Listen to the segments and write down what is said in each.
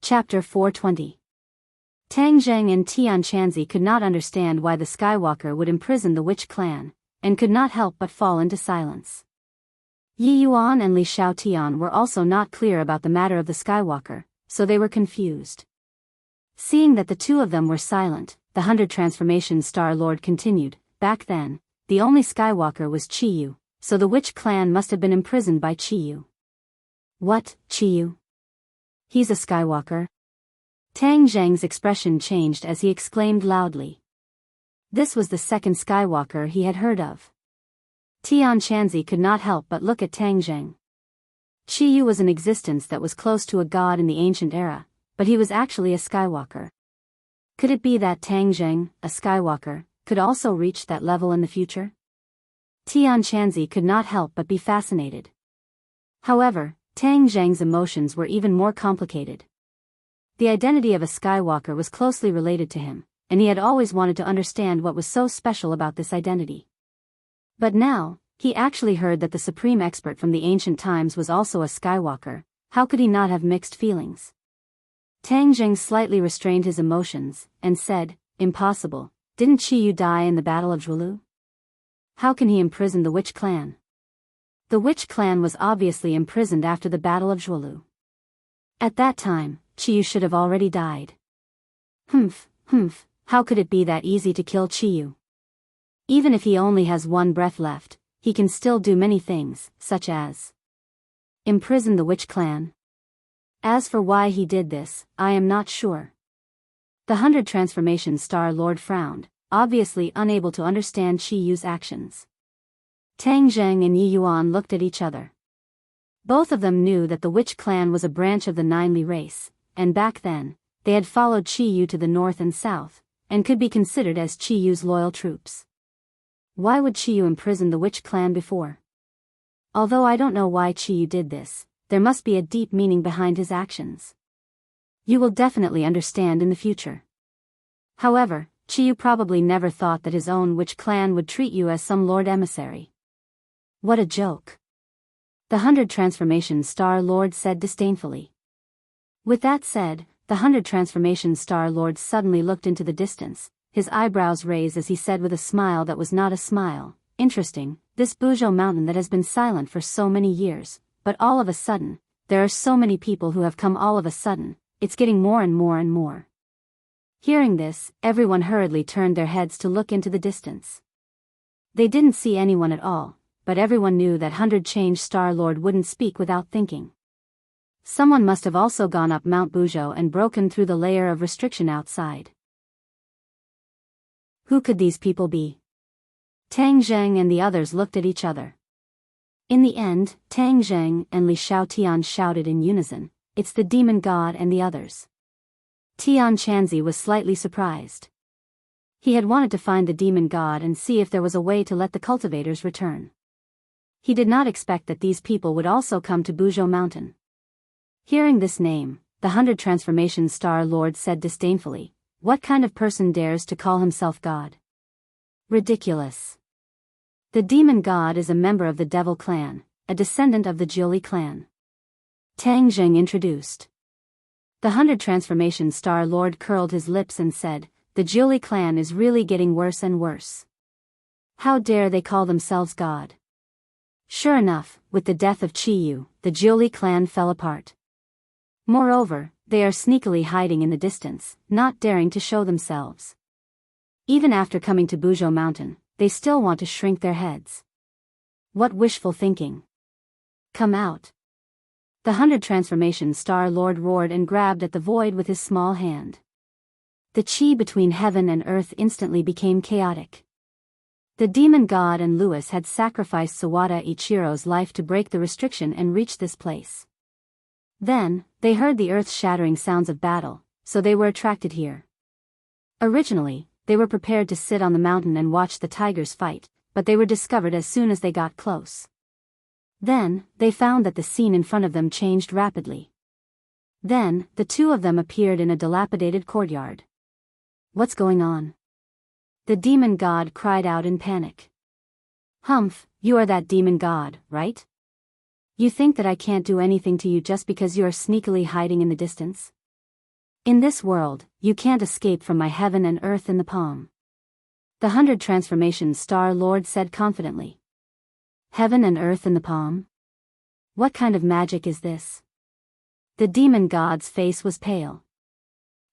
Chapter 420. Tang Zheng and Tian Chanzi could not understand why the Skywalker would imprison the witch clan, and could not help but fall into silence. Yi Yuan and Li Xiaotian were also not clear about the matter of the Skywalker, so they were confused. Seeing that the two of them were silent, the 100 Transformation Star Lord continued, "Back then, the only Skywalker was Chiyu, so the witch clan must have been imprisoned by Chiyu." "What, Chiyu? He's a Skywalker?" Tang Zheng's expression changed as he exclaimed loudly. This was the second Skywalker he had heard of. Tian Chanzi could not help but look at Tang Zheng. Chiyu was an existence that was close to a god in the ancient era, but he was actually a Skywalker. Could it be that Tang Zheng, a Skywalker, could also reach that level in the future? Tian Chanzi could not help but be fascinated. However, Tang Zheng's emotions were even more complicated. The identity of a Skywalker was closely related to him, and he had always wanted to understand what was so special about this identity. But now, he actually heard that the supreme expert from the ancient times was also a Skywalker. How could he not have mixed feelings? Tang Zheng slightly restrained his emotions, and said, "Impossible, didn't Chiyu die in the Battle of Zhuolu? How can he imprison the witch clan?" The witch clan was obviously imprisoned after the Battle of Zhuolu. At that time, Chiyu should have already died. How could it be that easy to kill Chiyu? Even if he only has one breath left, he can still do many things, such as imprison the witch clan. As for why he did this, I am not sure. The 100 Transformation Star Lord frowned, obviously unable to understand Chiyu's actions. Tang Zheng and Yi Yuan looked at each other. Both of them knew that the witch clan was a branch of the Nine Li race, and back then, they had followed Chiyu to the north and south, and could be considered as Chiyu's loyal troops. Why would Chiyu imprison the witch clan before? Although I don't know why Chiyu did this, there must be a deep meaning behind his actions. You will definitely understand in the future. However, Chiyu probably never thought that his own witch clan would treat you as some lord emissary. What a joke. The 100 Transformation Star Lord said disdainfully. With that said, the 100 Transformation Star Lord suddenly looked into the distance, his eyebrows raised as he said with a smile that was not a smile, "Interesting, this Buzhou mountain that has been silent for so many years, but all of a sudden, there are so many people who have come all of a sudden, it's getting more and more and more." Hearing this, everyone hurriedly turned their heads to look into the distance. They didn't see anyone at all, but everyone knew that 100 Change Star Lord wouldn't speak without thinking. Someone must have also gone up Mount Buzhou and broken through the layer of restriction outside. Who could these people be? Tang Zheng and the others looked at each other. In the end, Tang Zheng and Li Xiaotian shouted in unison, "It's the demon god and the others." Tian Chanzi was slightly surprised. He had wanted to find the demon god and see if there was a way to let the cultivators return. He did not expect that these people would also come to Buzhou Mountain. Hearing this name, the 100 Transformation Star Lord said disdainfully, "What kind of person dares to call himself god? Ridiculous. The demon god is a member of the devil clan, a descendant of the Jiuli clan." Tang Zheng introduced. The 100 Transformation Star Lord curled his lips and said, "The Jiuli clan is really getting worse and worse. How dare they call themselves god?" Sure enough, with the death of Chiyu, the Jiuli clan fell apart. Moreover, they are sneakily hiding in the distance, not daring to show themselves. Even after coming to Buzhou Mountain, they still want to shrink their heads. What wishful thinking. Come out. The 100 Transformation Star Lord roared and grabbed at the void with his small hand. The chi between heaven and earth instantly became chaotic. The demon god and Lewis had sacrificed Sawada Ichiro's life to break the restriction and reach this place. Then, they heard the earth-shattering sounds of battle, so they were attracted here. Originally, they were prepared to sit on the mountain and watch the tigers fight, but they were discovered as soon as they got close. Then, they found that the scene in front of them changed rapidly. Then, the two of them appeared in a dilapidated courtyard. What's going on? The demon god cried out in panic. "Humph, you are that demon god, right? You think that I can't do anything to you just because you are sneakily hiding in the distance? In this world, you can't escape from my heaven and earth in the palm. The 100 Transformation Star Lord said confidently. Heaven and earth in the palm? What kind of magic is this? The demon god's face was pale.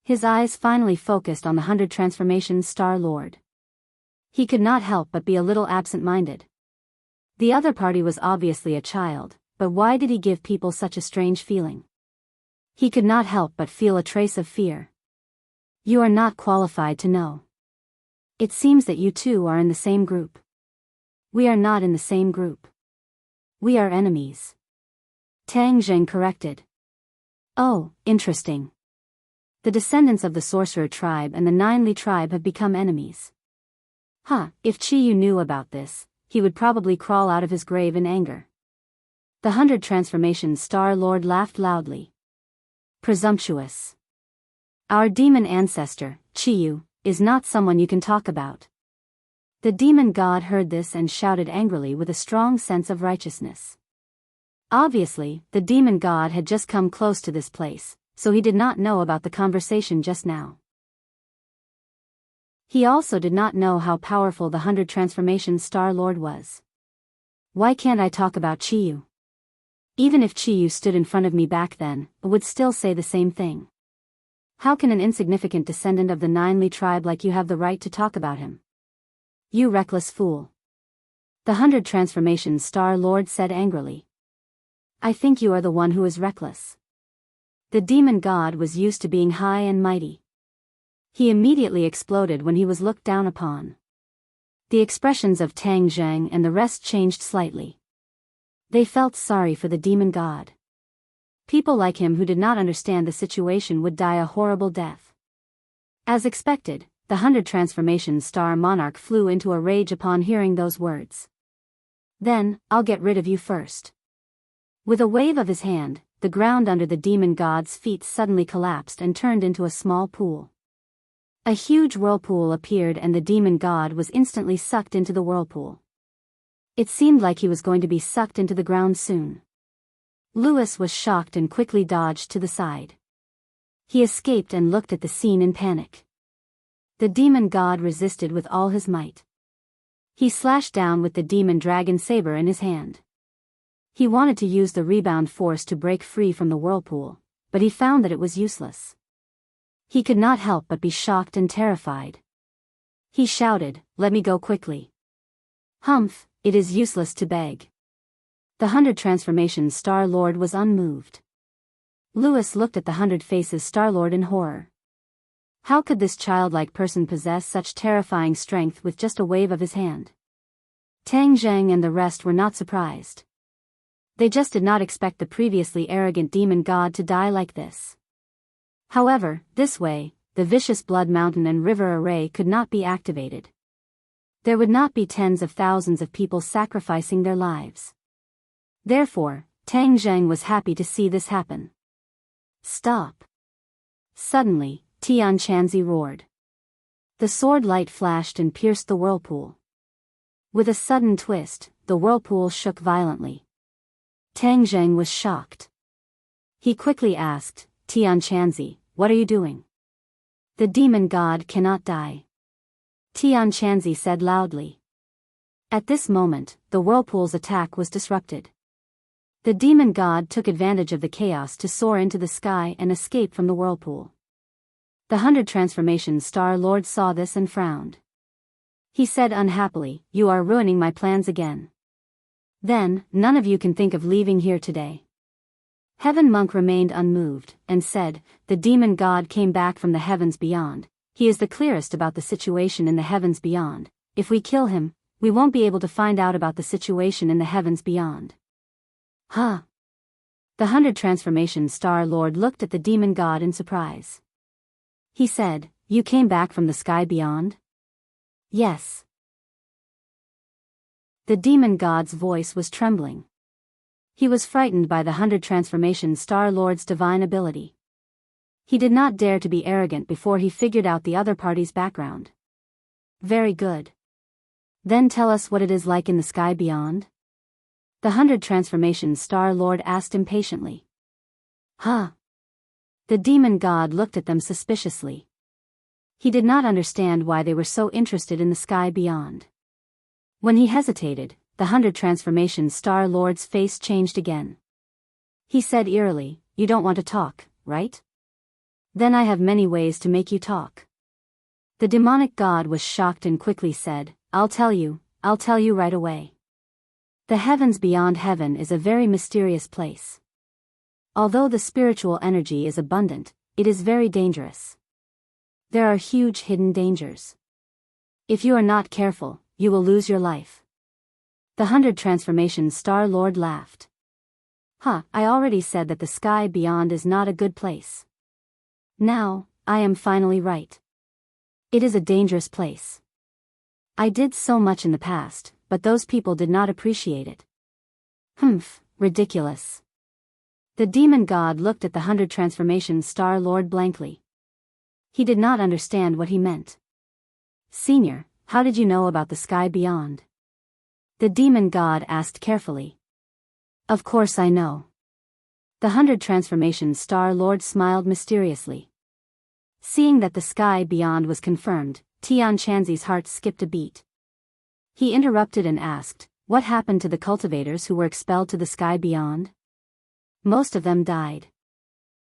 His eyes finally focused on the 100 Transformation Star Lord. He could not help but be a little absent-minded. The other party was obviously a child, but why did he give people such a strange feeling? He could not help but feel a trace of fear. You are not qualified to know. It seems that you two are in the same group. We are not in the same group. We are enemies. Tang Zheng corrected. Oh, interesting. The descendants of the sorcerer tribe and the Nine Li tribe have become enemies. If Chi Yu knew about this, he would probably crawl out of his grave in anger. The 100 Transformation Star Lord laughed loudly. Presumptuous. Our demon ancestor, Chi Yu, is not someone you can talk about. The demon god heard this and shouted angrily with a strong sense of righteousness. Obviously, the demon god had just come close to this place, so he did not know about the conversation just now. He also did not know how powerful the 100 Transformation Star Lord was. Why can't I talk about Chi Yu? Even if Chi Yu stood in front of me back then, I would still say the same thing. How can an insignificant descendant of the Nine Li tribe like you have the right to talk about him? You reckless fool. The 100 Transformation Star Lord said angrily. I think you are the one who is reckless. The demon god was used to being high and mighty. He immediately exploded when he was looked down upon. The expressions of Tang Zheng and the rest changed slightly. They felt sorry for the demon god. People like him who did not understand the situation would die a horrible death. As expected, the 100 Transformation Star Monarch flew into a rage upon hearing those words. Then, I'll get rid of you first. With a wave of his hand, the ground under the demon god's feet suddenly collapsed and turned into a small pool. A huge whirlpool appeared and the demon god was instantly sucked into the whirlpool. It seemed like he was going to be sucked into the ground soon. Louis was shocked and quickly dodged to the side. He escaped and looked at the scene in panic. The demon god resisted with all his might. He slashed down with the demon dragon saber in his hand. He wanted to use the rebound force to break free from the whirlpool, but he found that it was useless. He could not help but be shocked and terrified. He shouted, "Let me go quickly." Humph, it is useless to beg. The 100 Transformation Star Lord was unmoved. Louis looked at the 100 Faces Star Lord in horror. How could this childlike person possess such terrifying strength with just a wave of his hand? Tang Zheng and the rest were not surprised. They just did not expect the previously arrogant demon god to die like this. However, this way, the vicious blood mountain and river array could not be activated. There would not be tens of thousands of people sacrificing their lives. Therefore, Tang Zheng was happy to see this happen. Stop! Suddenly, Tian Chanzi roared. The sword light flashed and pierced the whirlpool. With a sudden twist, the whirlpool shook violently. Tang Zheng was shocked. He quickly asked, Tian Chanzi, what are you doing? The demon god cannot die. Tian Chanzi said loudly. At this moment, the whirlpool's attack was disrupted. The demon god took advantage of the chaos to soar into the sky and escape from the whirlpool. The 100 Transformation Star Lord saw this and frowned. He said unhappily, "You are ruining my plans again. Then, none of you can think of leaving here today." Heaven Monk remained unmoved, and said, "The demon god came back from the heavens beyond. He is the clearest about the situation in the heavens beyond. If we kill him, we won't be able to find out about the situation in the heavens beyond." The 100 Transformation Star Lord looked at the demon god in surprise. He said, "You came back from the sky beyond?" "Yes." The demon god's voice was trembling. He was frightened by the 100 Transformation Star Lord's divine ability. He did not dare to be arrogant before he figured out the other party's background. "Very good. Then tell us what it is like in the sky beyond?" The 100 Transformation Star Lord asked impatiently. The demon god looked at them suspiciously. He did not understand why they were so interested in the sky beyond. When he hesitated, the 100 Transformation Star Lord's face changed again. He said eerily, "You don't want to talk, right? Then I have many ways to make you talk." The demonic god was shocked and quickly said, I'll tell you right away. The heavens beyond heaven is a very mysterious place. Although the spiritual energy is abundant, it is very dangerous. There are huge hidden dangers. If you are not careful, you will lose your life. The 100 Transformation Star Lord laughed. I already said that the sky beyond is not a good place. Now, I am finally right. It is a dangerous place. I did so much in the past, but those people did not appreciate it. Ridiculous. The demon god looked at the 100 Transformation Star Lord blankly. He did not understand what he meant. Senior, how did you know about the sky beyond? The demon god asked carefully. Of course I know. The 100 Transformation Star Lord smiled mysteriously. Seeing that the sky beyond was confirmed, Tian Chanzi's heart skipped a beat. He interrupted and asked, what happened to the cultivators who were expelled to the sky beyond? Most of them died.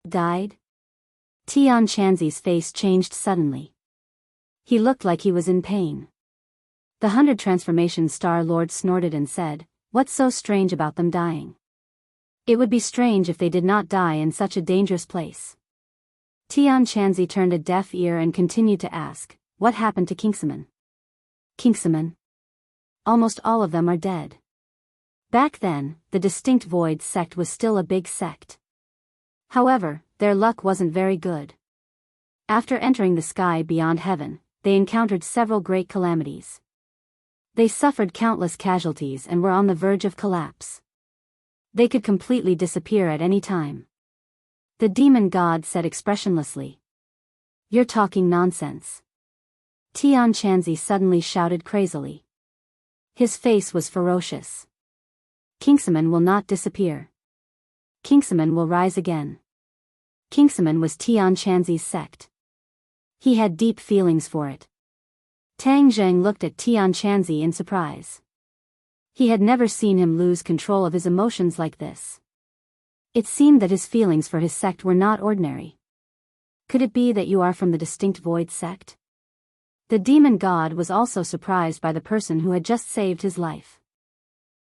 Died? Tian Chanzi's face changed suddenly. He looked like he was in pain. The 100 Transformation Star Lord snorted and said, what's so strange about them dying? It would be strange if they did not die in such a dangerous place. Tian Chanzi turned a deaf ear and continued to ask, what happened to Kingsman? Kingsman? Almost all of them are dead. Back then, the Distinct Void sect was still a big sect. However, their luck wasn't very good. After entering the sky beyond heaven, they encountered several great calamities. They suffered countless casualties and were on the verge of collapse. They could completely disappear at any time. The demon god said expressionlessly. You're talking nonsense. Tian Chanzi suddenly shouted crazily. His face was ferocious. Kingsman will not disappear. Kingsman will rise again. Kingsman was Tian Chanzi's sect. He had deep feelings for it. Tang Zheng looked at Tian Chanzi in surprise. He had never seen him lose control of his emotions like this. It seemed that his feelings for his sect were not ordinary. Could it be that you are from the Distinct Void sect? The demon god was also surprised by the person who had just saved his life.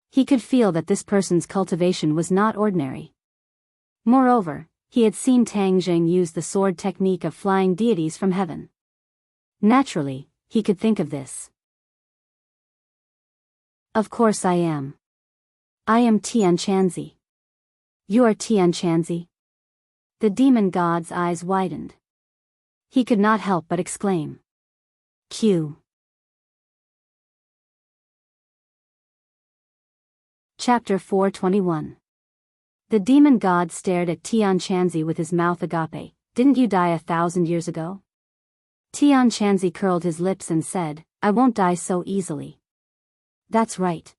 He could feel that this person's cultivation was not ordinary. Moreover, he had seen Tang Zheng use the sword technique of flying deities from heaven. Naturally, he could think of this. Of course I am. I am Tian Chanzi. You are Tian Chanzi? The demon god's eyes widened. He could not help but exclaim. Q. Chapter 421. The demon god stared at Tian Chanzi with his mouth agape. Didn't you die 1,000 years ago? Tian Chanzi curled his lips and said, I won't die so easily. That's right.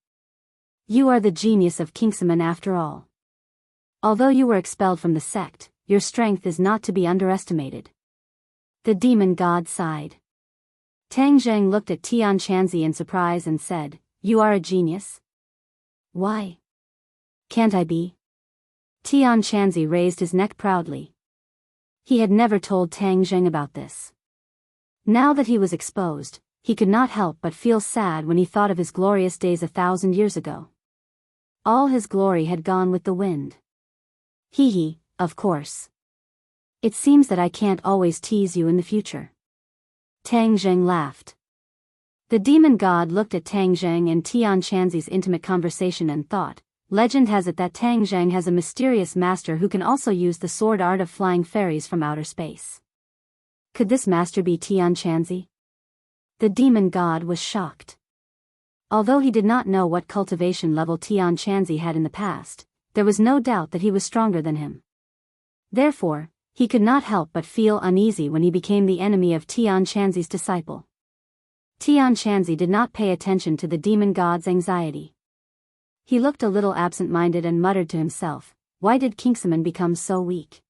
You are the genius of Kingsman after all. Although you were expelled from the sect, your strength is not to be underestimated. The demon god sighed. Tang Zheng looked at Tian Chanzi in surprise and said, You are a genius? Why? Can't I be? Tian Chanzi raised his neck proudly. He had never told Tang Zheng about this. Now that he was exposed, he could not help but feel sad when he thought of his glorious days 1,000 years ago. All his glory had gone with the wind. Hee, of course. It seems that I can't always tease you in the future. Tang Zheng laughed. The demon god looked at Tang Zheng and Tian Chanzi's intimate conversation and thought, legend has it that Tang Zheng has a mysterious master who can also use the sword art of flying fairies from outer space. Could this master be Tian Chanzi? The demon god was shocked. Although he did not know what cultivation level Tian Chanzi had in the past, there was no doubt that he was stronger than him. Therefore, he could not help but feel uneasy when he became the enemy of Tian Chanzi's disciple. Tian Chanzi did not pay attention to the demon god's anxiety. He looked a little absent-minded and muttered to himself, why did Kingsman become so weak?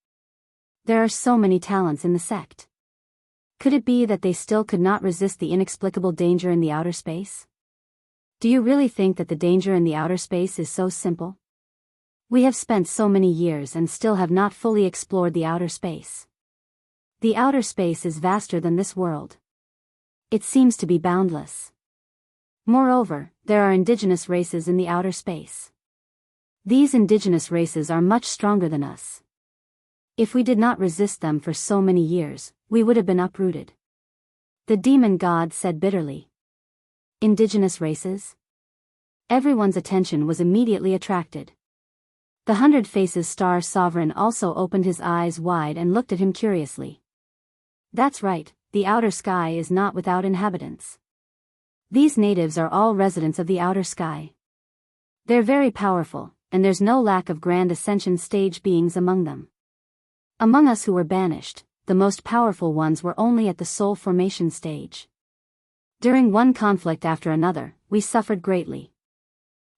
There are so many talents in the sect. Could it be that they still could not resist the inexplicable danger in the outer space? Do you really think that the danger in the outer space is so simple? We have spent so many years and still have not fully explored the outer space. The outer space is vaster than this world. It seems to be boundless. Moreover, there are indigenous races in the outer space. These indigenous races are much stronger than us. If we did not resist them for so many years, we would have been uprooted. The demon god said bitterly. Indigenous races? Everyone's attention was immediately attracted. The 100 Faces Star Sovereign also opened his eyes wide and looked at him curiously. That's right, the outer sky is not without inhabitants. These natives are all residents of the outer sky. They're very powerful, and there's no lack of grand ascension stage beings among them. Among us who were banished, the most powerful ones were only at the soul formation stage. During one conflict after another, we suffered greatly.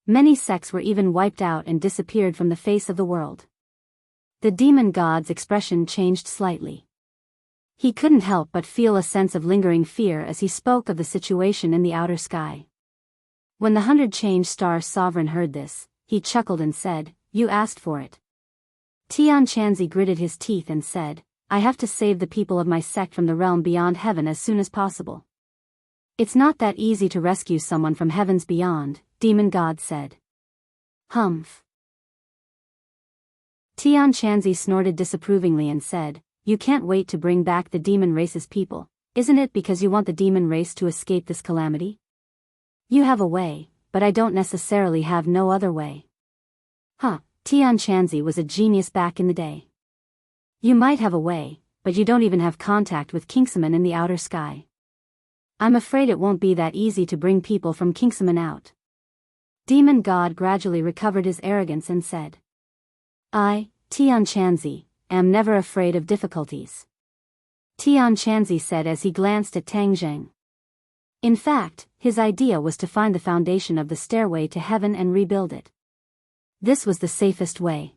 Many sects were even wiped out and disappeared from the face of the world. The demon god's expression changed slightly. He couldn't help but feel a sense of lingering fear as he spoke of the situation in the outer sky. When the 100 Change Star Sovereign heard this, he chuckled and said, "You asked for it." Tian Chanzi gritted his teeth and said, "I have to save the people of my sect from the realm beyond heaven as soon as possible." "It's not that easy to rescue someone from heavens beyond," Demon God said. "Humph." Tian Chanzi snorted disapprovingly and said, "You can't wait to bring back the demon race's people, isn't it because you want the demon race to escape this calamity? You have a way, but I don't necessarily have no other way." Huh, Tian Chanzi was a genius back in the day. You might have a way, but you don't even have contact with Kingsaman in the outer sky. I'm afraid it won't be that easy to bring people from Kingsaman out. Demon God gradually recovered his arrogance and said, "I, Tian Chanzi, am never afraid of difficulties." Tian Chanzi said as he glanced at Tang Zheng. In fact, his idea was to find the foundation of the stairway to heaven and rebuild it. This was the safest way.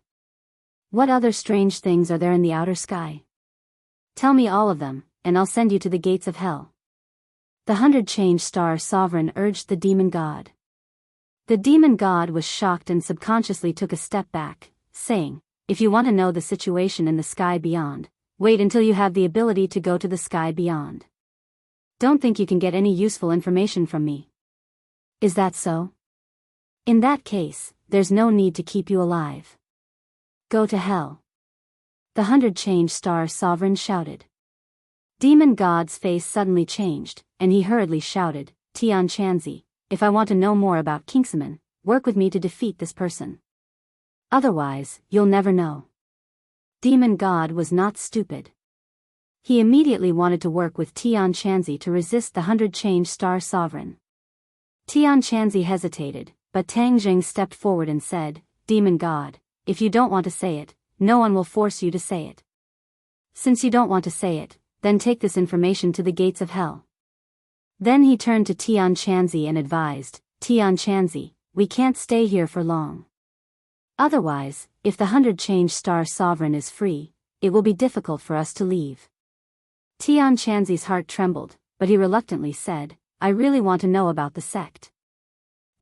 What other strange things are there in the outer sky? Tell me all of them, and I'll send you to the gates of hell. The 100 Change Star Sovereign urged the demon god. The demon god was shocked and subconsciously took a step back, saying, "If you want to know the situation in the sky beyond, wait until you have the ability to go to the sky beyond. Don't think you can get any useful information from me." "Is that so? In that case, there's no need to keep you alive. Go to hell." The 100 Change Star Sovereign shouted. Demon God's face suddenly changed, and he hurriedly shouted, "Tian Chanzi, if I want to know more about Kingsaman, work with me to defeat this person. Otherwise, you'll never know." Demon God was not stupid. He immediately wanted to work with Tian Chanzi to resist the 100 Change Star Sovereign. Tian Chanzi hesitated, but Tang Zheng stepped forward and said, "Demon God, if you don't want to say it, no one will force you to say it. Since you don't want to say it, then take this information to the gates of hell." Then he turned to Tian Chanzi and advised, "Tian Chanzi, we can't stay here for long. Otherwise, if the 100 Change Star Sovereign is free, it will be difficult for us to leave." Tian Chanzi's heart trembled, but he reluctantly said, "I really want to know about the sect."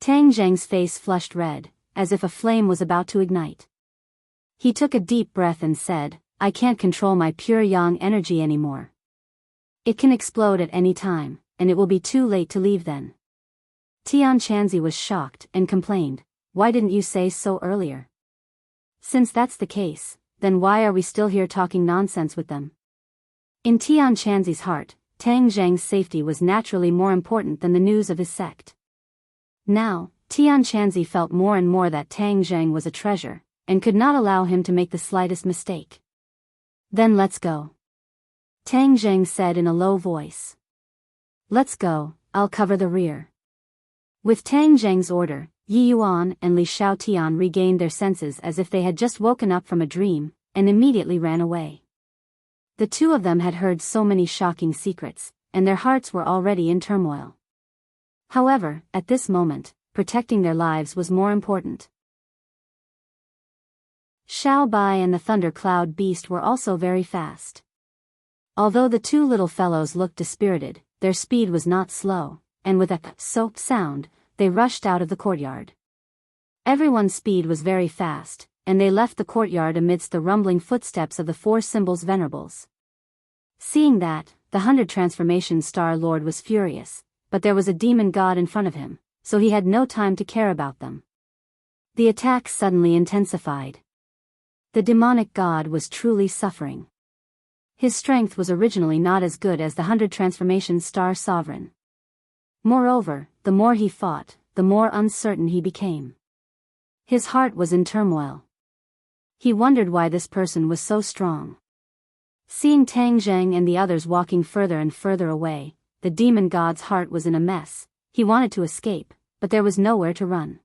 Tang Zheng's face flushed red, as if a flame was about to ignite. He took a deep breath and said, "I can't control my pure yang energy anymore. It can explode at any time, and it will be too late to leave then." Tian Chanzi was shocked and complained, "Why didn't you say so earlier? Since that's the case, then why are we still here talking nonsense with them?" In Tian Chanzi's heart, Tang Zheng's safety was naturally more important than the news of his sect. Now, Tian Chanzi felt more and more that Tang Zheng was a treasure, and could not allow him to make the slightest mistake. "Then let's go," Tang Zheng said in a low voice. "Let's go, I'll cover the rear." With Tang Zheng's order, Yi Yuan and Li Xiaotian regained their senses as if they had just woken up from a dream, and immediately ran away. The two of them had heard so many shocking secrets, and their hearts were already in turmoil. However, at this moment, protecting their lives was more important. Xiao Bai and the Thunder Cloud Beast were also very fast. Although the two little fellows looked dispirited, their speed was not slow, and with a soap sound, they rushed out of the courtyard. Everyone's speed was very fast, and they left the courtyard amidst the rumbling footsteps of the four Symbols Venerables. Seeing that, the 100 Transformation Star Lord was furious, but there was a demon god in front of him, so he had no time to care about them. The attack suddenly intensified. The demonic god was truly suffering. His strength was originally not as good as the 100 Transformation Star Sovereign. Moreover, the more he fought, the more uncertain he became. His heart was in turmoil. He wondered why this person was so strong. Seeing Tang Zheng and the others walking further and further away, the demon god's heart was in a mess. He wanted to escape, but there was nowhere to run.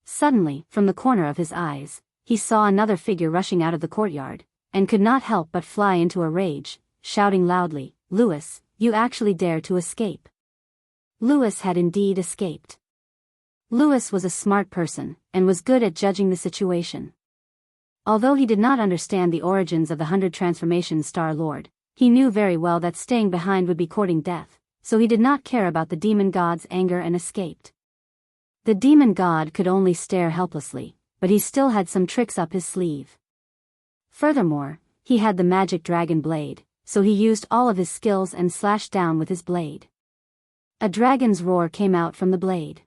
Suddenly, from the corner of his eyes, he saw another figure rushing out of the courtyard, and could not help but fly into a rage, shouting loudly, "Lewis, you actually dare to escape." Lewis had indeed escaped. Lewis was a smart person, and was good at judging the situation. Although he did not understand the origins of the 100 Transformation Star Lord, he knew very well that staying behind would be courting death, so he did not care about the demon god's anger and escaped. The demon god could only stare helplessly, but he still had some tricks up his sleeve. Furthermore, he had the magic dragon blade, so he used all of his skills and slashed down with his blade. A dragon's roar came out from the blade.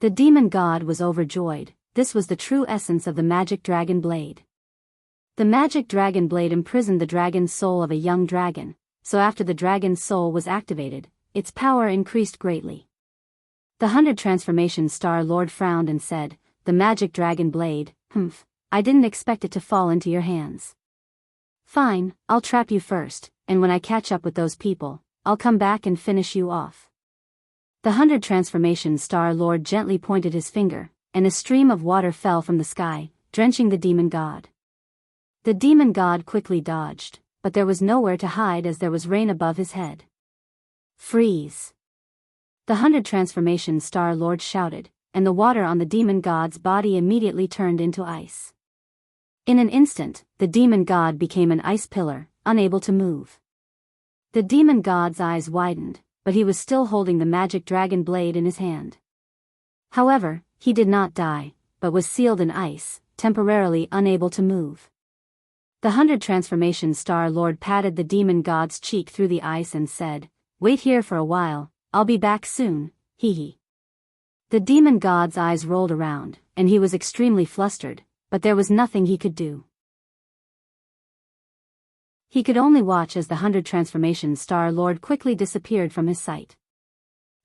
The demon god was overjoyed. This was the true essence of the magic dragon blade. The magic dragon blade imprisoned the dragon's soul of a young dragon, so after the dragon's soul was activated, its power increased greatly. The 100 Transformation Star Lord frowned and said, "The magic dragon blade, I didn't expect it to fall into your hands. Fine, I'll trap you first, and when I catch up with those people, I'll come back and finish you off." The 100 Transformation Star Lord gently pointed his finger, and a stream of water fell from the sky, drenching the demon god. The demon god quickly dodged, but there was nowhere to hide as there was rain above his head. "Freeze!" The 100 Transformation Star Lord shouted, and the water on the demon god's body immediately turned into ice. In an instant, the demon god became an ice pillar, unable to move. The demon god's eyes widened, but he was still holding the magic dragon blade in his hand. However, he did not die, but was sealed in ice, temporarily unable to move. The 100 Transformation Star Lord patted the demon god's cheek through the ice and said, "Wait here for a while, I'll be back soon, hee." The demon god's eyes rolled around, and he was extremely flustered, but there was nothing he could do. He could only watch as the 100 Transformation Star Lord quickly disappeared from his sight.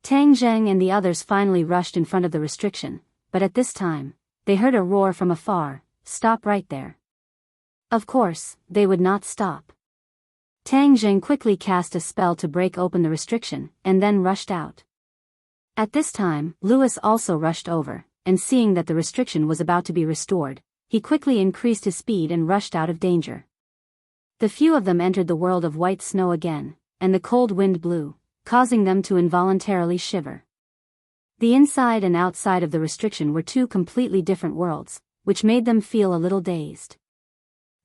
Tang Zheng and the others finally rushed in front of the restriction, but at this time, they heard a roar from afar, "Stop right there." Of course, they would not stop. Tang Zheng quickly cast a spell to break open the restriction, and then rushed out. At this time, Lewis also rushed over, and seeing that the restriction was about to be restored, he quickly increased his speed and rushed out of danger. The few of them entered the world of white snow again, and the cold wind blew, causing them to involuntarily shiver. The inside and outside of the restriction were two completely different worlds, which made them feel a little dazed.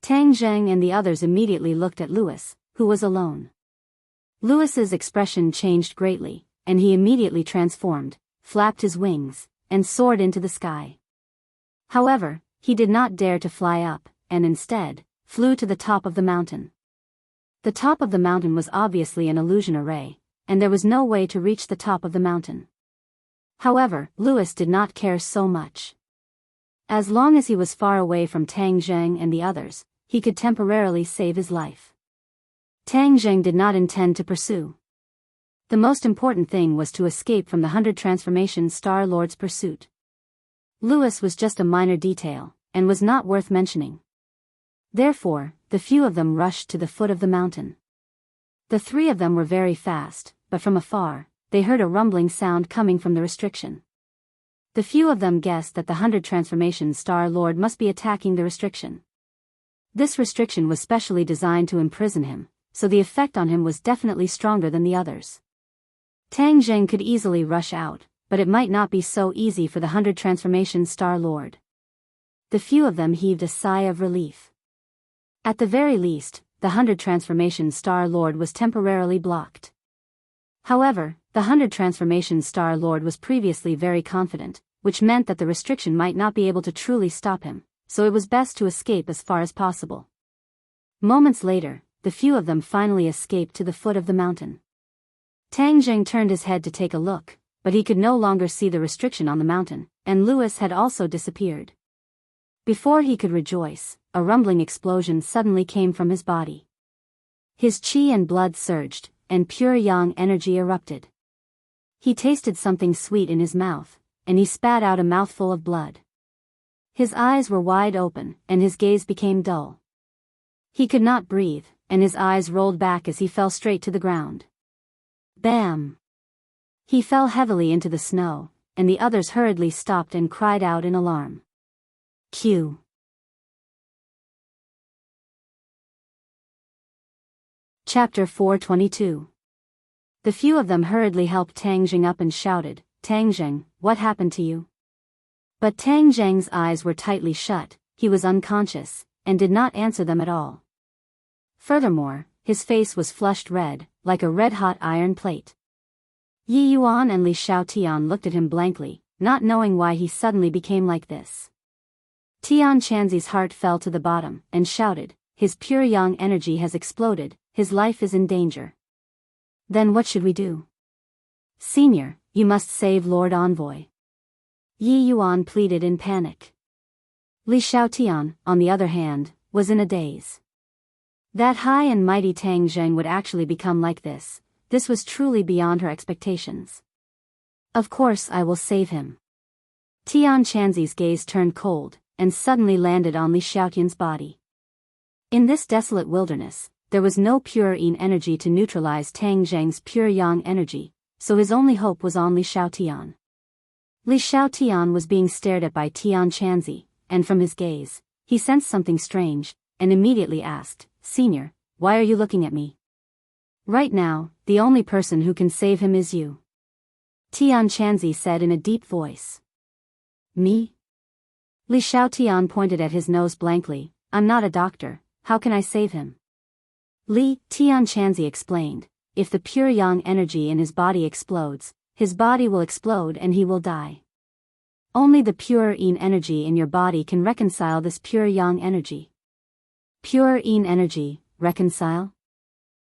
Tang Zheng and the others immediately looked at Lewis, who was alone. Lewis's expression changed greatly, and he immediately transformed, flapped his wings, and soared into the sky. However, he did not dare to fly up, and instead, flew to the top of the mountain. The top of the mountain was obviously an illusion array, and there was no way to reach the top of the mountain. However, Lewis did not care so much. As long as he was far away from Tang Zheng and the others, he could temporarily save his life. Tang Zheng did not intend to pursue. The most important thing was to escape from the 100 Transformation Star Lord's pursuit. Lewis was just a minor detail, and was not worth mentioning. Therefore, the few of them rushed to the foot of the mountain. The three of them were very fast, but from afar, they heard a rumbling sound coming from the restriction. The few of them guessed that the 100 Transformation Star Lord must be attacking the restriction. This restriction was specially designed to imprison him, so the effect on him was definitely stronger than the others. Tang Zheng could easily rush out, but it might not be so easy for the 100 Transformation Star Lord. The few of them heaved a sigh of relief. At the very least, the 100 Transformation Star Lord was temporarily blocked. However, the 100 Transformation Star Lord was previously very confident, which meant that the restriction might not be able to truly stop him, so it was best to escape as far as possible. Moments later, the few of them finally escaped to the foot of the mountain. Tang Zheng turned his head to take a look, but he could no longer see the restriction on the mountain, and Louis had also disappeared. Before he could rejoice, a rumbling explosion suddenly came from his body. His qi and blood surged, and pure yang energy erupted. He tasted something sweet in his mouth, and he spat out a mouthful of blood. His eyes were wide open, and his gaze became dull. He could not breathe, and his eyes rolled back as he fell straight to the ground. Bam! He fell heavily into the snow, and the others hurriedly stopped and cried out in alarm. Q. Chapter 422. The few of them hurriedly helped Tang Zheng up and shouted, "Tang Zheng, what happened to you?" But Tang Zheng's eyes were tightly shut, he was unconscious, and did not answer them at all. Furthermore, his face was flushed red, like a red-hot iron plate. Yi Yuan and Li Xiaotian looked at him blankly, not knowing why he suddenly became like this. Tian Chanzi's heart fell to the bottom, and shouted, "His pure yang energy has exploded, his life is in danger." "Then what should we do?" "Senior, you must save Lord Envoy." Yi Yuan pleaded in panic. Li Xiaotian, on the other hand, was in a daze. That high and mighty Tang Zheng would actually become like this was truly beyond her expectations. "Of course I will save him." Tian Chanzi's gaze turned cold, and suddenly landed on Li Xiaotian's body. In this desolate wilderness, there was no pure yin energy to neutralize Tang Zheng's pure yang energy, so his only hope was on Li Xiaotian. Li Xiaotian was being stared at by Tian Chanzi, and from his gaze, he sensed something strange, and immediately asked, "Senior, why are you looking at me?" "Right now, the only person who can save him is you," Tian Chanzi said in a deep voice. "Me?" Li Xiaotian pointed at his nose blankly, "I'm not a doctor, how can I save him?" Tian Chanzi explained, "If the pure yang energy in his body explodes, his body will explode and he will die. Only the pure yin energy in your body can reconcile this pure yang energy." "Pure yin energy, reconcile?"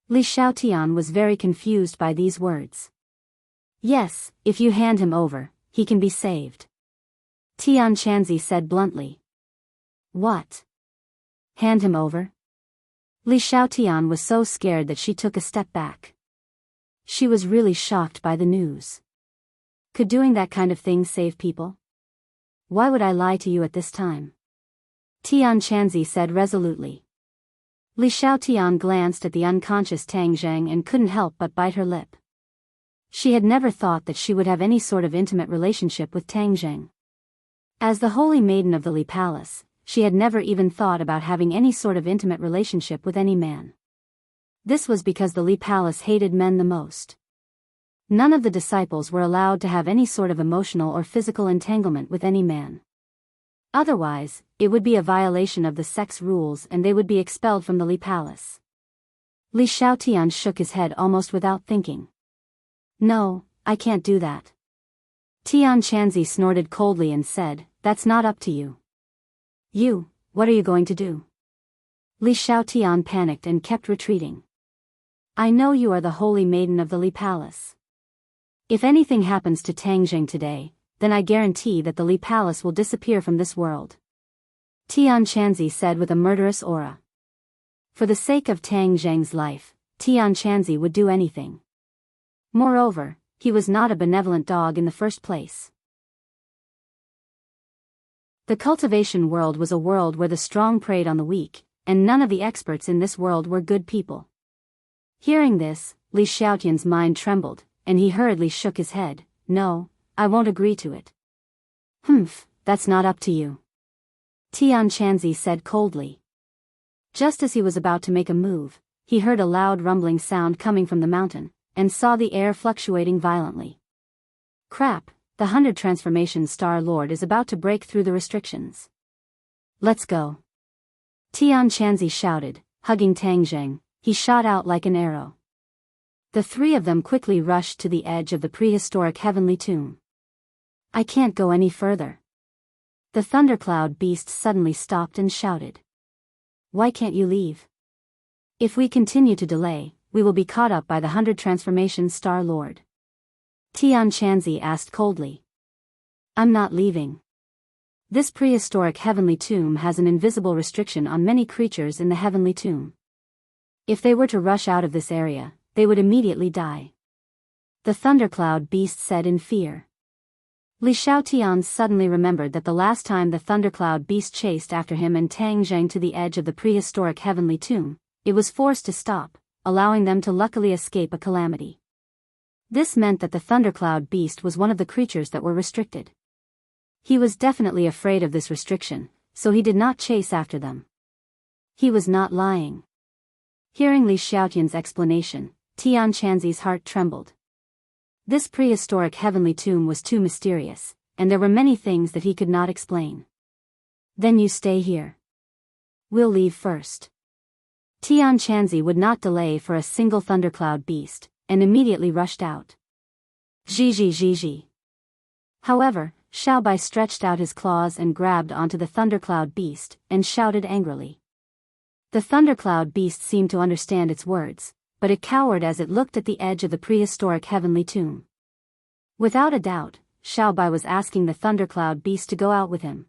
Li Xiaotian was very confused by these words. "Yes, if you hand him over, he can be saved," Tian Chanzi said bluntly. "What? Hand him over?" Li Xiaotian was so scared that she took a step back. She was really shocked by the news. Could doing that kind of thing save people? "Why would I lie to you at this time?" Tian Chanzi said resolutely. Li Xiaotian glanced at the unconscious Tang Zheng and couldn't help but bite her lip. She had never thought that she would have any sort of intimate relationship with Tang Zheng. As the holy maiden of the Li Palace, she had never even thought about having any sort of intimate relationship with any man. This was because the Li Palace hated men the most. None of the disciples were allowed to have any sort of emotional or physical entanglement with any man. Otherwise, it would be a violation of the sex rules and they would be expelled from the Li Palace. Li Xiaotian shook his head almost without thinking. "No, I can't do that." Tian Chanzi snorted coldly and said, "That's not up to you." "You, what are you going to do?" Li Xiaotian panicked and kept retreating. "I know you are the holy maiden of the Li Palace. If anything happens to Tang Zheng today, then I guarantee that the Li Palace will disappear from this world," Tian Chanzi said with a murderous aura. For the sake of Tang Zheng's life, Tian Chanzi would do anything. Moreover, he was not a benevolent dog in the first place. The cultivation world was a world where the strong preyed on the weak, and none of the experts in this world were good people. Hearing this, Li Xiaotian's mind trembled, and he hurriedly shook his head. "No, I won't agree to it." "Humph, that's not up to you," Tian Chanzi said coldly. Just as he was about to make a move, he heard a loud rumbling sound coming from the mountain, and saw the air fluctuating violently. "Crap, the 100 Transformation Star Lord is about to break through the restrictions." Let's go. Tian Chanzi shouted, hugging Tang Zheng. He shot out like an arrow. The three of them quickly rushed to the edge of the prehistoric heavenly tomb. I can't go any further. The thundercloud beast suddenly stopped and shouted. Why can't you leave? If we continue to delay, we will be caught up by the 100 Transformation Star Lord. Tian Chanzi asked coldly. I'm not leaving. This prehistoric heavenly tomb has an invisible restriction on many creatures in the heavenly tomb. If they were to rush out of this area, they would immediately die. The thundercloud beast said in fear. Li Xiaotian suddenly remembered that the last time the thundercloud beast chased after him and Tang Zheng to the edge of the prehistoric heavenly tomb, it was forced to stop, allowing them to luckily escape a calamity. This meant that the thundercloud beast was one of the creatures that were restricted. He was definitely afraid of this restriction, so he did not chase after them. He was not lying. Hearing Li Xiaotian's explanation, Tian Chanzi's heart trembled. This prehistoric heavenly tomb was too mysterious, and there were many things that he could not explain. Then you stay here. We'll leave first. Tian Chanzi would not delay for a single thundercloud beast, and immediately rushed out. Zhi. However, Xiaobai stretched out his claws and grabbed onto the thundercloud beast, and shouted angrily. The thundercloud beast seemed to understand its words, but it cowered as it looked at the edge of the prehistoric heavenly tomb. Without a doubt, Xiaobai was asking the thundercloud beast to go out with him.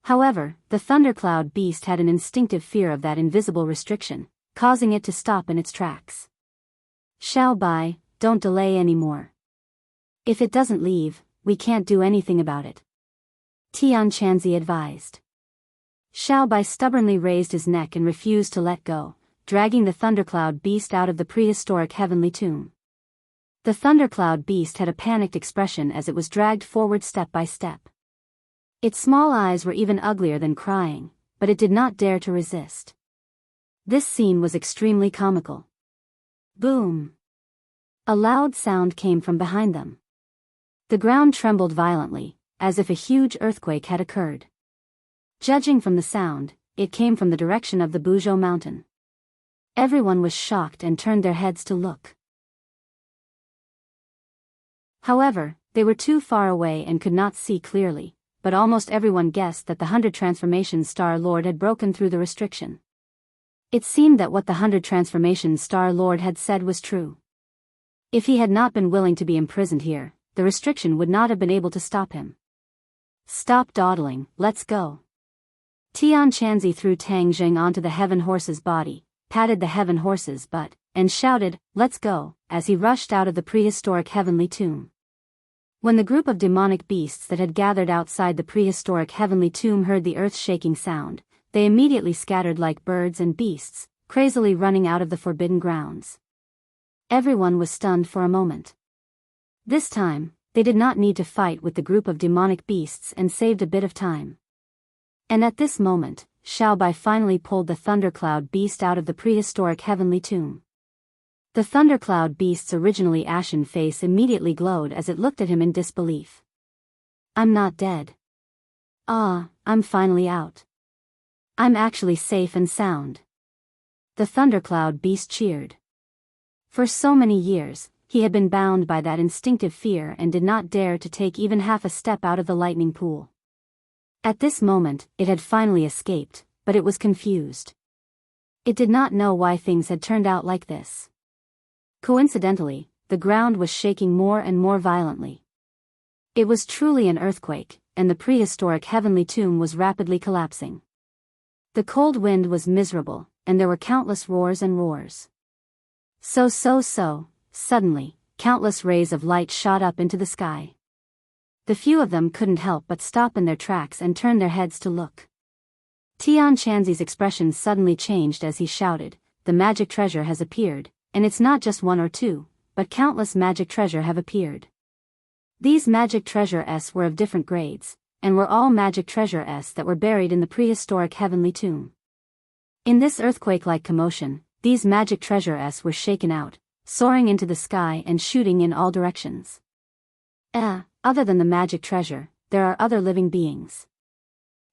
However, the thundercloud beast had an instinctive fear of that invisible restriction, causing it to stop in its tracks. Xiaobai, don't delay anymore. If it doesn't leave, we can't do anything about it. Tian Chanzi advised. Xiaobai stubbornly raised his neck and refused to let go, dragging the thundercloud beast out of the prehistoric heavenly tomb. The thundercloud beast had a panicked expression as it was dragged forward step by step. Its small eyes were even uglier than crying, but it did not dare to resist. This scene was extremely comical. Boom! A loud sound came from behind them. The ground trembled violently, as if a huge earthquake had occurred. Judging from the sound, it came from the direction of the Buzhou mountain. Everyone was shocked and turned their heads to look. However, they were too far away and could not see clearly, but almost everyone guessed that the 100 Transformation Star Lord had broken through the restriction. It seemed that what the 100 Transformation Star Lord had said was true. If he had not been willing to be imprisoned here, the restriction would not have been able to stop him. Stop dawdling, let's go. Tian Chanzi threw Tang Zheng onto the heaven horse's body, patted the heaven horse's butt, and shouted, let's go, as he rushed out of the prehistoric heavenly tomb. When the group of demonic beasts that had gathered outside the prehistoric heavenly tomb heard the earth-shaking sound, they immediately scattered like birds and beasts, crazily running out of the forbidden grounds. Everyone was stunned for a moment. This time, they did not need to fight with the group of demonic beasts and saved a bit of time. And at this moment, Xiaobai finally pulled the thundercloud beast out of the prehistoric heavenly tomb. The thundercloud beast's originally ashen face immediately glowed as it looked at him in disbelief. I'm not dead. Ah, I'm finally out. I'm actually safe and sound. The thundercloud beast cheered. For so many years, he had been bound by that instinctive fear and did not dare to take even half a step out of the lightning pool. At this moment, it had finally escaped, but it was confused. It did not know why things had turned out like this. Coincidentally, the ground was shaking more and more violently. It was truly an earthquake, and the prehistoric heavenly tomb was rapidly collapsing. The cold wind was miserable, and there were countless roars and roars. Suddenly, countless rays of light shot up into the sky. The few of them couldn't help but stop in their tracks and turn their heads to look. Tian Chanzi's expression suddenly changed as he shouted, the magic treasure has appeared, and it's not just one or two, but countless magic treasure have appeared. These magic treasures were of different grades, and were all magic treasures that were buried in the prehistoric heavenly tomb. In this earthquake-like commotion, these magic treasures were shaken out, soaring into the sky and shooting in all directions. Other than the magic treasure, there are other living beings.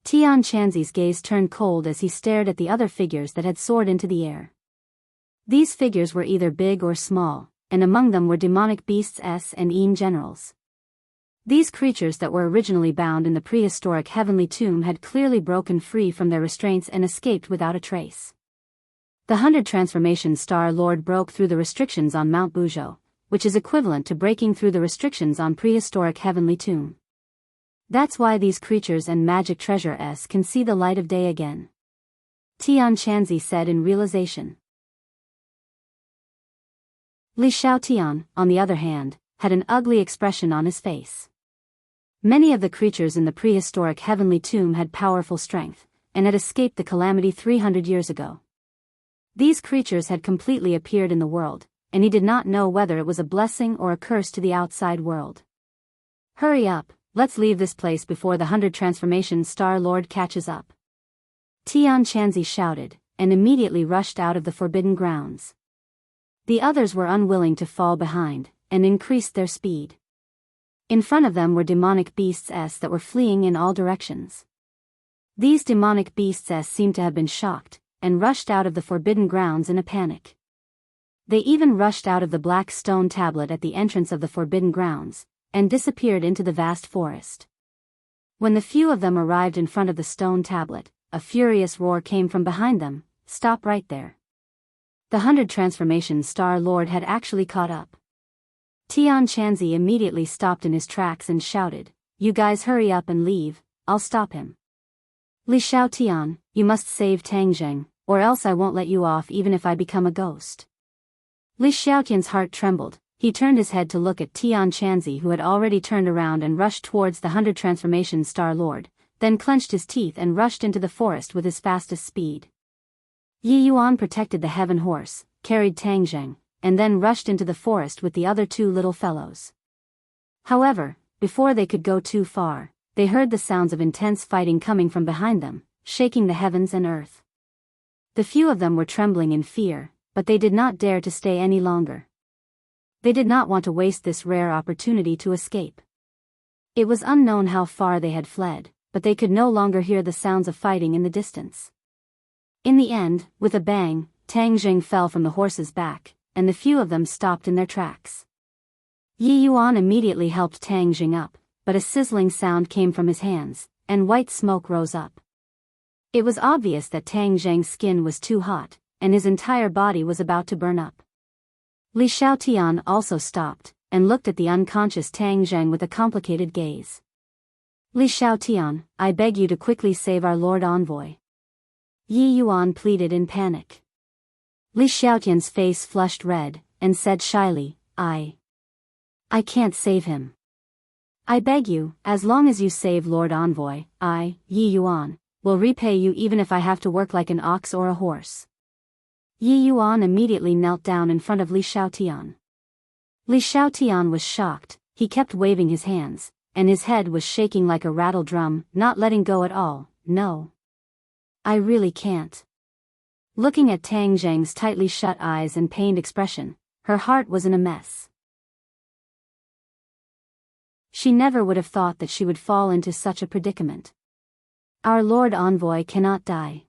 Tian Chanzi's gaze turned cold as he stared at the other figures that had soared into the air. These figures were either big or small, and among them were demonic beasts and generals. These creatures that were originally bound in the prehistoric heavenly tomb had clearly broken free from their restraints and escaped without a trace. The 100 Transformation Star Lord broke through the restrictions on Mount Buzhou, which is equivalent to breaking through the restrictions on prehistoric heavenly tomb. That's why these creatures and magic treasure can see the light of day again. Tian Chanzi said in realization. Li Xiaotian, on the other hand, had an ugly expression on his face. Many of the creatures in the prehistoric heavenly tomb had powerful strength, and had escaped the calamity 300 years ago. These creatures had completely appeared in the world, and he did not know whether it was a blessing or a curse to the outside world. Hurry up, let's leave this place before the 100 Transformation Star Lord catches up. Tian Chanzi shouted, and immediately rushed out of the forbidden grounds. The others were unwilling to fall behind, and increased their speed. In front of them were demonic beasts that were fleeing in all directions. These demonic beasts seemed to have been shocked, and rushed out of the forbidden grounds in a panic. They even rushed out of the black stone tablet at the entrance of the forbidden grounds, and disappeared into the vast forest. When the few of them arrived in front of the stone tablet, a furious roar came from behind them. Stop right there. The 100 Transformation Star Lord had actually caught up. Tian Chanzi immediately stopped in his tracks and shouted, "You guys hurry up and leave, I'll stop him." Li Xiaotian, you must save Tang Zheng, or else I won't let you off even if I become a ghost. Li Xiaotian's heart trembled. He turned his head to look at Tian Chanzi, who had already turned around and rushed towards the 100 Transformation Star Lord, then clenched his teeth and rushed into the forest with his fastest speed. Yi Yuan protected the heaven horse, carried Tang Zheng, and then rushed into the forest with the other two little fellows. However, before they could go too far, they heard the sounds of intense fighting coming from behind them, shaking the heavens and earth. The few of them were trembling in fear, but they did not dare to stay any longer. They did not want to waste this rare opportunity to escape. It was unknown how far they had fled, but they could no longer hear the sounds of fighting in the distance. In the end, with a bang, Tang Zheng fell from the horse's back, and the few of them stopped in their tracks. Yi Yuan immediately helped Tang Zheng up, but a sizzling sound came from his hands, and white smoke rose up. It was obvious that Tang Zheng's skin was too hot, and his entire body was about to burn up. Li Xiaotian also stopped, and looked at the unconscious Tang Zheng with a complicated gaze. Li Xiaotian, I beg you to quickly save our Lord Envoy. Yi Yuan pleaded in panic. Li Xiaotian's face flushed red, and said shyly, I can't save him. I beg you, as long as you save Lord Envoy, Yi Yuan, will repay you even if I have to work like an ox or a horse. Yi Yuan immediately knelt down in front of Li Xiaotian. Li Xiaotian was shocked. He kept waving his hands, and his head was shaking like a rattle drum, not letting go at all. No. I really can't. Looking at Tang Zheng's tightly shut eyes and pained expression, her heart was in a mess. She never would have thought that she would fall into such a predicament. Our Lord Envoy cannot die.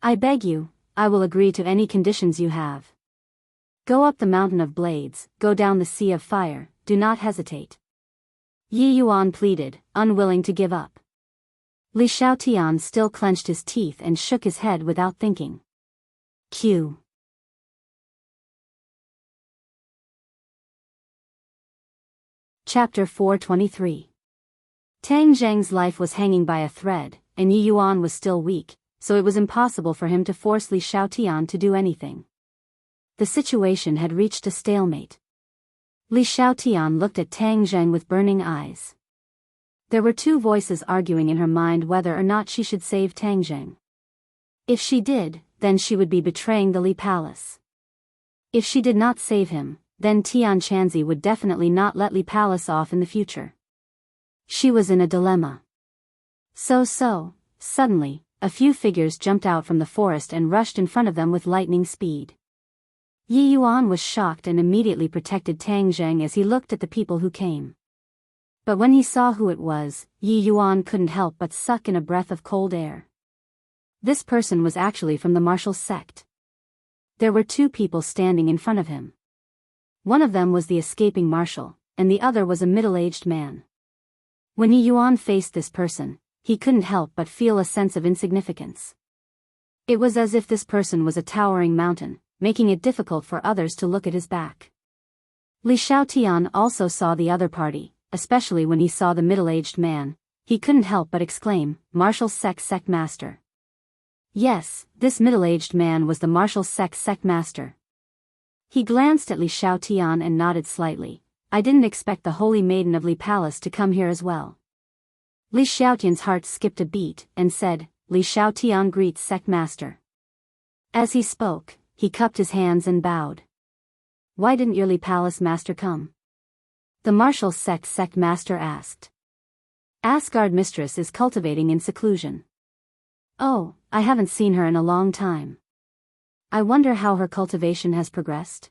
I beg you, I will agree to any conditions you have. Go up the mountain of blades, go down the sea of fire, do not hesitate. Yi Yuan pleaded, unwilling to give up. Li Xiaotian still clenched his teeth and shook his head without thinking. Q. Chapter 423. Tang Zheng's life was hanging by a thread, and Yi Yuan was still weak, so it was impossible for him to force Li Xiaotian to do anything. The situation had reached a stalemate. Li Xiaotian looked at Tang Zheng with burning eyes. There were two voices arguing in her mind whether or not she should save Tang Zheng. If she did, then she would be betraying the Li Palace. If she did not save him, then Tian Chanzi would definitely not let Li Palace off in the future. She was in a dilemma. Suddenly, a few figures jumped out from the forest and rushed in front of them with lightning speed. Yi Yuan was shocked and immediately protected Tang Zheng as he looked at the people who came. But when he saw who it was, Yi Yuan couldn't help but suck in a breath of cold air. This person was actually from the martial sect. There were two people standing in front of him. One of them was the escaping marshal, and the other was a middle-aged man. When Yi Yuan faced this person, he couldn't help but feel a sense of insignificance. It was as if this person was a towering mountain, making it difficult for others to look at his back. Li Xiaotian also saw the other party, especially when he saw the middle-aged man. He couldn't help but exclaim, "Martial sect master." Yes, this middle-aged man was the martial sect master. He glanced at Li Xiaotian and nodded slightly. "I didn't expect the holy maiden of Li Palace to come here as well." Li Xiaotian's heart skipped a beat, and said, "Li Xiaotian greets sect master." As he spoke, he cupped his hands and bowed. "Why didn't your Li Palace master come?" The martial sect master asked. "Asgard mistress is cultivating in seclusion." "Oh, I haven't seen her in a long time. I wonder how her cultivation has progressed?"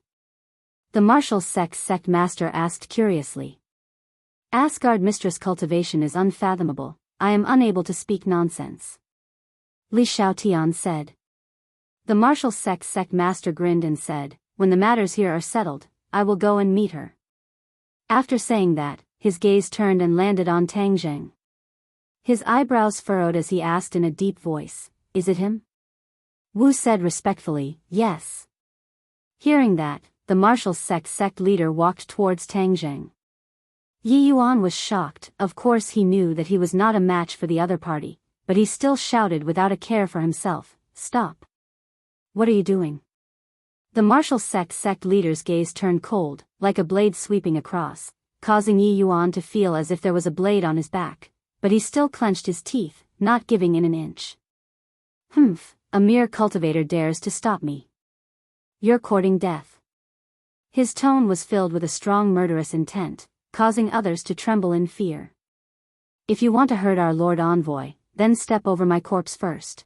The martial sect master asked curiously. "Asgard mistress cultivation is unfathomable. I am unable to speak nonsense," Li Xiaotian said. The martial sect master grinned and said, "When the matters here are settled, I will go and meet her." After saying that, his gaze turned and landed on Tang Zheng. His eyebrows furrowed as he asked in a deep voice, "Is it him?" Wu said respectfully, "Yes." Hearing that, the martial sect leader walked towards Tang Zheng. Yi Yuan was shocked. Of course he knew that he was not a match for the other party, but he still shouted without a care for himself, "Stop! What are you doing?" The martial sect leader's gaze turned cold, like a blade sweeping across, causing Yi Yuan to feel as if there was a blade on his back, but he still clenched his teeth, not giving in an inch. "Humph, a mere cultivator dares to stop me. You're courting death." His tone was filled with a strong murderous intent, causing others to tremble in fear. "If you want to hurt our Lord Envoy, then step over my corpse first."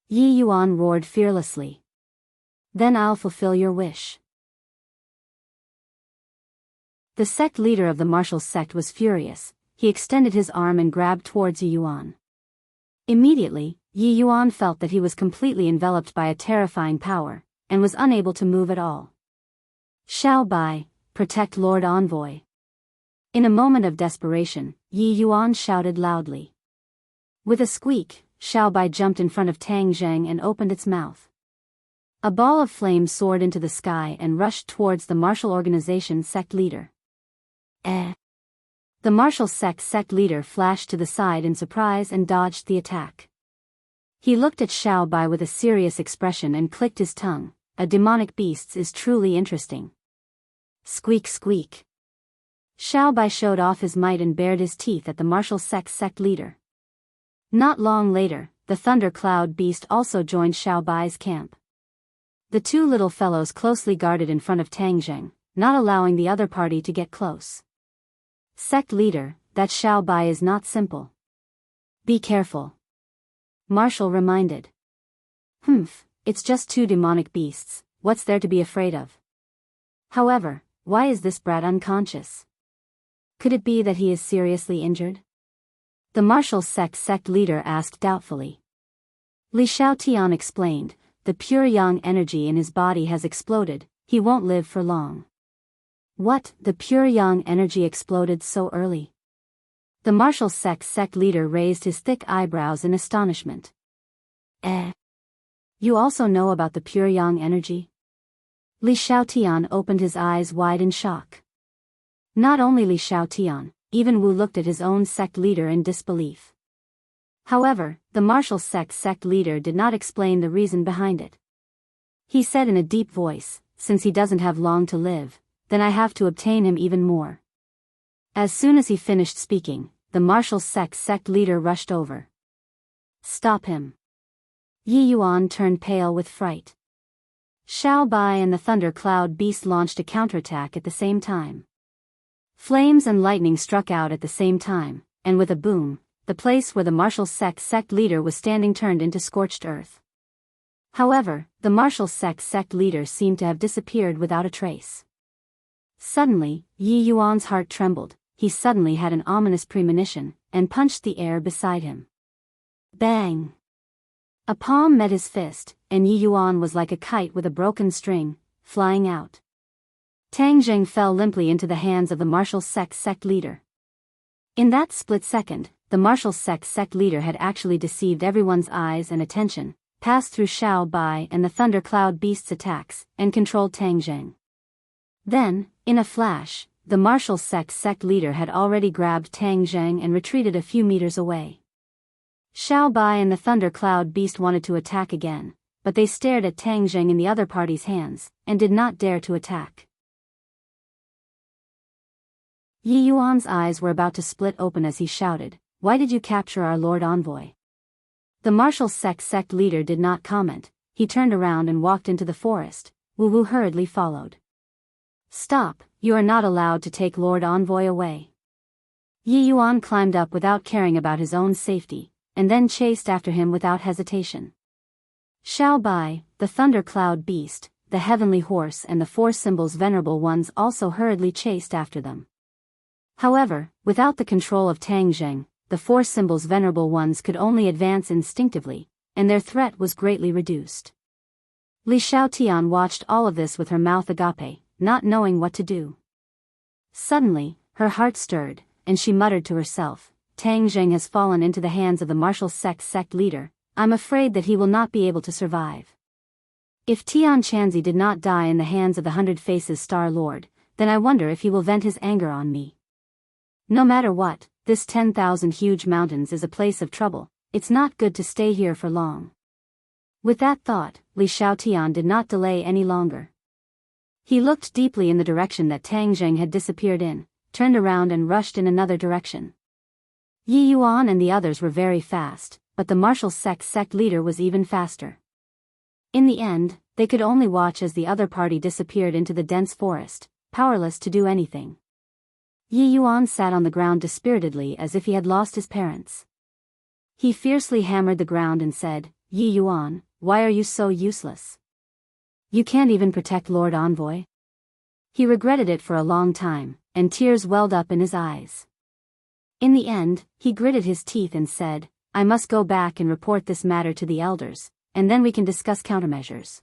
Yi Yuan roared fearlessly. "Then I'll fulfill your wish." The sect leader of the martial sect was furious. He extended his arm and grabbed towards Yi Yuan. Immediately, Yi Yuan felt that he was completely enveloped by a terrifying power, and was unable to move at all. "Xiao Bai, protect Lord Envoy." In a moment of desperation, Yi Yuan shouted loudly. With a squeak, Xiao Bai jumped in front of Tang Zheng and opened its mouth. A ball of flame soared into the sky and rushed towards the martial organization sect leader. The martial sect leader flashed to the side in surprise and dodged the attack. He looked at Xiao Bai with a serious expression and clicked his tongue. "A demonic beast is truly interesting." Squeak squeak. Xiao Bai showed off his might and bared his teeth at the martial sect leader. Not long later, the thunder cloud beast also joined Xiao Bai's camp. The two little fellows closely guarded in front of Tang Zheng, not allowing the other party to get close. "Sect leader, that Xiao Bai is not simple. Be careful," Marshal reminded. "Humph, it's just two demonic beasts, what's there to be afraid of? However, why is this brat unconscious? Could it be that he is seriously injured?" The martial sect leader asked doubtfully. Li Xiaotian explained, "The pure yang energy in his body has exploded, he won't live for long." "What, the pure yang energy exploded so early?" The martial sect leader raised his thick eyebrows in astonishment. You also know about the pure yang energy?" Li Xiaotian opened his eyes wide in shock. Not only Li Xiaotian, even Wu looked at his own sect leader in disbelief. However, the martial sect leader did not explain the reason behind it. He said in a deep voice, "Since he doesn't have long to live, then I have to obtain him even more." As soon as he finished speaking, the martial sect leader rushed over. "Stop him." Yi Yuan turned pale with fright. Xiao Bai and the thunder cloud beast launched a counterattack at the same time. Flames and lightning struck out at the same time, and with a boom, the place where the martial sect leader was standing turned into scorched earth. However, the martial sect leader seemed to have disappeared without a trace. Suddenly, Yi Yuan's heart trembled. he suddenly had an ominous premonition, and punched the air beside him. Bang! A palm met his fist, and Yi Yuan was like a kite with a broken string, flying out. Tang Zheng fell limply into the hands of the martial sect leader. In that split second, the martial sect leader had actually deceived everyone's eyes and attention, passed through Xiao Bai and the thundercloud beast's attacks, and controlled Tang Zheng. Then, in a flash, the martial sect leader had already grabbed Tang Zheng and retreated a few meters away. Xiao Bai and the thundercloud beast wanted to attack again, but they stared at Tang Zheng in the other party's hands, and did not dare to attack. Yi Yuan's eyes were about to split open as he shouted, "Why did you capture our Lord Envoy?" The martial sect leader did not comment. He turned around and walked into the forest. Wu Wu hurriedly followed. "Stop, you are not allowed to take Lord Envoy away." Yi Yuan climbed up without caring about his own safety, and then chased after him without hesitation. Xiao Bai, the thundercloud beast, the heavenly horse and the four symbols venerable ones also hurriedly chased after them. However, without the control of Tang Zheng, the four symbols venerable ones could only advance instinctively, and their threat was greatly reduced. Li Xiaotian watched all of this with her mouth agape, not knowing what to do. Suddenly, her heart stirred, and she muttered to herself, "Tang Zheng has fallen into the hands of the martial sect leader. I'm afraid that he will not be able to survive. If Tian Chanzi did not die in the hands of the Hundred Faces Star Lord, then I wonder if he will vent his anger on me. No matter what, this 10,000 huge mountains is a place of trouble. It's not good to stay here for long." With that thought, Li Xiaotian did not delay any longer. He looked deeply in the direction that Tang Zheng had disappeared in, turned around and rushed in another direction. Yi Yuan and the others were very fast, but the martial sect leader was even faster. In the end, they could only watch as the other party disappeared into the dense forest, powerless to do anything. Yi Yuan sat on the ground dispiritedly as if he had lost his parents. He fiercely hammered the ground and said, "Yi Yuan, why are you so useless? You can't even protect Lord Envoy?" He regretted it for a long time, and tears welled up in his eyes. In the end, he gritted his teeth and said, "I must go back and report this matter to the elders, and then we can discuss countermeasures."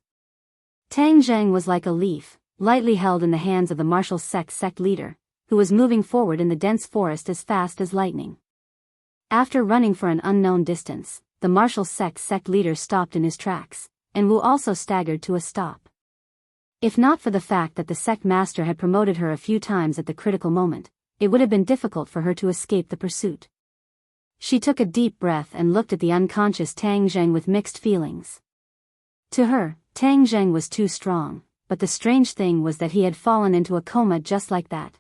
Tang Zheng was like a leaf, lightly held in the hands of the martial sect leader, who was moving forward in the dense forest as fast as lightning. After running for an unknown distance, the martial sect leader stopped in his tracks, and Wu also staggered to a stop. If not for the fact that the sect master had promoted her a few times at the critical moment, it would have been difficult for her to escape the pursuit. She took a deep breath and looked at the unconscious Tang Zheng with mixed feelings. To her, Tang Zheng was too strong, but the strange thing was that he had fallen into a coma just like that.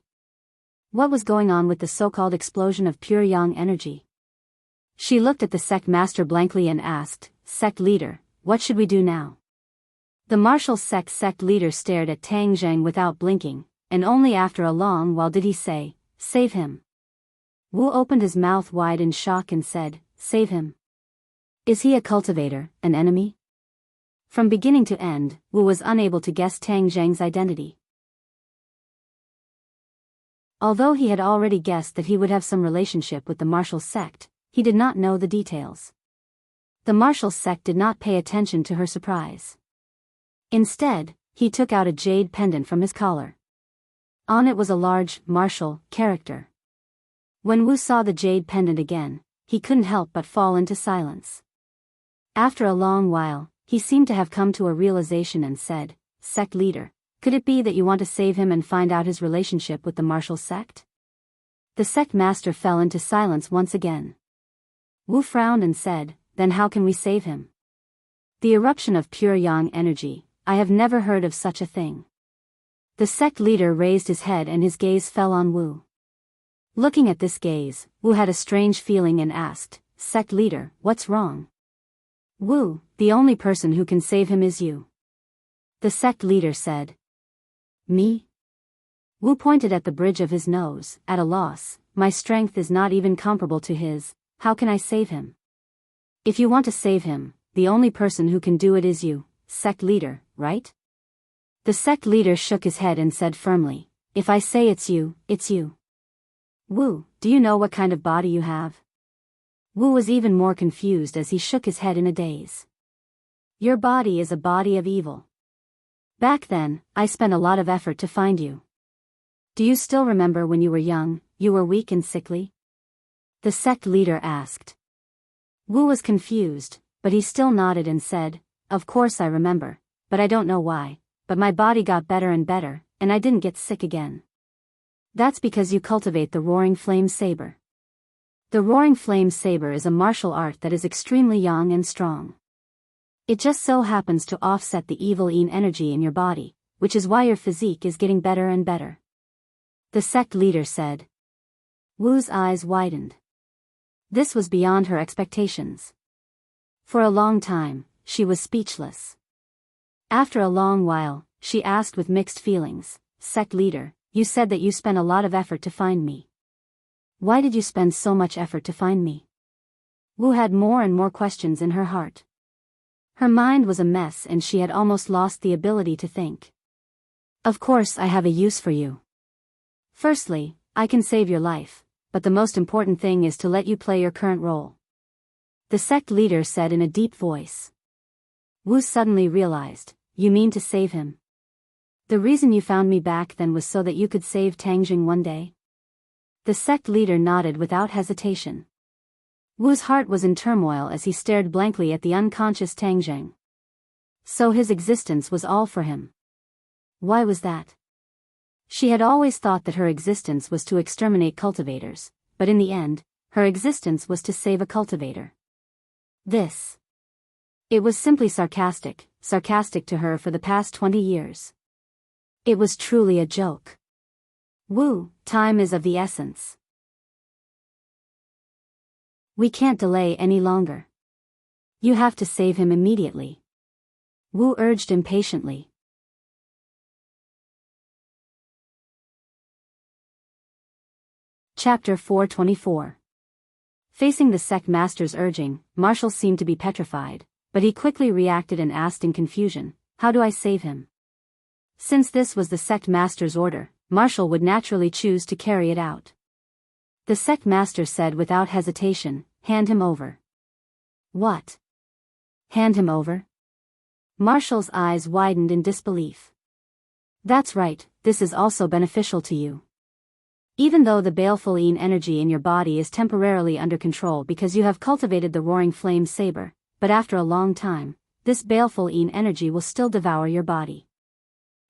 What was going on with the so-called explosion of pure yang energy? She looked at the sect master blankly and asked, "Sect leader, what should we do now?" The martial sect leader stared at Tang Zheng without blinking, and only after a long while did he say, "Save him." Wu opened his mouth wide in shock and said, "Save him? Is he a cultivator, an enemy?" From beginning to end, Wu was unable to guess Tang Zheng's identity. Although he had already guessed that he would have some relationship with the martial sect, he did not know the details. The martial sect did not pay attention to her surprise. Instead, he took out a jade pendant from his collar. On it was a large, martial, character. When Wu saw the jade pendant again, he couldn't help but fall into silence. After a long while, he seemed to have come to a realization and said, "Sect leader, could it be that you want to save him and find out his relationship with the martial sect?" The sect master fell into silence once again. Wu frowned and said, "Then how can we save him?" "The eruption of pure yang energy, I have never heard of such a thing." The sect leader raised his head and his gaze fell on Wu. Looking at this gaze, Wu had a strange feeling and asked, "Sect leader, what's wrong?" "Wu, the only person who can save him is you," the sect leader said. "Me?" Wu pointed at the bridge of his nose, at a loss. "My strength is not even comparable to his. How can I save him?" "If you want to save him, the only person who can do it is you, sect leader, right?" The sect leader shook his head and said firmly, "If I say it's you, it's you." Wu, do you know what kind of body you have? Wu was even more confused as he shook his head in a daze. Your body is a body of evil. Back then, I spent a lot of effort to find you. Do you still remember when you were young, you were weak and sickly? The sect leader asked. Wu was confused, but he still nodded and said, Of course I remember, but I don't know why, but my body got better and better, and I didn't get sick again. That's because you cultivate the roaring flame saber. The roaring flame saber is a martial art that is extremely young and strong. It just so happens to offset the evil yin energy in your body, which is why your physique is getting better and better. The sect leader said. Wu's eyes widened. This was beyond her expectations. For a long time, she was speechless. After a long while, she asked with mixed feelings, Sect leader, you said that you spent a lot of effort to find me. Why did you spend so much effort to find me? Wu had more and more questions in her heart. Her mind was a mess and she had almost lost the ability to think. Of course I have a use for you. Firstly, I can save your life, but the most important thing is to let you play your current role. The sect leader said in a deep voice. Wu suddenly realized, you mean to save him? The reason you found me back then was so that you could save Tangjing one day? The sect leader nodded without hesitation. Wu's heart was in turmoil as he stared blankly at the unconscious Tangjing. So his existence was all for him. Why was that? She had always thought that her existence was to exterminate cultivators, but in the end, her existence was to save a cultivator. It was simply sarcastic to her for the past 20 years. It was truly a joke. Wu, time is of the essence. We can't delay any longer. You have to save him immediately. Wu urged impatiently. Chapter 424. Facing the sect master's urging, Marshall seemed to be petrified, but he quickly reacted and asked in confusion, how do I save him? Since this was the sect master's order, Marshall would naturally choose to carry it out. The sect master said without hesitation, hand him over. What? Hand him over? Marshall's eyes widened in disbelief. That's right, this is also beneficial to you. Even though the baleful yin energy in your body is temporarily under control because you have cultivated the roaring flame saber, but after a long time, this baleful yin energy will still devour your body.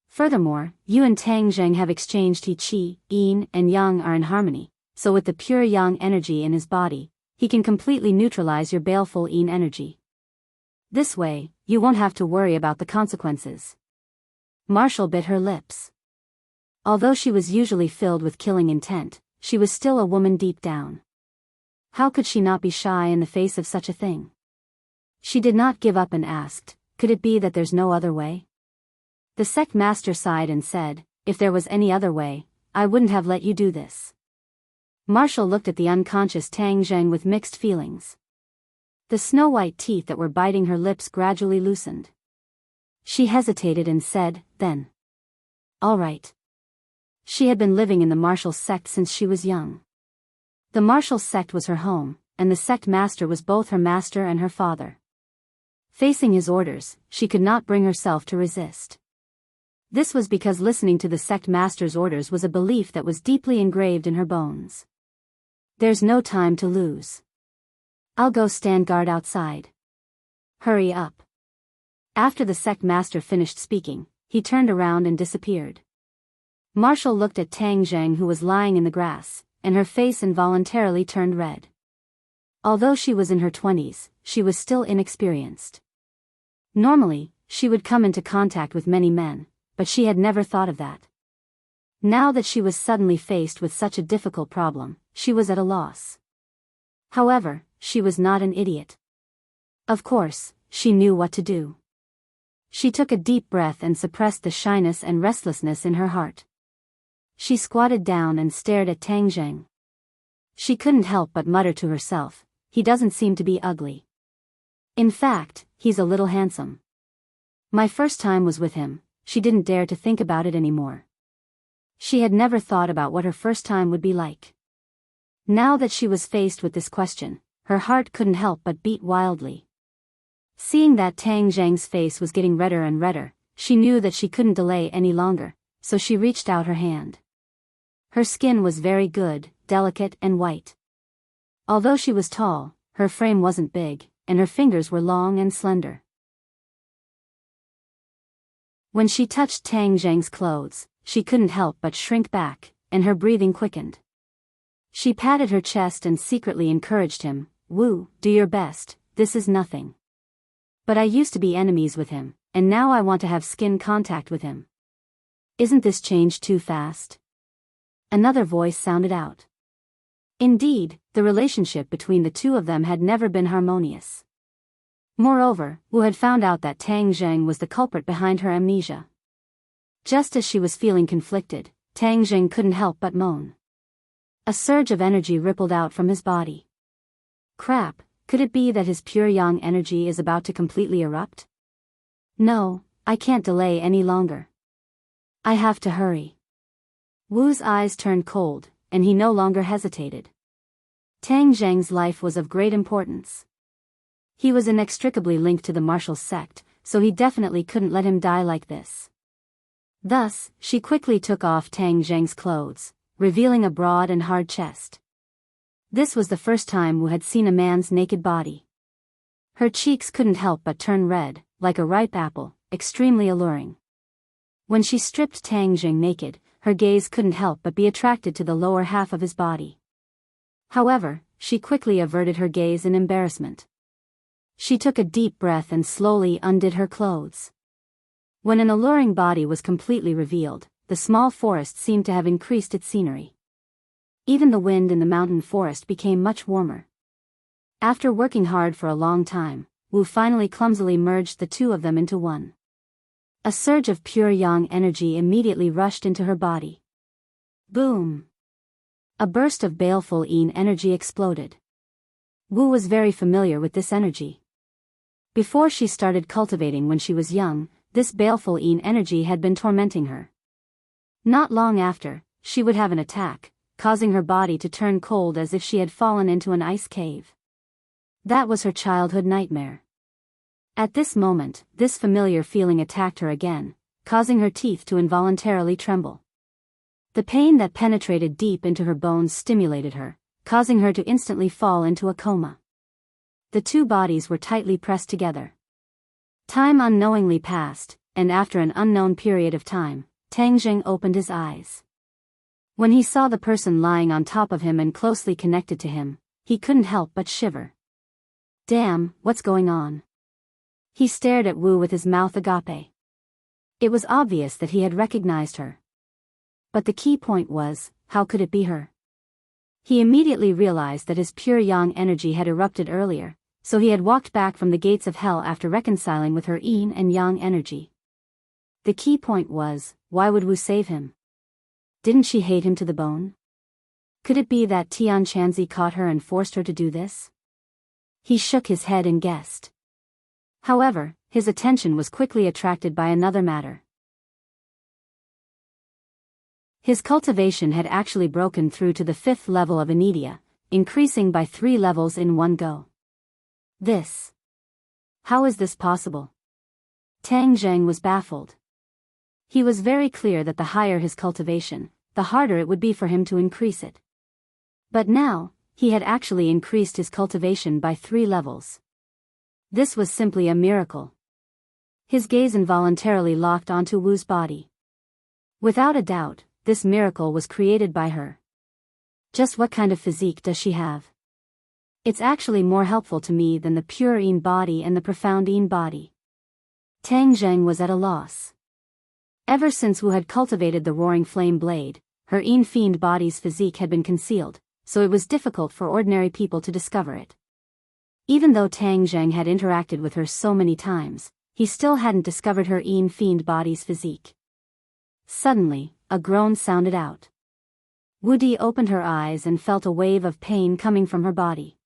Furthermore, you and Tang Zheng have exchanged qi, yin and yang are in harmony, so with the pure yang energy in his body, he can completely neutralize your baleful yin energy. This way, you won't have to worry about the consequences. Marshall bit her lips. Although she was usually filled with killing intent, she was still a woman deep down. How could she not be shy in the face of such a thing? She did not give up and asked, could it be that there's no other way? The sect master sighed and said, if there was any other way, I wouldn't have let you do this. Marshall looked at the unconscious Tang Zheng with mixed feelings. The snow-white teeth that were biting her lips gradually loosened. She hesitated and said, then. All right. She had been living in the Marshall sect since she was young. The Marshall sect was her home, and the sect master was both her master and her father. Facing his orders, she could not bring herself to resist. This was because listening to the sect master's orders was a belief that was deeply engraved in her bones. There's no time to lose. I'll go stand guard outside. Hurry up. After the sect master finished speaking, he turned around and disappeared. Marshall looked at Tang Zheng who was lying in the grass, and her face involuntarily turned red. Although she was in her 20s, she was still inexperienced. Normally, she would come into contact with many men, but she had never thought of that. Now that she was suddenly faced with such a difficult problem, she was at a loss. However, she was not an idiot. Of course, she knew what to do. She took a deep breath and suppressed the shyness and restlessness in her heart. She squatted down and stared at Tang Zheng. She couldn't help but mutter to herself, he doesn't seem to be ugly. In fact, he's a little handsome. My first time was with him, she didn't dare to think about it anymore. She had never thought about what her first time would be like. Now that she was faced with this question, her heart couldn't help but beat wildly. Seeing that Tang Zhang's face was getting redder and redder, she knew that she couldn't delay any longer, so she reached out her hand. Her skin was very good, delicate and white. Although she was tall, her frame wasn't big, and her fingers were long and slender. When she touched Tang Zhang's clothes, she couldn't help but shrink back, and her breathing quickened. She patted her chest and secretly encouraged him, "Wu, do your best, this is nothing. But I used to be enemies with him, and now I want to have skin contact with him. Isn't this change too fast?" Another voice sounded out. Indeed, the relationship between the two of them had never been harmonious. Moreover, Wu had found out that Tang Zhang was the culprit behind her amnesia. Just as she was feeling conflicted, Tang Zhang couldn't help but moan. A surge of energy rippled out from his body. Crap, could it be that his pure yang energy is about to completely erupt? No, I can't delay any longer. I have to hurry. Wu's eyes turned cold, and he no longer hesitated. Tang Zhang's life was of great importance. He was inextricably linked to the martial sect, so he definitely couldn't let him die like this. Thus, she quickly took off Tang Zhang's clothes, revealing a broad and hard chest. This was the first time Wu had seen a man's naked body. Her cheeks couldn't help but turn red, like a ripe apple, extremely alluring. When she stripped Tang Zhang naked, her gaze couldn't help but be attracted to the lower half of his body. However, she quickly averted her gaze in embarrassment. She took a deep breath and slowly undid her clothes. When an alluring body was completely revealed, the small forest seemed to have increased its scenery. Even the wind in the mountain forest became much warmer. After working hard for a long time, Wu finally clumsily merged the two of them into one. A surge of pure yang energy immediately rushed into her body. Boom! A burst of baleful yin energy exploded. Wu was very familiar with this energy. Before she started cultivating when she was young, this baleful yin energy had been tormenting her. Not long after, she would have an attack, causing her body to turn cold as if she had fallen into an ice cave. That was her childhood nightmare. At this moment, this familiar feeling attacked her again, causing her teeth to involuntarily tremble. The pain that penetrated deep into her bones stimulated her, causing her to instantly fall into a coma. The two bodies were tightly pressed together. Time unknowingly passed, and after an unknown period of time, Tang Zhang opened his eyes. When he saw the person lying on top of him and closely connected to him, he couldn't help but shiver. Damn, what's going on? He stared at Wu with his mouth agape. It was obvious that he had recognized her. But the key point was, how could it be her? He immediately realized that his pure yang energy had erupted earlier, so he had walked back from the gates of hell after reconciling with her yin and yang energy. The key point was, why would Wu save him? Didn't she hate him to the bone? Could it be that Tian Chanzi caught her and forced her to do this? He shook his head and guessed. However, his attention was quickly attracted by another matter. His cultivation had actually broken through to the 5th level of Anidia, increasing by 3 levels in one go. How is this possible? Tang Zhang was baffled. He was very clear that the higher his cultivation, the harder it would be for him to increase it. But now, he had actually increased his cultivation by 3 levels. This was simply a miracle. His gaze involuntarily locked onto Wu's body. Without a doubt, this miracle was created by her. Just what kind of physique does she have? It's actually more helpful to me than the pure yin body and the profound yin body. Tang Zhang was at a loss. Ever since Wu had cultivated the roaring flame blade, her yin fiend body's physique had been concealed, so it was difficult for ordinary people to discover it. Even though Tang Zhang had interacted with her so many times, he still hadn't discovered her yin fiend body's physique. Suddenly, a groan sounded out. Wu Di opened her eyes and felt a wave of pain coming from her body.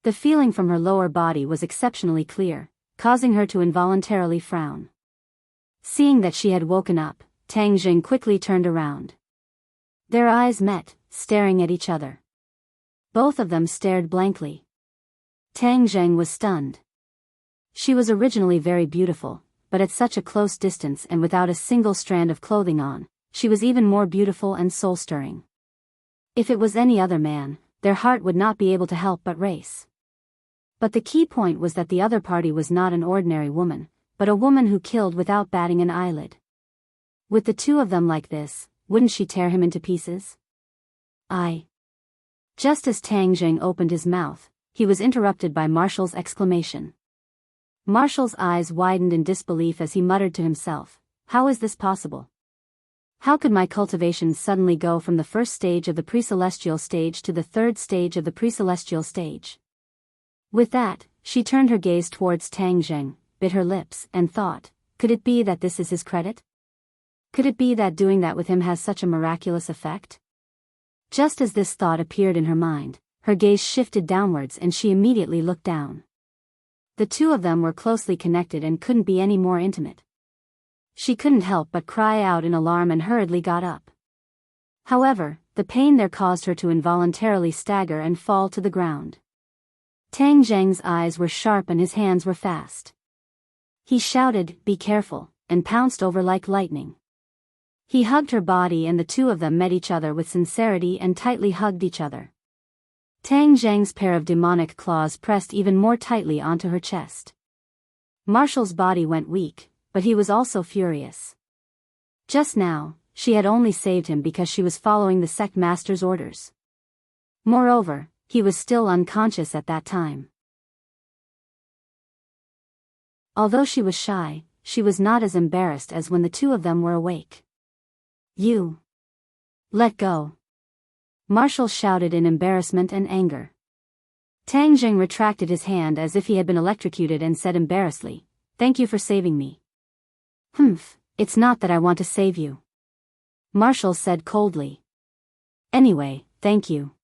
The feeling from her lower body was exceptionally clear, causing her to involuntarily frown. Seeing that she had woken up, Tang Jing quickly turned around. Their eyes met, staring at each other. Both of them stared blankly. Tang Zheng was stunned. She was originally very beautiful, but at such a close distance and without a single strand of clothing on, she was even more beautiful and soul-stirring. If it was any other man, their heart would not be able to help but race. But the key point was that the other party was not an ordinary woman, but a woman who killed without batting an eyelid. With the two of them like this, wouldn't she tear him into pieces? Just as Tang Zheng opened his mouth, he was interrupted by Marshall's exclamation. Marshall's eyes widened in disbelief as he muttered to himself, "How is this possible? How could my cultivation suddenly go from the first stage of the pre-celestial stage to the third stage of the pre-celestial stage?" With that, she turned her gaze towards Tang Zheng, bit her lips, and thought, could it be that this is his credit? Could it be that doing that with him has such a miraculous effect? Just as this thought appeared in her mind, her gaze shifted downwards and she immediately looked down. The two of them were closely connected and couldn't be any more intimate. She couldn't help but cry out in alarm and hurriedly got up. However, the pain there caused her to involuntarily stagger and fall to the ground. Tang Zheng's eyes were sharp and his hands were fast. He shouted, "Be careful," and pounced over like lightning. He hugged her body and the two of them met each other with sincerity and tightly hugged each other. Tang Zheng's pair of demonic claws pressed even more tightly onto her chest. Marshall's body went weak, but he was also furious. Just now, she had only saved him because she was following the sect master's orders. Moreover, he was still unconscious at that time. Although she was shy, she was not as embarrassed as when the two of them were awake. "You! Let go!" Marshall shouted in embarrassment and anger. Tang Zheng retracted his hand as if he had been electrocuted and said embarrassedly, "Thank you for saving me." It's not that I want to save you," Marshall said coldly. "Anyway, thank you.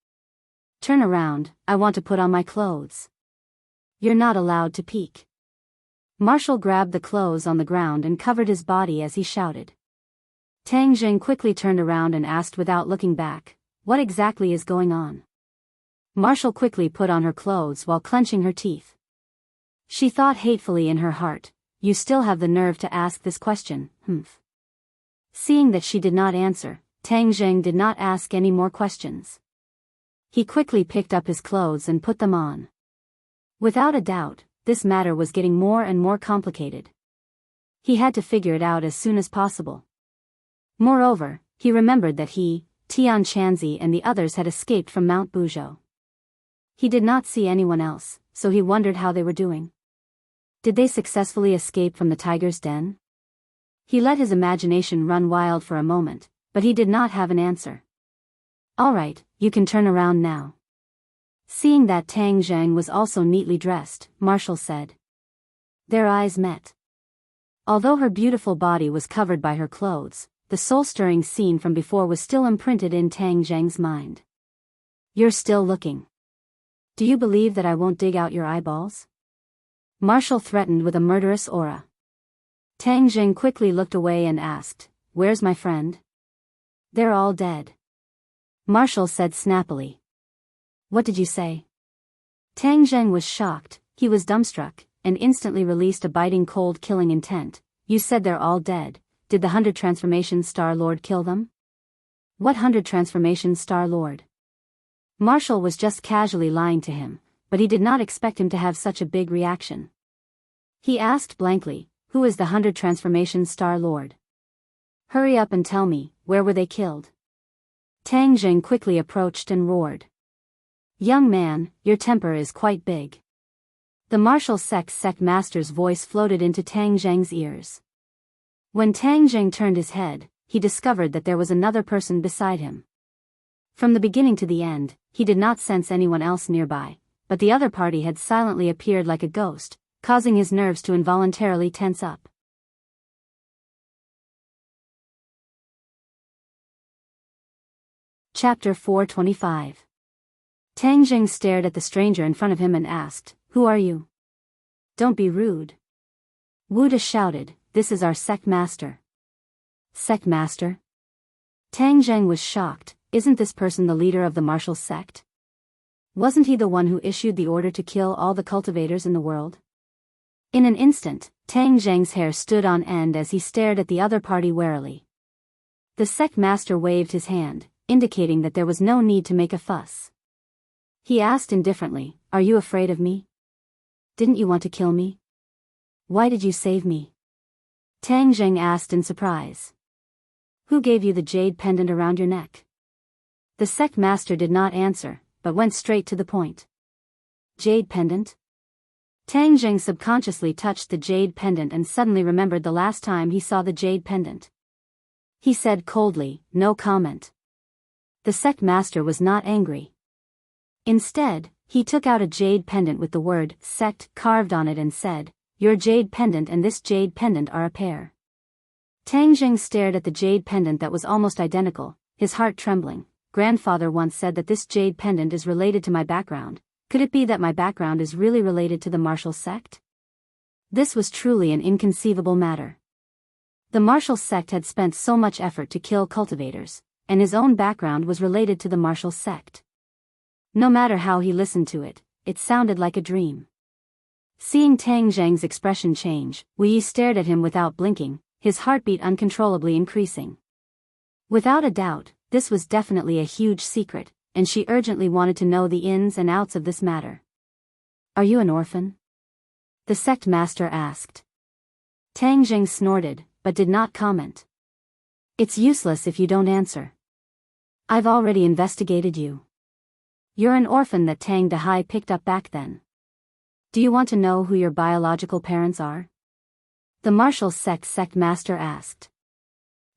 Turn around, I want to put on my clothes." "You're not allowed to peek." Marshall grabbed the clothes on the ground and covered his body as he shouted. Tang Zheng quickly turned around and asked without looking back, "What exactly is going on?" Marshall quickly put on her clothes while clenching her teeth. She thought hatefully in her heart, "You still have the nerve to ask this question, Seeing that she did not answer, Tang Zheng did not ask any more questions. He quickly picked up his clothes and put them on. Without a doubt, this matter was getting more and more complicated. He had to figure it out as soon as possible. Moreover, he remembered that he, Tian Chanzi and the others had escaped from Mount Buzhou. He did not see anyone else, so he wondered how they were doing. Did they successfully escape from the tiger's den? He let his imagination run wild for a moment, but he did not have an answer. "All right, you can turn around now." Seeing that Tang Zheng was also neatly dressed, Marshall said. Their eyes met. Although her beautiful body was covered by her clothes, the soul-stirring scene from before was still imprinted in Tang Zheng's mind. "You're still looking. Do you believe that I won't dig out your eyeballs?" Marshall threatened with a murderous aura. Tang Zheng quickly looked away and asked, "Where's my friend?" "They're all dead," Marshall said snappily. "What did you say?" Tang Zheng was shocked, he was dumbstruck, and instantly released a biting cold killing intent. "You said they're all dead. Did the 100 Transformation Star Lord kill them?" "What 100 Transformation Star Lord?" Marshall was just casually lying to him, but he did not expect him to have such a big reaction. He asked blankly, "Who is the 100 Transformation Star Lord? Hurry up and tell me, where were they killed?" Tang Zheng quickly approached and roared. "Young man, your temper is quite big." The martial sect master's voice floated into Tang Zheng's ears. When Tang Zheng turned his head, he discovered that there was another person beside him. From the beginning to the end, he did not sense anyone else nearby, but the other party had silently appeared like a ghost, causing his nerves to involuntarily tense up. Chapter 425. Tang Zheng stared at the stranger in front of him and asked, "Who are you?" "Don't be rude." Wu De shouted, "This is our sect master." "Sect master?" Tang Zheng was shocked. Isn't this person the leader of the martial sect? Wasn't he the one who issued the order to kill all the cultivators in the world? In an instant, Tang Zheng's hair stood on end as he stared at the other party warily. The sect master waved his hand, indicating that there was no need to make a fuss. He asked indifferently, "Are you afraid of me? Didn't you want to kill me? Why did you save me?" Tang Zheng asked in surprise. "Who gave you the jade pendant around your neck?" The sect master did not answer, but went straight to the point. Jade pendant? Tang Zheng subconsciously touched the jade pendant and suddenly remembered the last time he saw the jade pendant. He said coldly, "No comment." The sect master was not angry. Instead, he took out a jade pendant with the word "sect" carved on it and said, "Your jade pendant and this jade pendant are a pair." Tang Zheng stared at the jade pendant that was almost identical, his heart trembling. "Grandfather once said that this jade pendant is related to my background. Could it be that my background is really related to the martial sect?" This was truly an inconceivable matter. The martial sect had spent so much effort to kill cultivators, and his own background was related to the martial sect. No matter how he listened to it, it sounded like a dream. Seeing Tang Zheng's expression change, Wu Yi stared at him without blinking, his heartbeat uncontrollably increasing. Without a doubt, this was definitely a huge secret, and she urgently wanted to know the ins and outs of this matter. "Are you an orphan?" the sect master asked. Tang Zheng snorted, but did not comment. "It's useless if you don't answer. I've already investigated you. You're an orphan that Tang Dehai picked up back then. Do you want to know who your biological parents are?" the martial sect master asked.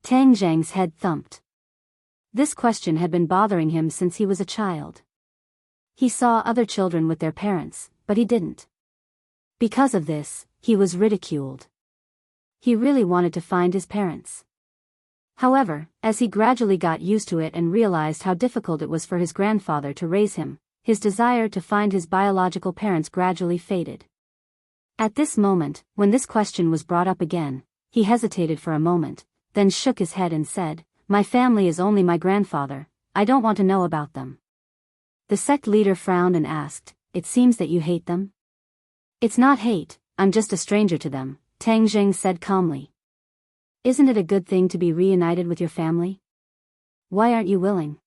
Tang Zheng's head thumped. This question had been bothering him since he was a child. He saw other children with their parents, but he didn't. Because of this, he was ridiculed. He really wanted to find his parents. However, as he gradually got used to it and realized how difficult it was for his grandfather to raise him, his desire to find his biological parents gradually faded. At this moment, when this question was brought up again, he hesitated for a moment, then shook his head and said, "My family is only my grandfather, I don't want to know about them." The sect leader frowned and asked, "It seems that you hate them?" "It's not hate, I'm just a stranger to them," Tang Zheng said calmly. "Isn't it a good thing to be reunited with your family? Why aren't you willing?"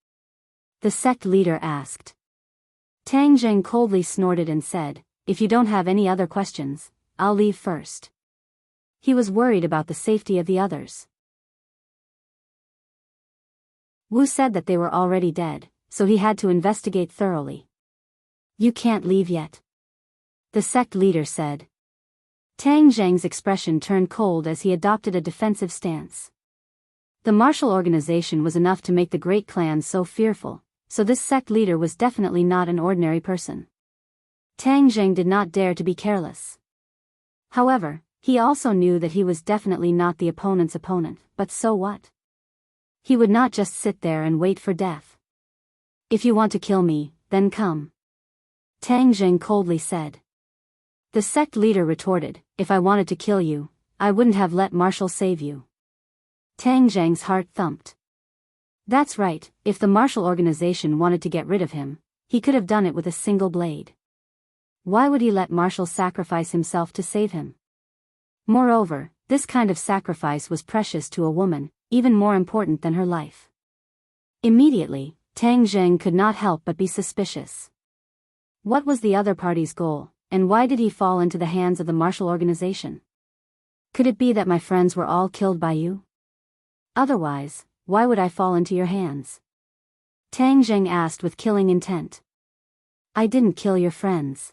the sect leader asked. Tang Zheng coldly snorted and said, "If you don't have any other questions, I'll leave first." He was worried about the safety of the others. Wu said that they were already dead, so he had to investigate thoroughly. "You can't leave yet," the sect leader said. Tang Zheng's expression turned cold as he adopted a defensive stance. The martial organization was enough to make the great clans so fearful, so this sect leader was definitely not an ordinary person. Tang Zheng did not dare to be careless. However, he also knew that he was definitely not the opponent's opponent, but so what? He would not just sit there and wait for death. "If you want to kill me, then come," Tang Zheng coldly said. The sect leader retorted, "If I wanted to kill you, I wouldn't have let Marshall save you." Tang Zheng's heart thumped. That's right, if the martial organization wanted to get rid of him, he could have done it with a single blade. Why would he let Marshall sacrifice himself to save him? Moreover, this kind of sacrifice was precious to a woman, even more important than her life. Immediately, Tang Zheng could not help but be suspicious. What was the other party's goal, and why did he fall into the hands of the martial organization? Could it be that my friends were all killed by you? Otherwise, why would I fall into your hands? Tang Zheng asked with killing intent. "I didn't kill your friends.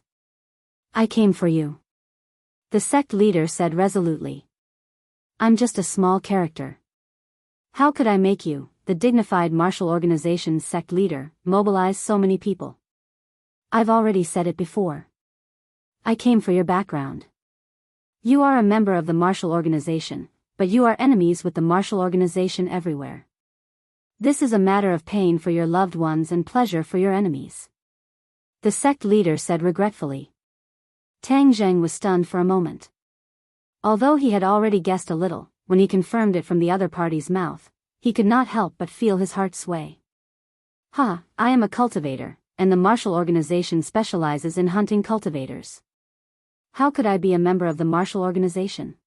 I came for you," the sect leader said resolutely. "I'm just a small character. How could I make you, the dignified martial organization's sect leader, mobilize so many people? I've already said it before. I came for your background. You are a member of the martial organization, but you are enemies with the martial organization everywhere. This is a matter of pain for your loved ones and pleasure for your enemies," the sect leader said regretfully. Tang Zheng was stunned for a moment. Although he had already guessed a little, when he confirmed it from the other party's mouth, he could not help but feel his heart sway. I am a cultivator, and the martial organization specializes in hunting cultivators. How could I be a member of the martial organization?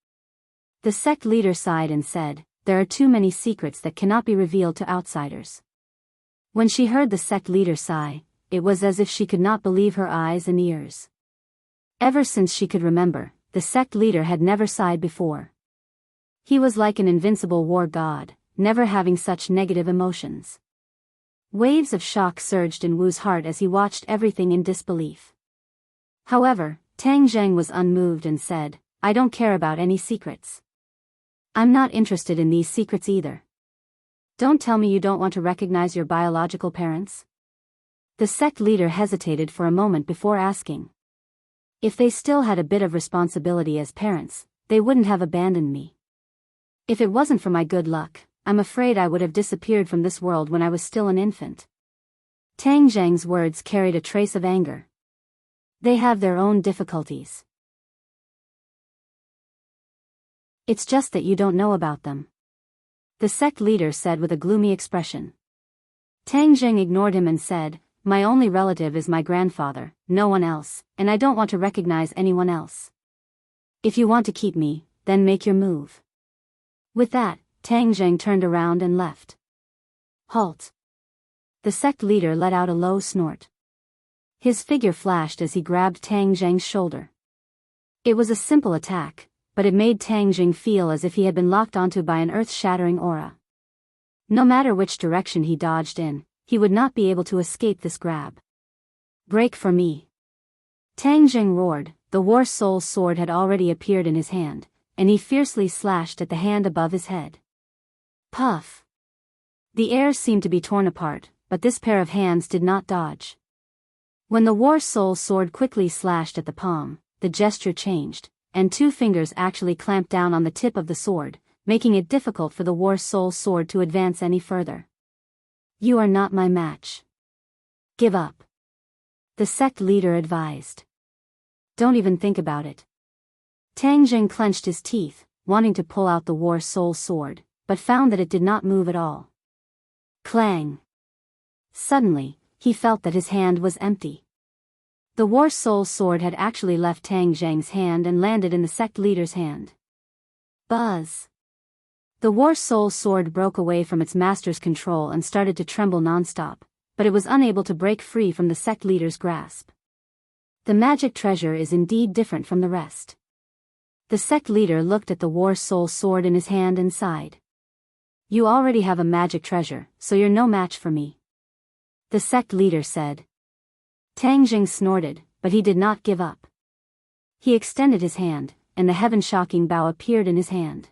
The sect leader sighed and said, there are too many secrets that cannot be revealed to outsiders. When she heard the sect leader sigh, it was as if she could not believe her eyes and ears. Ever since she could remember, the sect leader had never sighed before. He was like an invincible war god, never having such negative emotions. Waves of shock surged in Wu's heart as he watched everything in disbelief. However, Tang Zheng was unmoved and said, I don't care about any secrets. I'm not interested in these secrets either. Don't tell me you don't want to recognize your biological parents? The sect leader hesitated for a moment before asking. If they still had a bit of responsibility as parents, they wouldn't have abandoned me. If it wasn't for my good luck, I'm afraid I would have disappeared from this world when I was still an infant. Tang Zheng's words carried a trace of anger. They have their own difficulties. It's just that you don't know about them. The sect leader said with a gloomy expression. Tang Zheng ignored him and said, my only relative is my grandfather, no one else, and I don't want to recognize anyone else. If you want to keep me, then make your move. With that, Tang Zheng turned around and left. Halt! The sect leader let out a low snort. His figure flashed as he grabbed Tang Zheng's shoulder. It was a simple attack, but it made Tang Zheng feel as if he had been locked onto by an earth-shattering aura. No matter which direction he dodged in, he would not be able to escape this grab. Break for me! Tang Zheng roared. The war soul sword had already appeared in his hand, and he fiercely slashed at the hand above his head. Puff! The air seemed to be torn apart, but this pair of hands did not dodge. When the war soul sword quickly slashed at the palm, the gesture changed, and two fingers actually clamped down on the tip of the sword, making it difficult for the war soul sword to advance any further. You are not my match. Give up. The sect leader advised. Don't even think about it. Tang Zheng clenched his teeth, wanting to pull out the war soul sword, but found that it did not move at all. Clang! Suddenly, he felt that his hand was empty. The war soul sword had actually left Tang Zheng's hand and landed in the sect leader's hand. Buzz! The war soul sword broke away from its master's control and started to tremble non-stop, but it was unable to break free from the sect leader's grasp. The magic treasure is indeed different from the rest. The sect leader looked at the war soul sword in his hand and sighed. You already have a magic treasure, so you're no match for me. The sect leader said. Tang Zheng snorted, but he did not give up. He extended his hand, and the heaven-shocking bow appeared in his hand.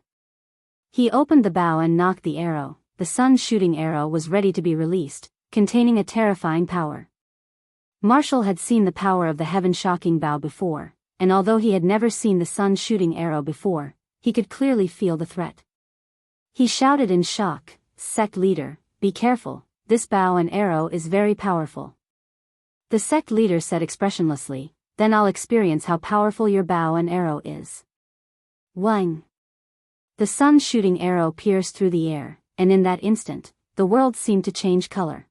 He opened the bow and knocked the arrow. The sun-shooting arrow was ready to be released, containing a terrifying power. Marshall had seen the power of the heaven-shocking bow before, and although he had never seen the sun-shooting arrow before, he could clearly feel the threat. He shouted in shock, Sect leader, be careful, this bow and arrow is very powerful. The sect leader said expressionlessly, then I'll experience how powerful your bow and arrow is. Wang! The sun-shooting arrow pierced through the air, and in that instant, the world seemed to change color.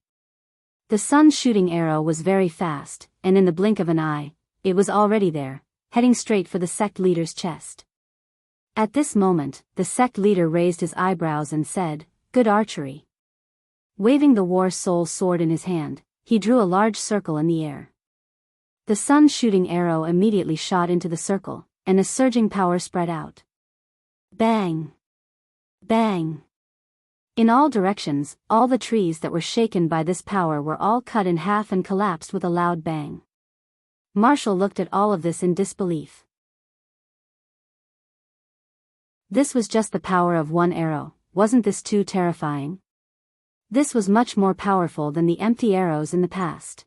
The sun-shooting arrow was very fast, and in the blink of an eye, it was already there, heading straight for the sect leader's chest. At this moment, the sect leader raised his eyebrows and said, Good archery. Waving the war soul sword in his hand, he drew a large circle in the air. The sun-shooting arrow immediately shot into the circle, and a surging power spread out. Bang! Bang! In all directions, all the trees that were shaken by this power were all cut in half and collapsed with a loud bang. Marshall looked at all of this in disbelief. This was just the power of one arrow, wasn't this too terrifying? This was much more powerful than the empty arrows in the past.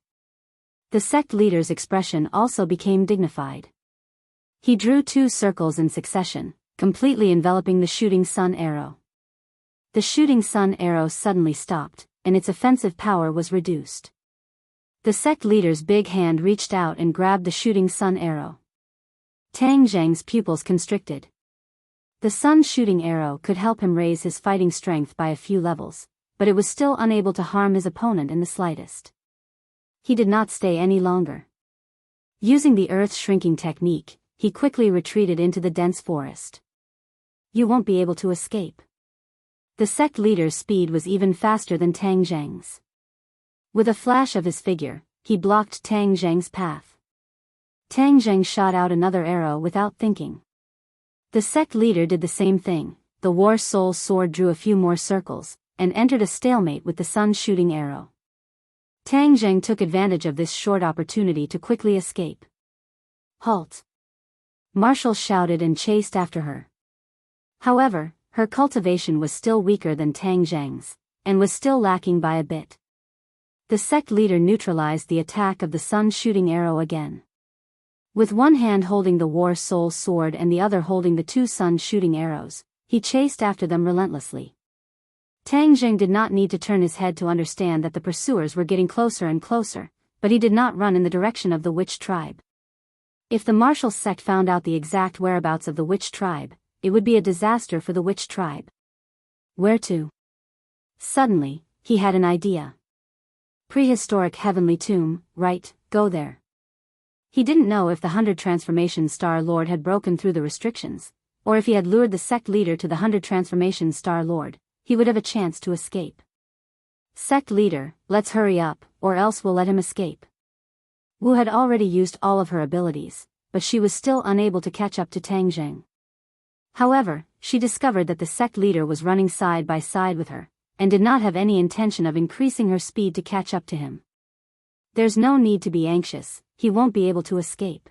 The sect leader's expression also became dignified. He drew 2 circles in succession, completely enveloping the shooting sun arrow. The shooting sun arrow suddenly stopped, and its offensive power was reduced. The sect leader's big hand reached out and grabbed the shooting sun arrow. Tang Zheng's pupils constricted. The sun-shooting arrow could help him raise his fighting strength by a few levels, but it was still unable to harm his opponent in the slightest. He did not stay any longer. Using the earth shrinking technique, he quickly retreated into the dense forest. You won't be able to escape. The sect leader's speed was even faster than Tang Zheng's. With a flash of his figure, he blocked Tang Zheng's path. Tang Zheng shot out another arrow without thinking. The sect leader did the same thing. The war soul sword drew a few more circles, and entered a stalemate with the sun's shooting arrow. Tang Zheng took advantage of this short opportunity to quickly escape. Halt! Marshall shouted and chased after her. However, her cultivation was still weaker than Tang Zheng's, and was still lacking by a bit. The sect leader neutralized the attack of the sun's shooting arrow again. With one hand holding the war soul sword and the other holding the two sun shooting arrows, he chased after them relentlessly. Tang Zheng did not need to turn his head to understand that the pursuers were getting closer and closer, but he did not run in the direction of the witch tribe. If the martial sect found out the exact whereabouts of the witch tribe, it would be a disaster for the witch tribe. Where to? Suddenly, he had an idea. Prehistoric heavenly tomb, right, go there. He didn't know if the 100 Transformation Star Lord had broken through the restrictions, or if he had lured the sect leader to the 100 Transformation Star Lord, he would have a chance to escape. Sect leader, let's hurry up, or else we'll let him escape. Wu had already used all of her abilities, but she was still unable to catch up to Tang Zheng. However, she discovered that the sect leader was running side by side with her, and did not have any intention of increasing her speed to catch up to him. There's no need to be anxious, he won't be able to escape.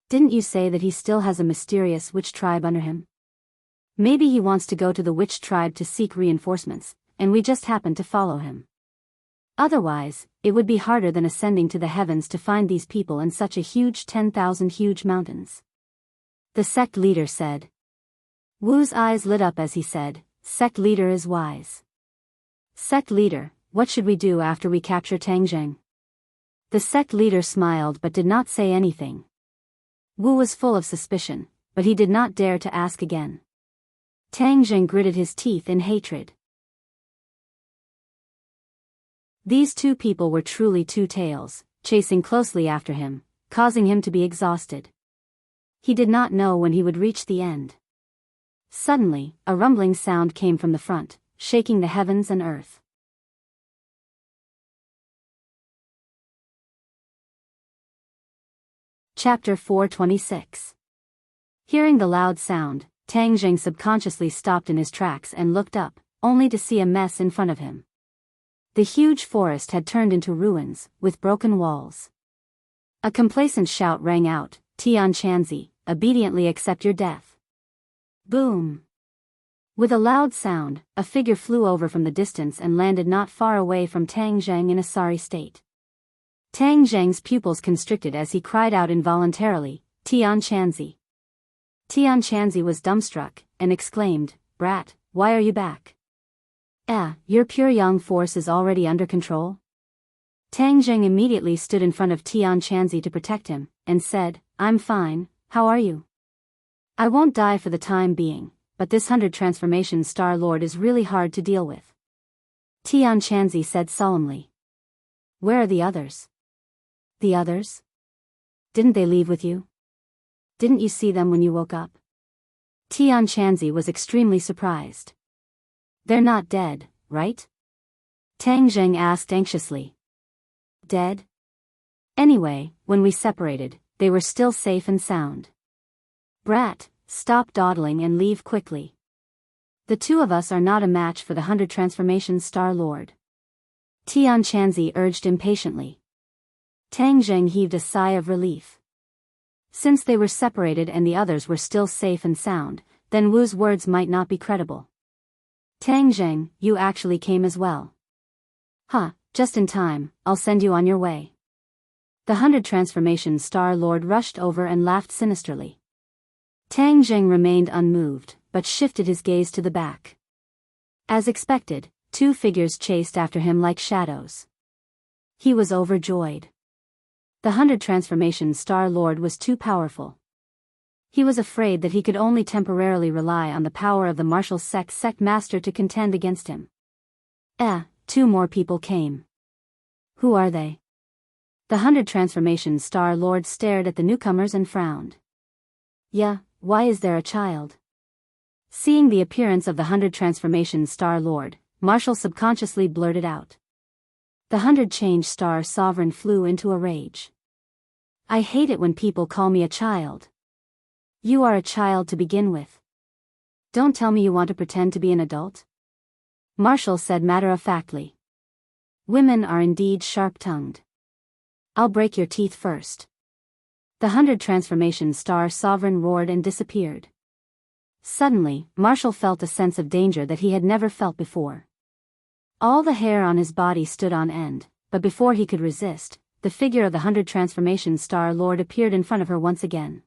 Didn't you say that he still has a mysterious witch tribe under him? Maybe he wants to go to the witch tribe to seek reinforcements, and we just happen to follow him. Otherwise, it would be harder than ascending to the heavens to find these people in such a huge 10,000 huge mountains. The sect leader said. Wu's eyes lit up as he said, sect leader is wise. Sect leader, what should we do after we capture Tang Zheng? The sect leader smiled but did not say anything. Wu was full of suspicion, but he did not dare to ask again. Tang Zheng gritted his teeth in hatred. These two people were truly two tails, chasing closely after him, causing him to be exhausted. He did not know when he would reach the end. Suddenly, a rumbling sound came from the front, shaking the heavens and earth. Chapter 426. Hearing the loud sound, Tang Zheng subconsciously stopped in his tracks and looked up, only to see a mess in front of him. The huge forest had turned into ruins, with broken walls. A complacent shout rang out, Tian Chanzi, obediently accept your death. Boom! With a loud sound, a figure flew over from the distance and landed not far away from Tang Zheng in a sorry state. Tang Zheng's pupils constricted as he cried out involuntarily, Tian Chanzi. Tian Chanzi was dumbstruck, and exclaimed, Brat, why are you back? Your pure yang force is already under control? Tang Zheng immediately stood in front of Tian Chanzi to protect him, and said, I'm fine, how are you? I won't die for the time being, but this 100 Transformation Star Lord is really hard to deal with. Tian Chanzi said solemnly. Where are the others? The others? Didn't they leave with you? Didn't you see them when you woke up? Tian Chanzi was extremely surprised. They're not dead, right? Tang Zheng asked anxiously. Dead? Anyway, when we separated, they were still safe and sound. Brat, stop dawdling and leave quickly. The two of us are not a match for the 100 Transformation Star Lord. Tian Chanzi urged impatiently. Tang Zheng heaved a sigh of relief. Since they were separated and the others were still safe and sound, then Wu's words might not be credible. Tang Zheng, you actually came as well. Just in time, I'll send you on your way. The 100 Transformation Star Lord rushed over and laughed sinisterly. Tang Zheng remained unmoved, but shifted his gaze to the back. As expected, two figures chased after him like shadows. He was overjoyed. The 100 Transformation Star Lord was too powerful. He was afraid that he could only temporarily rely on the power of the martial sect master to contend against him. Two more people came. Who are they? The 100 Transformation Star Lord stared at the newcomers and frowned. Yeah, why is there a child? Seeing the appearance of the 100 Transformation Star Lord, Marshall subconsciously blurted out. The 100 Change Star Sovereign flew into a rage. I hate it when people call me a child. You are a child to begin with. Don't tell me you want to pretend to be an adult. Marshall said matter-of-factly. Women are indeed sharp-tongued. I'll break your teeth first. The 100 Transformation Star Sovereign roared and disappeared. Suddenly, Marshall felt a sense of danger that he had never felt before. All the hair on his body stood on end, but before he could resist, the figure of the 100 Transformation Star Lord appeared in front of her once again.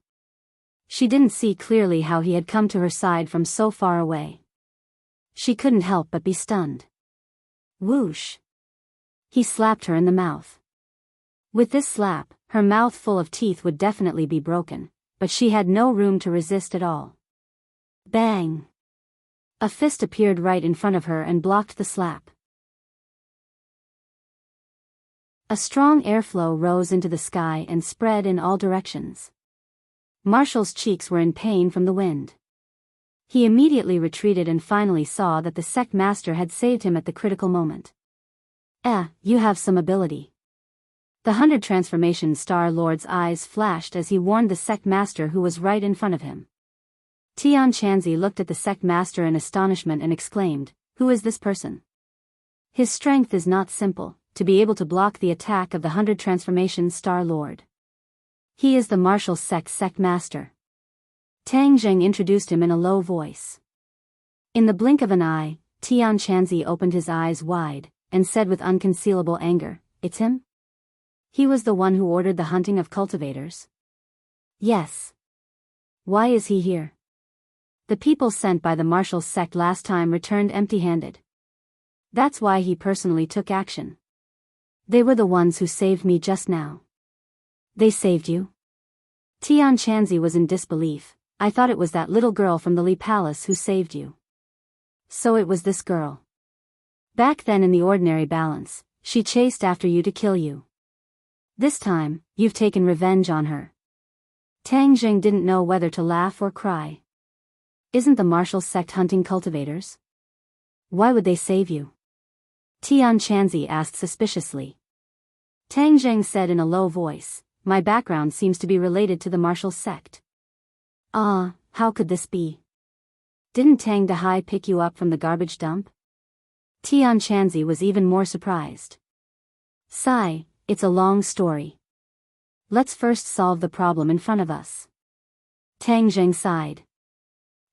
She didn't see clearly how he had come to her side from so far away. She couldn't help but be stunned. Whoosh! He slapped her in the mouth. With this slap, her mouth full of teeth would definitely be broken, but she had no room to resist at all. Bang! A fist appeared right in front of her and blocked the slap. A strong airflow rose into the sky and spread in all directions. Marshall's cheeks were in pain from the wind. He immediately retreated and finally saw that the sect master had saved him at the critical moment. You have some ability. The 100 Transformation Star Lord's eyes flashed as he warned the sect master who was right in front of him. Tian Chanzi looked at the sect master in astonishment and exclaimed, "Who is this person? His strength is not simple, to be able to block the attack of the 100 Transformation Star Lord. He is the Marshall sect master." Tang Zheng introduced him in a low voice. In the blink of an eye, Tian Chanzi opened his eyes wide, and said with unconcealable anger, "It's him? He was the one who ordered the hunting of cultivators?" "Yes. Why is he here?" "The people sent by the Marshall sect last time returned empty-handed. That's why he personally took action. They were the ones who saved me just now." "They saved you?" Tian Chanzi was in disbelief. "I thought it was that little girl from the Li Palace who saved you." "So it was this girl. Back then in the ordinary balance, she chased after you to kill you. This time, you've taken revenge on her." Tang Zheng didn't know whether to laugh or cry. "Isn't the Marshall sect hunting cultivators? Why would they save you?" Tian Chanzi asked suspiciously. Tang Zheng said in a low voice, "My background seems to be related to the Marshall sect." How could this be? Didn't Tang Dahai pick you up from the garbage dump?" Tian Chanzi was even more surprised. "Sigh, it's a long story. Let's first solve the problem in front of us." Tang Zheng sighed.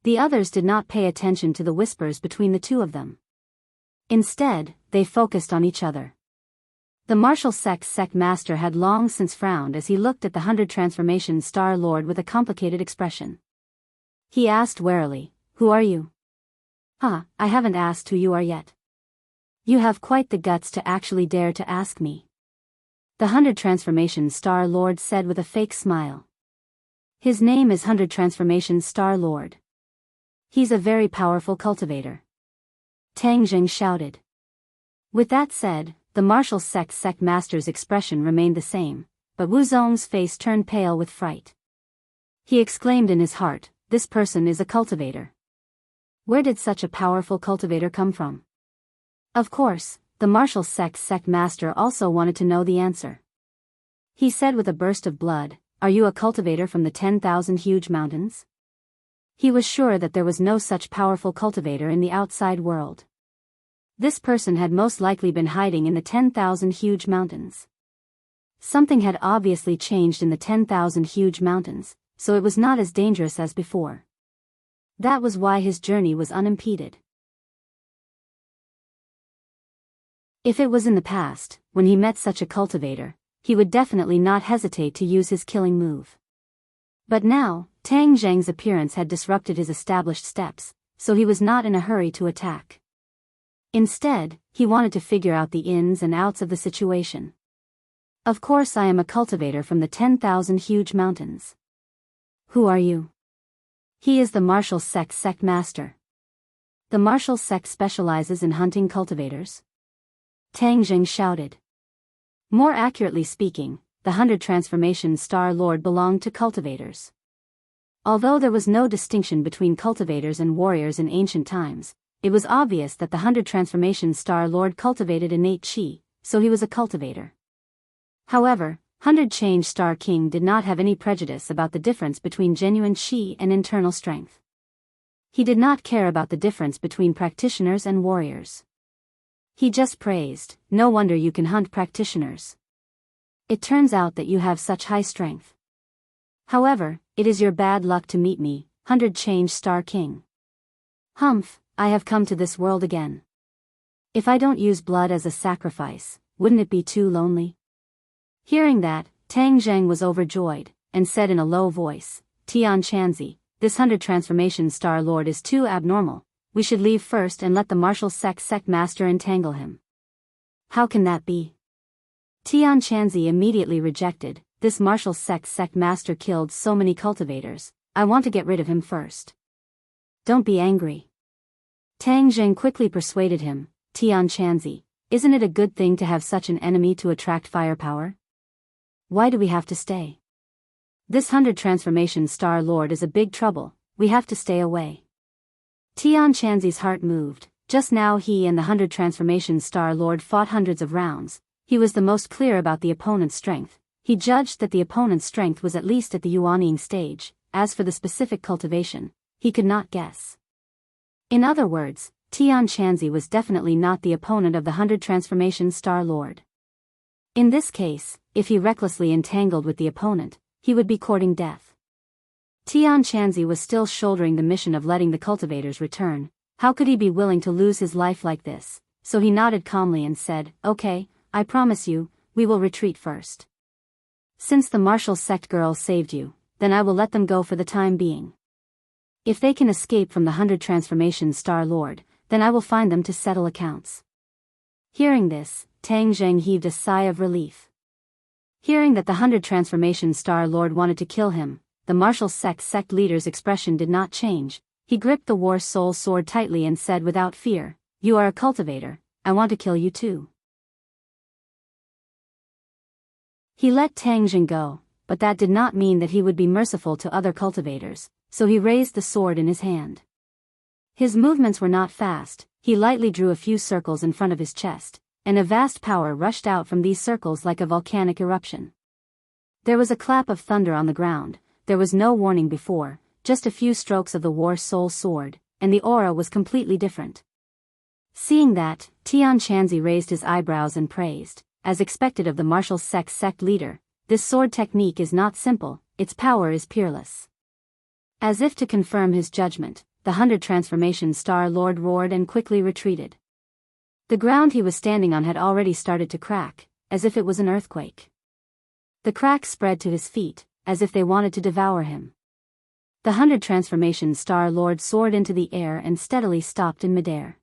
The others did not pay attention to the whispers between the two of them. Instead, they focused on each other. The Marshall sect master had long since frowned as he looked at the 100 Transformation Star Lord with a complicated expression. He asked warily, "Who are you?" I haven't asked who you are yet." "You have quite the guts to actually dare to ask me." The 100 Transformation Star Lord said with a fake smile. "His name is 100 Transformation Star Lord. He's a very powerful cultivator." Tang Zheng shouted. With that said, the Marshall sect master's expression remained the same, but Wu Zong's face turned pale with fright. He exclaimed in his heart, "This person is a cultivator. Where did such a powerful cultivator come from?" Of course, the Marshall sect master also wanted to know the answer. He said with a burst of blood, "Are you a cultivator from the 10,000 huge mountains?" He was sure that there was no such powerful cultivator in the outside world. This person had most likely been hiding in the 10,000 huge mountains. Something had obviously changed in the 10,000 huge mountains, so it was not as dangerous as before. That was why his journey was unimpeded. If it was in the past, when he met such a cultivator, he would definitely not hesitate to use his killing move. But now, Tang Zheng's appearance had disrupted his established steps, so he was not in a hurry to attack. Instead, he wanted to figure out the ins and outs of the situation. "Of course I am a cultivator from the 10,000 huge mountains." "Who are you?" "He is the Marshall sect master." "The Marshall sect specializes in hunting cultivators?" Tang Zheng shouted. More accurately speaking, the 100 Transformation Star Lord belonged to cultivators. Although there was no distinction between cultivators and warriors in ancient times, it was obvious that the 100 Transformation Star Lord cultivated innate chi, so he was a cultivator. However, 100 Change Star King did not have any prejudice about the difference between genuine chi and internal strength. He did not care about the difference between practitioners and warriors. He just praised, "No wonder you can hunt practitioners. It turns out that you have such high strength. However, it is your bad luck to meet me, 100 Change Star King. Humph, I have come to this world again. If I don't use blood as a sacrifice, wouldn't it be too lonely?" Hearing that, Tang Zheng was overjoyed, and said in a low voice, "Tian Chanzi, this 100 Transformation Star Lord is too abnormal. We should leave first and let the martial sect master entangle him." "How can that be?" Tian Chanzi immediately rejected, "This martial sect master killed so many cultivators. I want to get rid of him first." "Don't be angry." Tang Zheng quickly persuaded him, "Tian Chanzi, isn't it a good thing to have such an enemy to attract firepower? Why do we have to stay? This 100 Transformation Star Lord is a big trouble, we have to stay away." Tian Chanzi's heart moved. Just now he and the 100 Transformation Star Lord fought hundreds of rounds. He was the most clear about the opponent's strength. He judged that the opponent's strength was at least at the yuanying stage. As for the specific cultivation, he could not guess. In other words, Tian Chanzi was definitely not the opponent of the 100 Transformation Star Lord. In this case, if he recklessly entangled with the opponent, he would be courting death. Tian Chanzi was still shouldering the mission of letting the cultivators return. How could he be willing to lose his life like this? So he nodded calmly and said, "Okay, I promise you, we will retreat first. Since the martial sect girls saved you, then I will let them go for the time being. If they can escape from the 100 Transformation Star Lord, then I will find them to settle accounts." Hearing this, Tang Zheng heaved a sigh of relief. Hearing that the 100 Transformation Star Lord wanted to kill him, the martial sect leader's expression did not change. He gripped the War Soul sword tightly and said without fear, "You are a cultivator, I want to kill you too." He let Tang Zheng go, but that did not mean that he would be merciful to other cultivators, so he raised the sword in his hand. His movements were not fast. He lightly drew a few circles in front of his chest, and a vast power rushed out from these circles like a volcanic eruption. There was a clap of thunder on the ground. There was no warning before, just a few strokes of the War Soul sword, and the aura was completely different. Seeing that, Tian Chanzi raised his eyebrows and praised, as expected of the martial sect leader, "This sword technique is not simple, its power is peerless." As if to confirm his judgment, the 100 Transformation Star Lord roared and quickly retreated. The ground he was standing on had already started to crack, as if it was an earthquake. The cracks spread to his feet, as if they wanted to devour him. The 100 Transformation Star Lord soared into the air and steadily stopped in midair.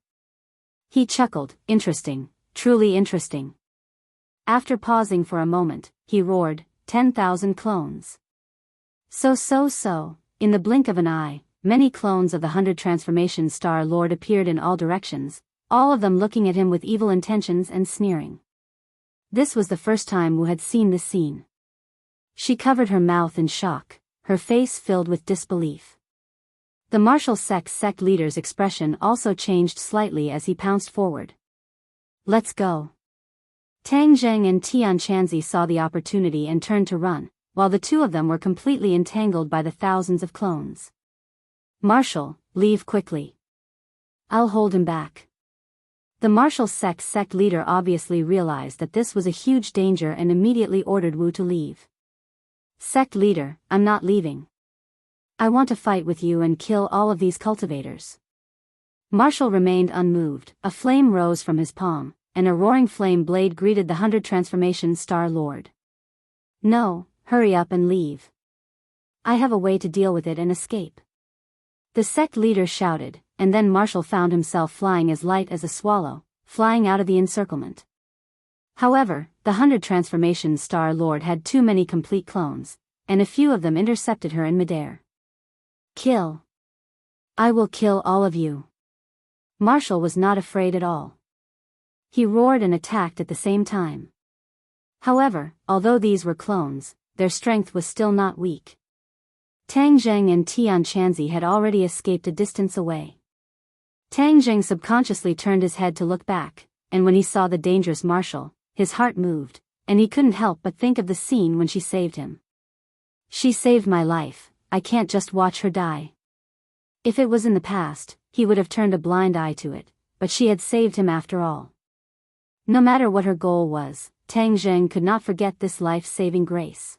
He chuckled, "Interesting, truly interesting." After pausing for a moment, he roared, 10,000 clones. So, in the blink of an eye, many clones of the 100 Transformation Star Lord appeared in all directions, all of them looking at him with evil intentions and sneering. This was the first time Wu had seen this scene. She covered her mouth in shock, her face filled with disbelief. The martial sect leader's expression also changed slightly as he pounced forward. "Let's go." Tang Zheng and Tian Chanzi saw the opportunity and turned to run, while the two of them were completely entangled by the thousands of clones. "Marshal, leave quickly. I'll hold him back." The martial sect leader obviously realized that this was a huge danger and immediately ordered Wu to leave. "Sect leader, I'm not leaving. I want to fight with you and kill all of these cultivators." Marshal remained unmoved. A flame rose from his palm, and a roaring flame blade greeted the 100 Transformation Star Lord. "No, hurry up and leave. I have a way to deal with it and escape." The sect leader shouted, and then Marshal found himself flying as light as a swallow, flying out of the encirclement. However, the 100 Transformation Star Lord had too many complete clones, and a few of them intercepted her in midair. "Kill. I will kill all of you." Marshal was not afraid at all. He roared and attacked at the same time. However, although these were clones, their strength was still not weak. Tang Zheng and Tian Chanzi had already escaped a distance away. Tang Zheng subconsciously turned his head to look back, and when he saw the dangerous marshal, his heart moved, and he couldn't help but think of the scene when she saved him. She saved my life, I can't just watch her die. If it was in the past, he would have turned a blind eye to it, but she had saved him after all. No matter what her goal was, Tang Zheng could not forget this life-saving grace.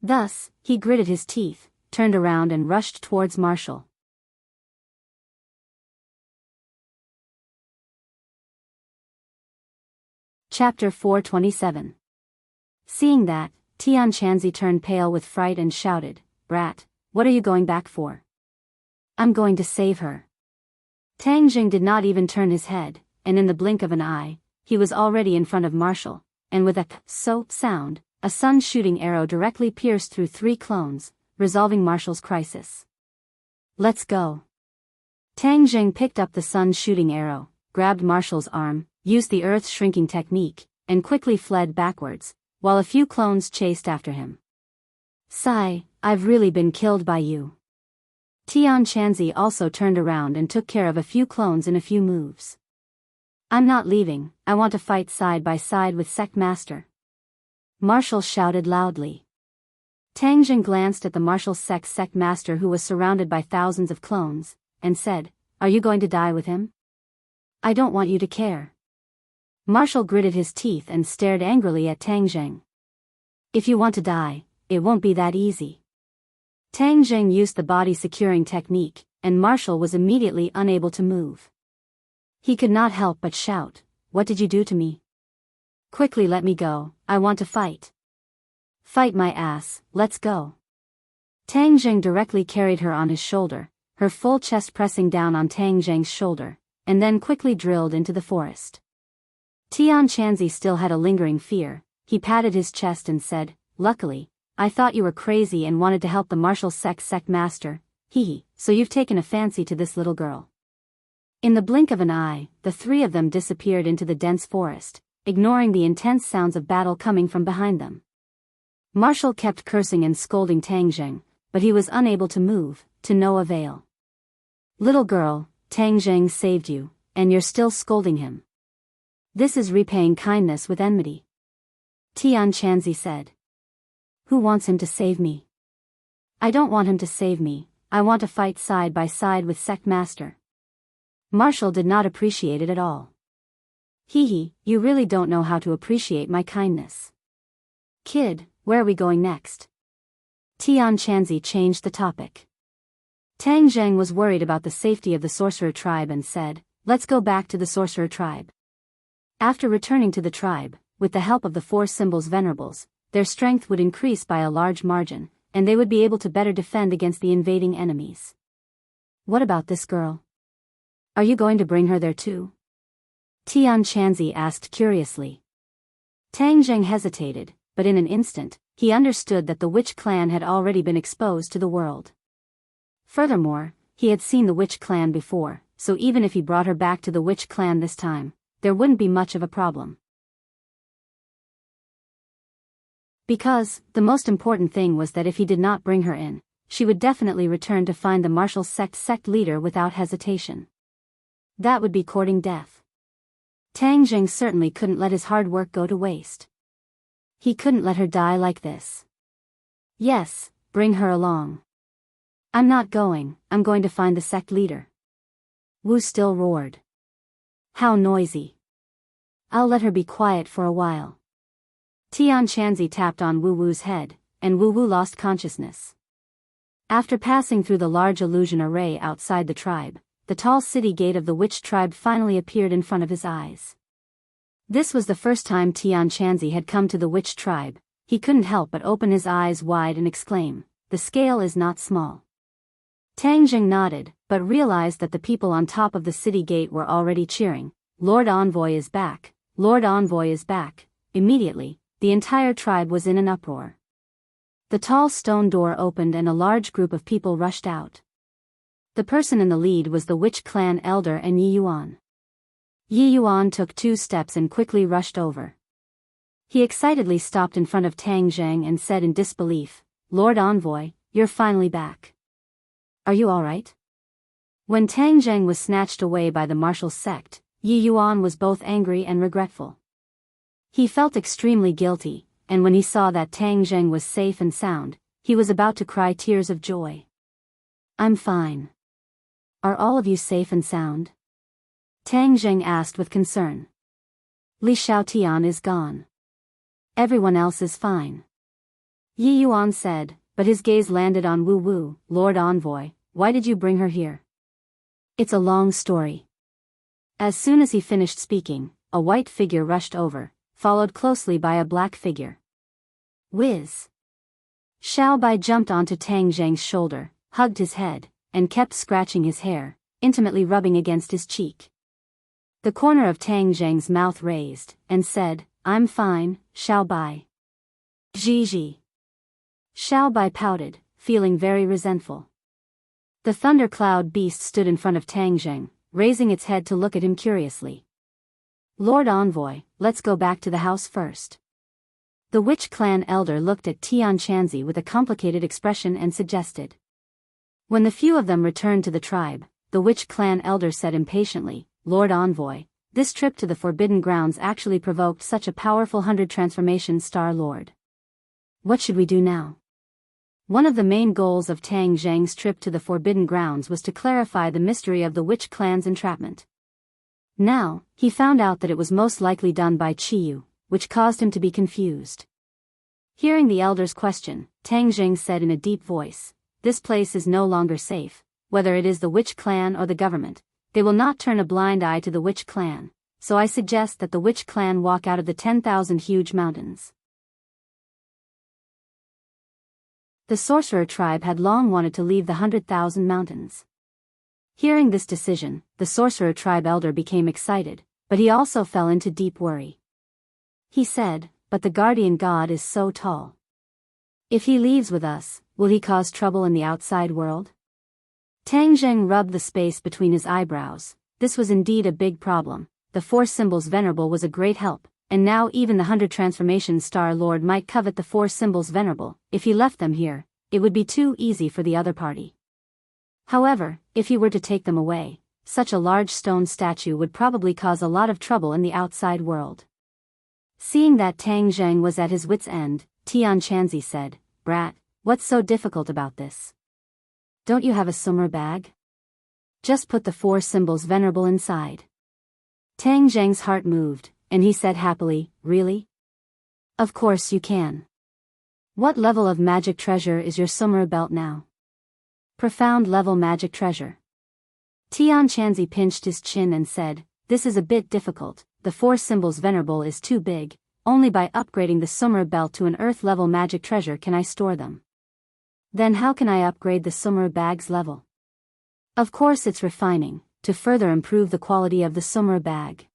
Thus, he gritted his teeth, turned around and rushed towards Marshall. Chapter 427. Seeing that, Tian Chanzi turned pale with fright and shouted, "Brat, what are you going back for?" "I'm going to save her." Tang Zheng did not even turn his head, and in the blink of an eye, he was already in front of Marshall, and with a so sound, a sun-shooting arrow directly pierced through 3 clones, resolving Marshall's crisis. "Let's go." Tang Zheng picked up the sun-shooting arrow, grabbed Marshall's arm, used the earth-shrinking technique, and quickly fled backwards, while a few clones chased after him. "Sai, I've really been killed by you." Tian Chanzi also turned around and took care of a few clones in a few moves. "I'm not leaving, I want to fight side by side with Sect Master," Marshall shouted loudly. Tang Zheng glanced at the Marshall Sect Master, who was surrounded by thousands of clones, and said, "Are you going to die with him?" "I don't want you to care." Marshall gritted his teeth and stared angrily at Tang Zheng. "If you want to die, it won't be that easy." Tang Zheng used the body-securing technique, and Marshall was immediately unable to move. He could not help but shout, "What did you do to me? Quickly let me go, I want to fight." "Fight my ass, let's go." Tang Zheng directly carried her on his shoulder, her full chest pressing down on Tang Zheng's shoulder, and then quickly drilled into the forest. Tian Chanzi still had a lingering fear. He patted his chest and said, "Luckily, I thought you were crazy and wanted to help the Marshall Sect Master, so you've taken a fancy to this little girl." In the blink of an eye, the 3 of them disappeared into the dense forest, ignoring the intense sounds of battle coming from behind them. Marshall kept cursing and scolding Tang Zheng, but he was unable to move, to no avail. "Little girl, Tang Zheng saved you, and you're still scolding him. This is repaying kindness with enmity," Tian Chanzi said. "Who wants him to save me?" "I don't want him to save me, I want to fight side by side with Sect Master." Marshall did not appreciate it at all. You really don't know how to appreciate my kindness." "Kid, where are we going next?" Tian Chanzi changed the topic. Tang Zheng was worried about the safety of the sorcerer tribe and said, "Let's go back to the sorcerer tribe." After returning to the tribe, with the help of the 4 symbols venerables, their strength would increase by a large margin, and they would be able to better defend against the invading enemies. "What about this girl? Are you going to bring her there too?" Tian Chanzi asked curiously. Tang Zheng hesitated, but in an instant, he understood that the witch clan had already been exposed to the world. Furthermore, he had seen the witch clan before, so even if he brought her back to the witch clan this time, there wouldn't be much of a problem. Because, the most important thing was that if he did not bring her in, she would definitely return to find the Marshall sect leader without hesitation. That would be courting death. Tang Zheng certainly couldn't let his hard work go to waste. He couldn't let her die like this. "Yes, bring her along." "I'm not going, I'm going to find the sect leader." Wu still roared. "How noisy. I'll let her be quiet for a while." Tian Chanzi tapped on Wu Wu's head, and Wu Wu lost consciousness. After passing through the large illusion array outside the tribe, the tall city gate of the witch tribe finally appeared in front of his eyes. This was the first time Tian Chanzi had come to the witch tribe. He couldn't help but open his eyes wide and exclaim, "The scale is not small." Tang Zheng nodded, but realized that the people on top of the city gate were already cheering, "Lord Envoy is back, Lord Envoy is back." Immediately, the entire tribe was in an uproar. The tall stone door opened and a large group of people rushed out. The person in the lead was the witch clan elder and Yi Yuan. Yi Yuan took 2 steps and quickly rushed over. He excitedly stopped in front of Tang Zheng and said in disbelief, "Lord Envoy, you're finally back. Are you all right?" When Tang Zheng was snatched away by the martial sect, Yi Yuan was both angry and regretful. He felt extremely guilty, and when he saw that Tang Zheng was safe and sound, he was about to cry tears of joy. "I'm fine. Are all of you safe and sound?" Tang Zheng asked with concern. "Li Xiaotian is gone. Everyone else is fine," Yi Yuan said, but his gaze landed on Wu Wu. "Lord Envoy, why did you bring her here?" "It's a long story." As soon as he finished speaking, a white figure rushed over, followed closely by a black figure. Whiz! Xiao Bai jumped onto Tang Zheng's shoulder, hugged his head, and kept scratching his hair, intimately rubbing against his cheek. The corner of Tang Zheng's mouth raised, and said, "I'm fine, Xiao Bai." Ji. Xiao Bai pouted, feeling very resentful. The thundercloud beast stood in front of Tang Zheng, raising its head to look at him curiously. "Lord Envoy, let's go back to the house first." The witch clan elder looked at Tian Chanzi with a complicated expression and suggested. When the few of them returned to the tribe, the witch clan elder said impatiently, "Lord Envoy, this trip to the Forbidden Grounds actually provoked such a powerful 100 transformation star lord. What should we do now?" One of the main goals of Tang Zheng's trip to the Forbidden Grounds was to clarify the mystery of the witch clan's entrapment. Now, he found out that it was most likely done by Qiyu, which caused him to be confused. Hearing the elder's question, Tang Zheng said in a deep voice, "This place is no longer safe, whether it is the witch clan or the government. They will not turn a blind eye to the witch clan, so I suggest that the witch clan walk out of the 10,000 huge mountains." The sorcerer tribe had long wanted to leave the 100,000 mountains. Hearing this decision, the sorcerer tribe elder became excited, but he also fell into deep worry. He said, "But the guardian god is so tall. If he leaves with us, will he cause trouble in the outside world?" Tang Zheng rubbed the space between his eyebrows. This was indeed a big problem. The Four Symbols Venerable was a great help, and now even the 100 Transformation Star Lord might covet the Four Symbols Venerable. If he left them here, it would be too easy for the other party. However, if he were to take them away, such a large stone statue would probably cause a lot of trouble in the outside world. Seeing that Tang Zheng was at his wit's end, Tian Chanzi said, "Brat, what's so difficult about this? Don't you have a summer bag? Just put the Four Symbols Venerable inside." Tang Zheng's heart moved, and he said happily, "Really? Of course you can. What level of magic treasure is your summer belt now?" "Profound level magic treasure." Tian Chanzi pinched his chin and said, "This is a bit difficult. The Four Symbols Venerable is too big. Only by upgrading the summer belt to an earth level magic treasure can I store them. Then how can I upgrade the summer bag's level?" "Of course it's refining, to further improve the quality of the summer bag,"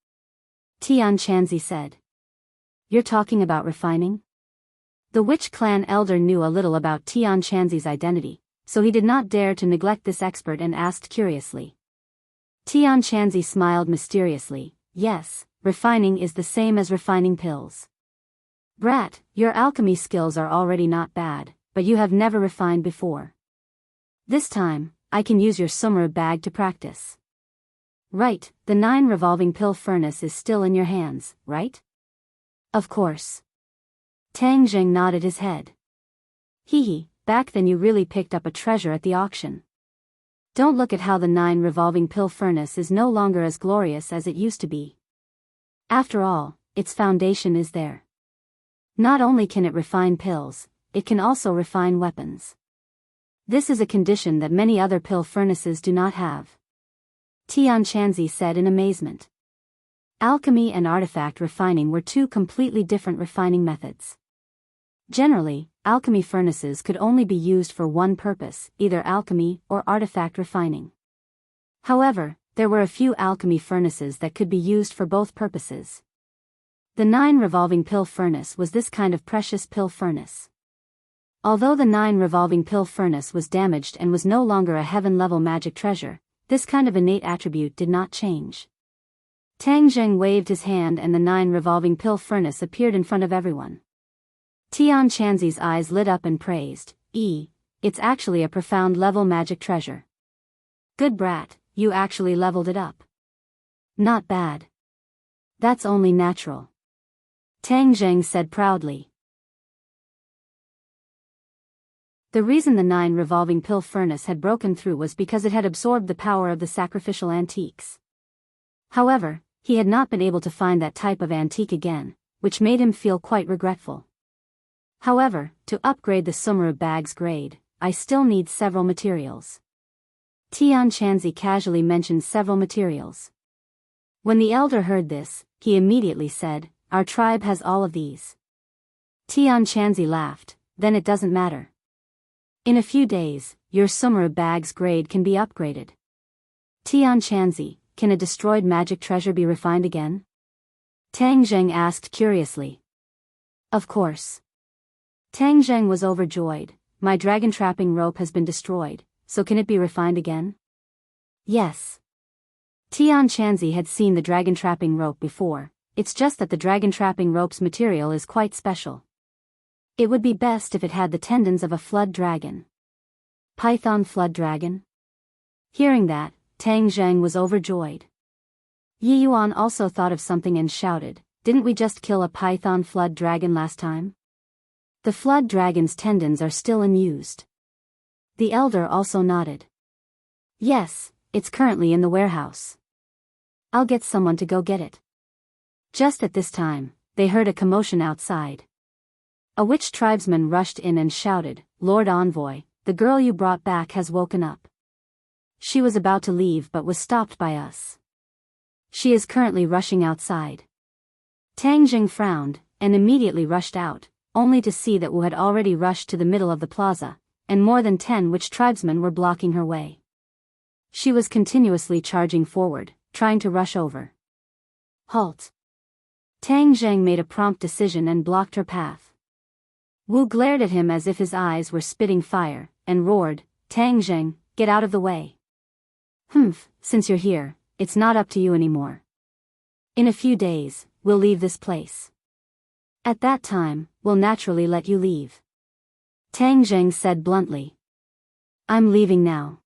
Tian Chanzi said. "You're talking about refining?" The witch clan elder knew a little about Tian Chanzi's identity, so he did not dare to neglect this expert and asked curiously. Tian Chanzi smiled mysteriously, "Yes, refining is the same as refining pills. Brat, your alchemy skills are already not bad, but you have never refined before. This time, I can use your summer bag to practice." "Right, the 9 revolving pill furnace is still in your hands, right?" "Of course." Tang Zheng nodded his head. "Hee, back then you really picked up a treasure at the auction. Don't look at how the 9 revolving pill furnace is no longer as glorious as it used to be. After all, its foundation is there. Not only can it refine pills, it can also refine weapons. This is a condition that many other pill furnaces do not have," Tian Chanzi said in amazement. Alchemy and artifact refining were two completely different refining methods. Generally, alchemy furnaces could only be used for one purpose, either alchemy or artifact refining. However, there were a few alchemy furnaces that could be used for both purposes. The 9 revolving pill furnace was this kind of precious pill furnace. Although the 9 revolving pill furnace was damaged and was no longer a heaven-level magic treasure, this kind of innate attribute did not change. Tang Zheng waved his hand and the 9 revolving pill furnace appeared in front of everyone. Tian Chanzi's eyes lit up and praised, It's actually a profound level magic treasure. Good brat, you actually leveled it up. Not bad. That's only natural. Tang Zheng said proudly. The reason the 9 revolving pill furnace had broken through was because it had absorbed the power of the sacrificial antiques. However, he had not been able to find that type of antique again, which made him feel quite regretful. However, to upgrade the Sumeru bag's grade, I still need several materials. Tian Chanzi casually mentioned several materials. When the elder heard this, he immediately said, Our tribe has all of these. Tian Chanzi laughed, Then it doesn't matter. In a few days, your Sumeru bag's grade can be upgraded. Tian Chanzi, can a destroyed magic treasure be refined again? Tang Zheng asked curiously. Of course. Tang Zheng was overjoyed. My dragon trapping rope has been destroyed, so can it be refined again? Yes. Tian Chanzi had seen the dragon trapping rope before, it's just that the dragon trapping rope's material is quite special. It would be best if it had the tendons of a flood dragon. Python flood dragon? Hearing that, Tang Zheng was overjoyed. Yi Yuan also thought of something and shouted, Didn't we just kill a python flood dragon last time? The flood dragon's tendons are still unused. The elder also nodded. Yes, it's currently in the warehouse. I'll get someone to go get it. Just at this time, they heard a commotion outside. A witch tribesman rushed in and shouted, Lord Envoy, the girl you brought back has woken up. She was about to leave but was stopped by us. She is currently rushing outside. Tang Zheng frowned, and immediately rushed out, only to see that Wu had already rushed to the middle of the plaza, and more than 10 witch tribesmen were blocking her way. She was continuously charging forward, trying to rush over. Halt! Tang Zheng made a prompt decision and blocked her path. Wu glared at him as if his eyes were spitting fire, and roared, Tang Zheng, get out of the way. Since you're here, it's not up to you anymore. In a few days, we'll leave this place. At that time, we'll naturally let you leave. Tang Zheng said bluntly. I'm leaving now.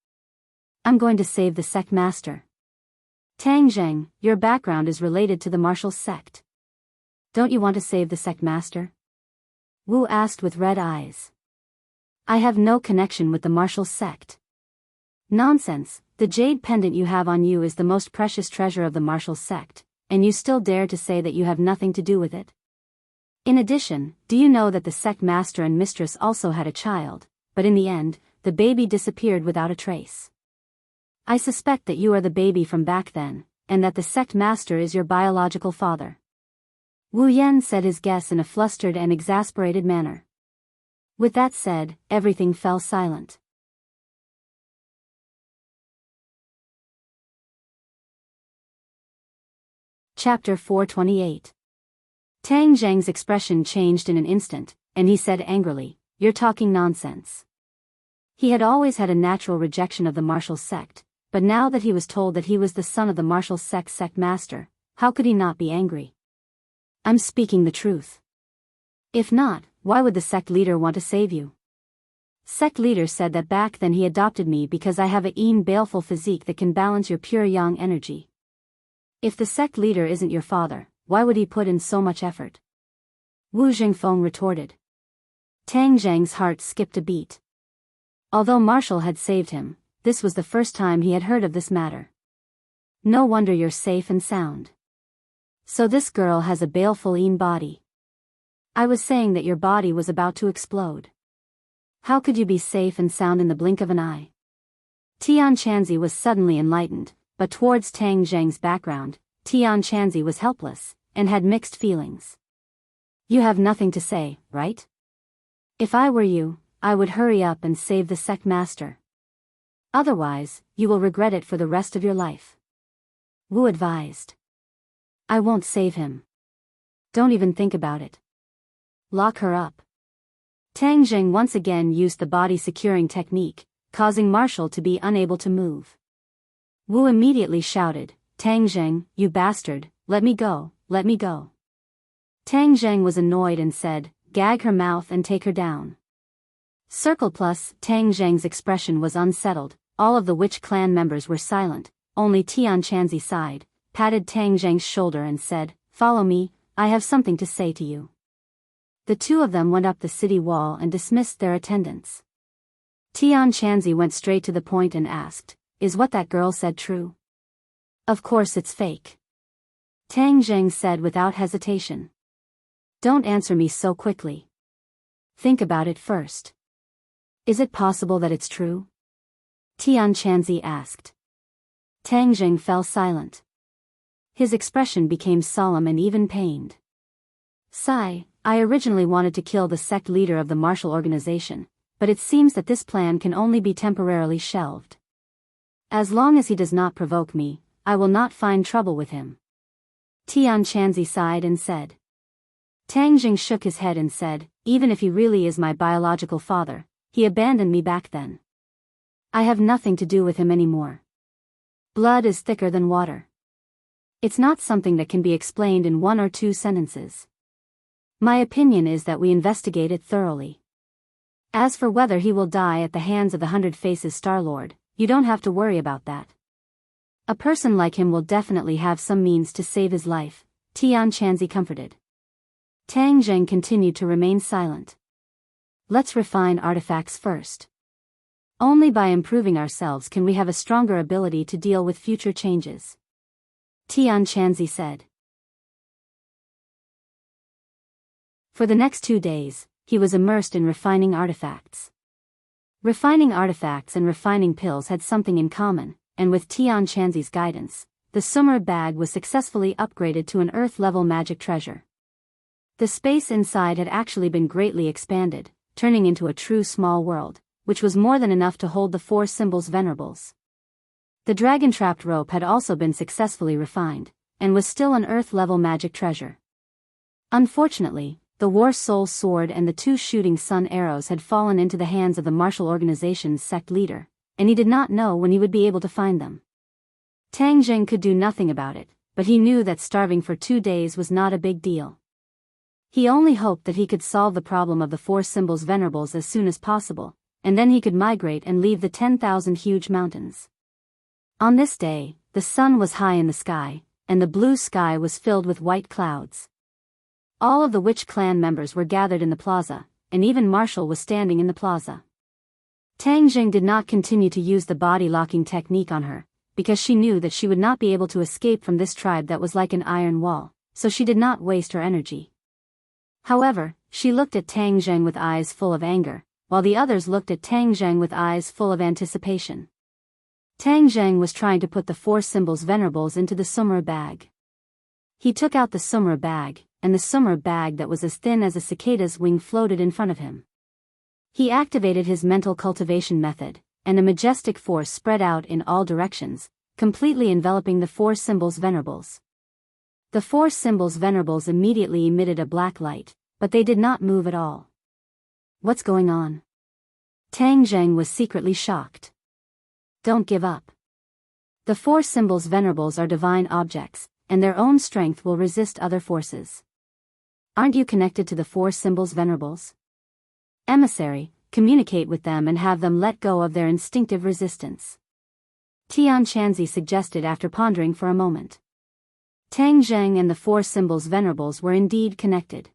I'm going to save the sect master. Tang Zheng, your background is related to the martial sect. Don't you want to save the sect master? Wu asked with red eyes. I have no connection with the martial sect. Nonsense, the jade pendant you have on you is the most precious treasure of the martial sect, and you still dare to say that you have nothing to do with it? In addition, do you know that the sect master and mistress also had a child, but in the end, the baby disappeared without a trace? I suspect that you are the baby from back then, and that the sect master is your biological father. Wu Yan said his guess in a flustered and exasperated manner. With that said, everything fell silent. Chapter 428. Tang Zheng's expression changed in an instant, and he said angrily, You're talking nonsense. He had always had a natural rejection of the martial sect, but now that he was told that he was the son of the martial sect master, how could he not be angry? I'm speaking the truth. If not, why would the sect leader want to save you? Sect leader said that back then he adopted me because I have a baleful physique that can balance your pure yang energy. If the sect leader isn't your father, why would he put in so much effort? Wu Jingfeng retorted. Tang Zheng's heart skipped a beat. Although Marshall had saved him, this was the first time he had heard of this matter. No wonder you're safe and sound. So this girl has a baleful body. I was saying that your body was about to explode. How could you be safe and sound in the blink of an eye? Tian Chanzi was suddenly enlightened, but towards Tang Zheng's background, Tian Chanzi was helpless, and had mixed feelings. You have nothing to say, right? If I were you, I would hurry up and save the sect master. Otherwise, you will regret it for the rest of your life. Wu advised. I won't save him. Don't even think about it. Lock her up. Tang Zheng once again used the body securing technique, causing Marshall to be unable to move. Wu immediately shouted, "Tang Zheng, you bastard, let me go, let me go." Tang Zheng was annoyed and said, "Gag her mouth and take her down." Circle plus, Tang Zheng's expression was unsettled. All of the witch clan members were silent. Only Tian Chanzi sighed, patted Tang Zheng's shoulder and said, "Follow me, I have something to say to you." The two of them went up the city wall and dismissed their attendants. Tian Chanzi went straight to the point and asked, "Is what that girl said true?" "Of course it's fake," Tang Zheng said without hesitation. "Don't answer me so quickly. Think about it first. Is it possible that it's true?" Tian Chanzi asked. Tang Zheng fell silent. His expression became solemn and even pained. "Sigh, I originally wanted to kill the sect leader of the martial organization, but it seems that this plan can only be temporarily shelved. As long as he does not provoke me, I will not find trouble with him." Tian Chanzi sighed and said. Tang Zheng shook his head and said, "Even if he really is my biological father, he abandoned me back then. I have nothing to do with him anymore. Blood is thicker than water. It's not something that can be explained in 1 or 2 sentences. My opinion is that we investigate it thoroughly. As for whether he will die at the hands of the 100 Faces Star-Lord, you don't have to worry about that. A person like him will definitely have some means to save his life," Tian Chanzi comforted. Tang Zheng continued to remain silent. "Let's refine artifacts first. Only by improving ourselves can we have a stronger ability to deal with future changes," Tian Chanzi said. For the next 2 days, he was immersed in refining artifacts. Refining artifacts and refining pills had something in common, and with Tian Chanzi's guidance, the Sumer bag was successfully upgraded to an Earth-level magic treasure. The space inside had actually been greatly expanded, turning into a true small world, which was more than enough to hold the 4 symbols venerables. The dragon-trapped rope had also been successfully refined, and was still an Earth-level magic treasure. Unfortunately, the War Soul sword and the 2 shooting sun arrows had fallen into the hands of the martial organization's sect leader, and he did not know when he would be able to find them. Tang Zheng could do nothing about it, but he knew that starving for 2 days was not a big deal. He only hoped that he could solve the problem of the 4 symbols venerables as soon as possible, and then he could migrate and leave the 10,000 huge mountains. On this day, the sun was high in the sky, and the blue sky was filled with white clouds. All of the witch clan members were gathered in the plaza, and even Marshall was standing in the plaza. Tang Zheng did not continue to use the body-locking technique on her, because she knew that she would not be able to escape from this tribe that was like an iron wall, so she did not waste her energy. However, she looked at Tang Zheng with eyes full of anger, while the others looked at Tang Zheng with eyes full of anticipation. Tang Zheng was trying to put the 4 symbols venerables into the Sumer bag. He took out the Sumer bag, and the Sumer bag that was as thin as a cicada's wing floated in front of him. He activated his mental cultivation method, and a majestic force spread out in all directions, completely enveloping the 4 symbols venerables. The 4 symbols venerables immediately emitted a black light, but they did not move at all. What's going on? Tang Zheng was secretly shocked. Don't give up. The 4 symbols venerables are divine objects, and their own strength will resist other forces. Aren't you connected to the 4 symbols venerables? Emissary, communicate with them and have them let go of their instinctive resistance, Tian Chanzi suggested after pondering for a moment. Tang Zheng and the 4 symbols venerables were indeed connected.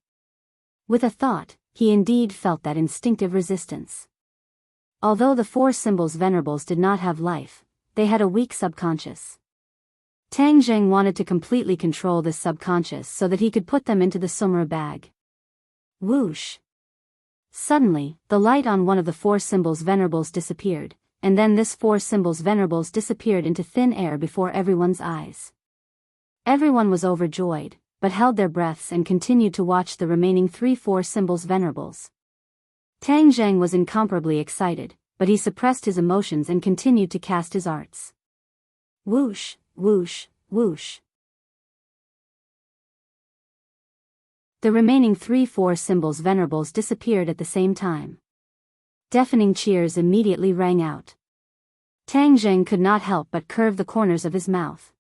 With a thought, he indeed felt that instinctive resistance. Although the 4 symbols venerables did not have life, they had a weak subconscious. Tang Zheng wanted to completely control this subconscious so that he could put them into the Sumer bag. Whoosh! Suddenly, the light on one of the 4 symbols venerables disappeared, and then this 4 symbols venerables disappeared into thin air before everyone's eyes. Everyone was overjoyed, but held their breaths and continued to watch the remaining 4 symbols venerables. Tang Zheng was incomparably excited, but he suppressed his emotions and continued to cast his arts. Whoosh, whoosh, whoosh. The remaining 4 symbols venerables disappeared at the same time. Deafening cheers immediately rang out. Tang Zheng could not help but curve the corners of his mouth.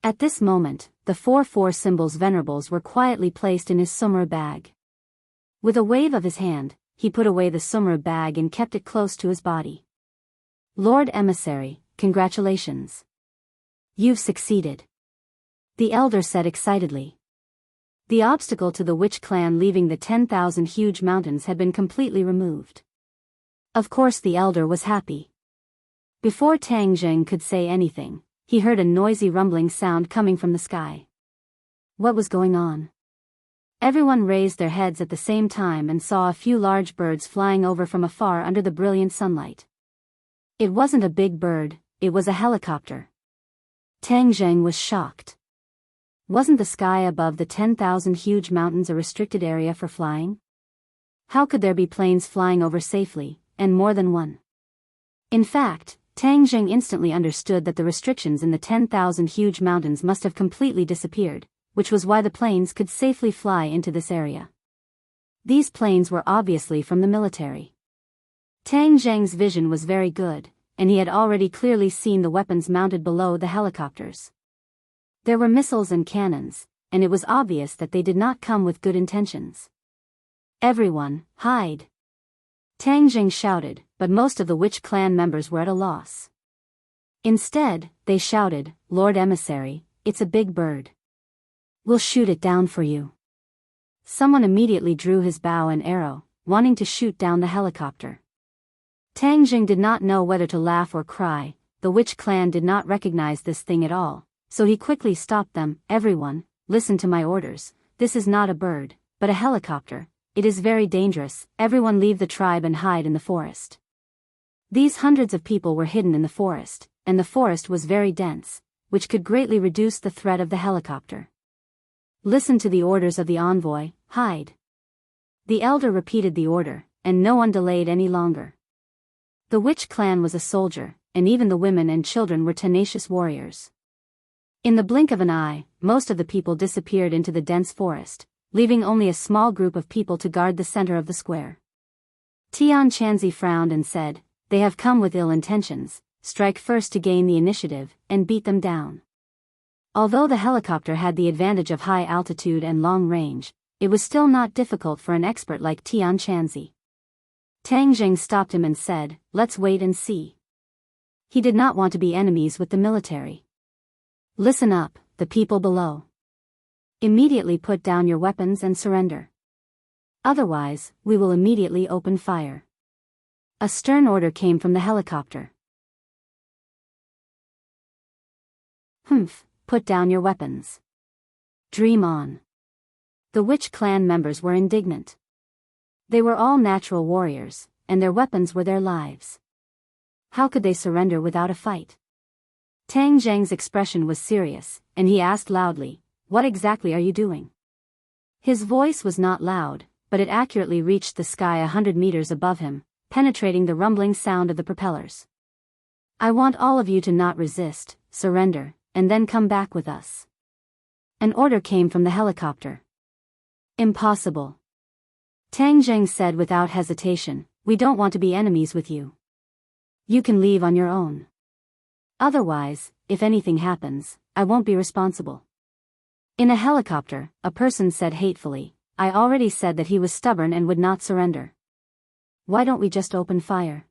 At this moment, the 4 symbols venerables were quietly placed in his sumra bag. With a wave of his hand, he put away the sumra bag and kept it close to his body. Lord Emissary, congratulations. You've succeeded. The elder said excitedly. The obstacle to the witch clan leaving the 10,000 huge mountains had been completely removed. Of course the elder was happy. Before Tang Zheng could say anything, he heard a noisy rumbling sound coming from the sky. What was going on? Everyone raised their heads at the same time and saw a few large birds flying over from afar under the brilliant sunlight. It wasn't a big bird, it was a helicopter. Tang Zheng was shocked. Wasn't the sky above the 10,000 huge mountains a restricted area for flying? How could there be planes flying over safely, and more than one? In fact, Tang Zheng instantly understood that the restrictions in the 10,000 huge mountains must have completely disappeared, which was why the planes could safely fly into this area. These planes were obviously from the military. Tang Zheng's vision was very good, and he had already clearly seen the weapons mounted below the helicopters. There were missiles and cannons, and it was obvious that they did not come with good intentions. Everyone, hide! Tang Zheng shouted, but most of the witch clan members were at a loss. Instead, they shouted, Lord Emissary, it's a big bird. We'll shoot it down for you. Someone immediately drew his bow and arrow, wanting to shoot down the helicopter. Tang Zheng did not know whether to laugh or cry. The witch clan did not recognize this thing at all, so he quickly stopped them. Everyone, listen to my orders. This is not a bird, but a helicopter. It is very dangerous. Everyone leave the tribe and hide in the forest. These hundreds of people were hidden in the forest, and the forest was very dense, which could greatly reduce the threat of the helicopter. Listen to the orders of the envoy, hide. The elder repeated the order, and no one delayed any longer. The witch clan was a soldier, and even the women and children were tenacious warriors. In the blink of an eye, most of the people disappeared into the dense forest, leaving only a small group of people to guard the center of the square. Tian Chanzi frowned and said, they have come with ill intentions. Strike first to gain the initiative, and beat them down. Although the helicopter had the advantage of high altitude and long range, it was still not difficult for an expert like Tian Chanzi. Tang Zheng stopped him and said, let's wait and see. He did not want to be enemies with the military. Listen up, the people below. Immediately put down your weapons and surrender. Otherwise, we will immediately open fire. A stern order came from the helicopter. Put down your weapons. Dream on. The witch clan members were indignant. They were all natural warriors, and their weapons were their lives. How could they surrender without a fight? Tang Zheng's expression was serious, and he asked loudly, what exactly are you doing? His voice was not loud, but it accurately reached the sky 100 meters above him, penetrating the rumbling sound of the propellers. I want all of you to not resist, surrender, and then come back with us. An order came from the helicopter. Impossible. Tang Zheng said without hesitation, we don't want to be enemies with you. You can leave on your own. Otherwise, if anything happens, I won't be responsible. In a helicopter, a person said hatefully, I already said that he was stubborn and would not surrender. Why don't we just open fire?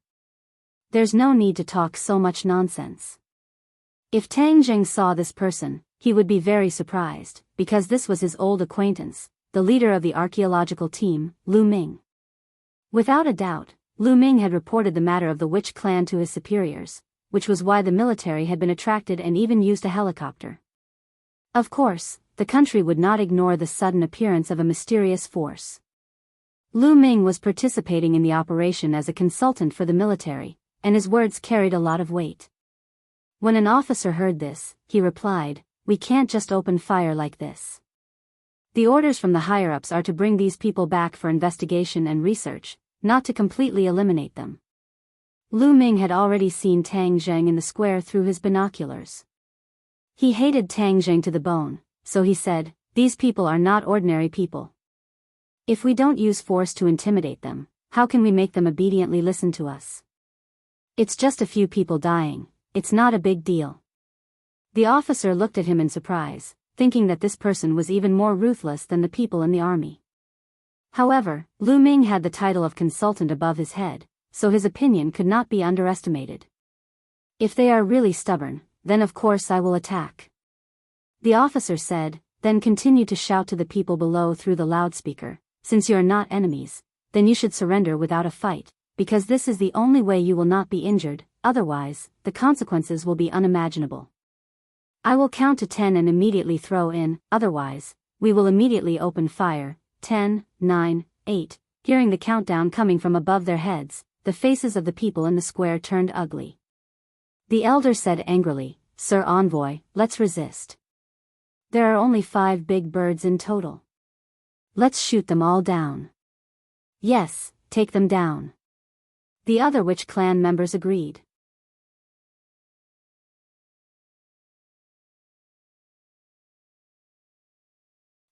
There's no need to talk so much nonsense. If Tang Zheng saw this person, he would be very surprised, because this was his old acquaintance, the leader of the archaeological team, Lu Ming. Without a doubt, Lu Ming had reported the matter of the witch clan to his superiors, which was why the military had been attracted and even used a helicopter. Of course, the country would not ignore the sudden appearance of a mysterious force. Lu Ming was participating in the operation as a consultant for the military, and his words carried a lot of weight. When an officer heard this, he replied, we can't just open fire like this. The orders from the higher-ups are to bring these people back for investigation and research, not to completely eliminate them. Lu Ming had already seen Tang Zheng in the square through his binoculars. He hated Tang Zheng to the bone, so he said, these people are not ordinary people. If we don't use force to intimidate them, how can we make them obediently listen to us? It's just a few people dying, it's not a big deal. The officer looked at him in surprise, thinking that this person was even more ruthless than the people in the army. However, Lu Ming had the title of consultant above his head, so his opinion could not be underestimated. If they are really stubborn, then of course I will attack. The officer said, then continued to shout to the people below through the loudspeaker, since you are not enemies, then you should surrender without a fight, because this is the only way you will not be injured, otherwise, the consequences will be unimaginable. I will count to 10 and immediately throw in, otherwise, we will immediately open fire. 10, 9, 8. Hearing the countdown coming from above their heads, the faces of the people in the square turned ugly. The elder said angrily, Sir Envoy, let's resist. There are only 5 big birds in total. Let's shoot them all down. Yes, take them down. The other witch clan members agreed.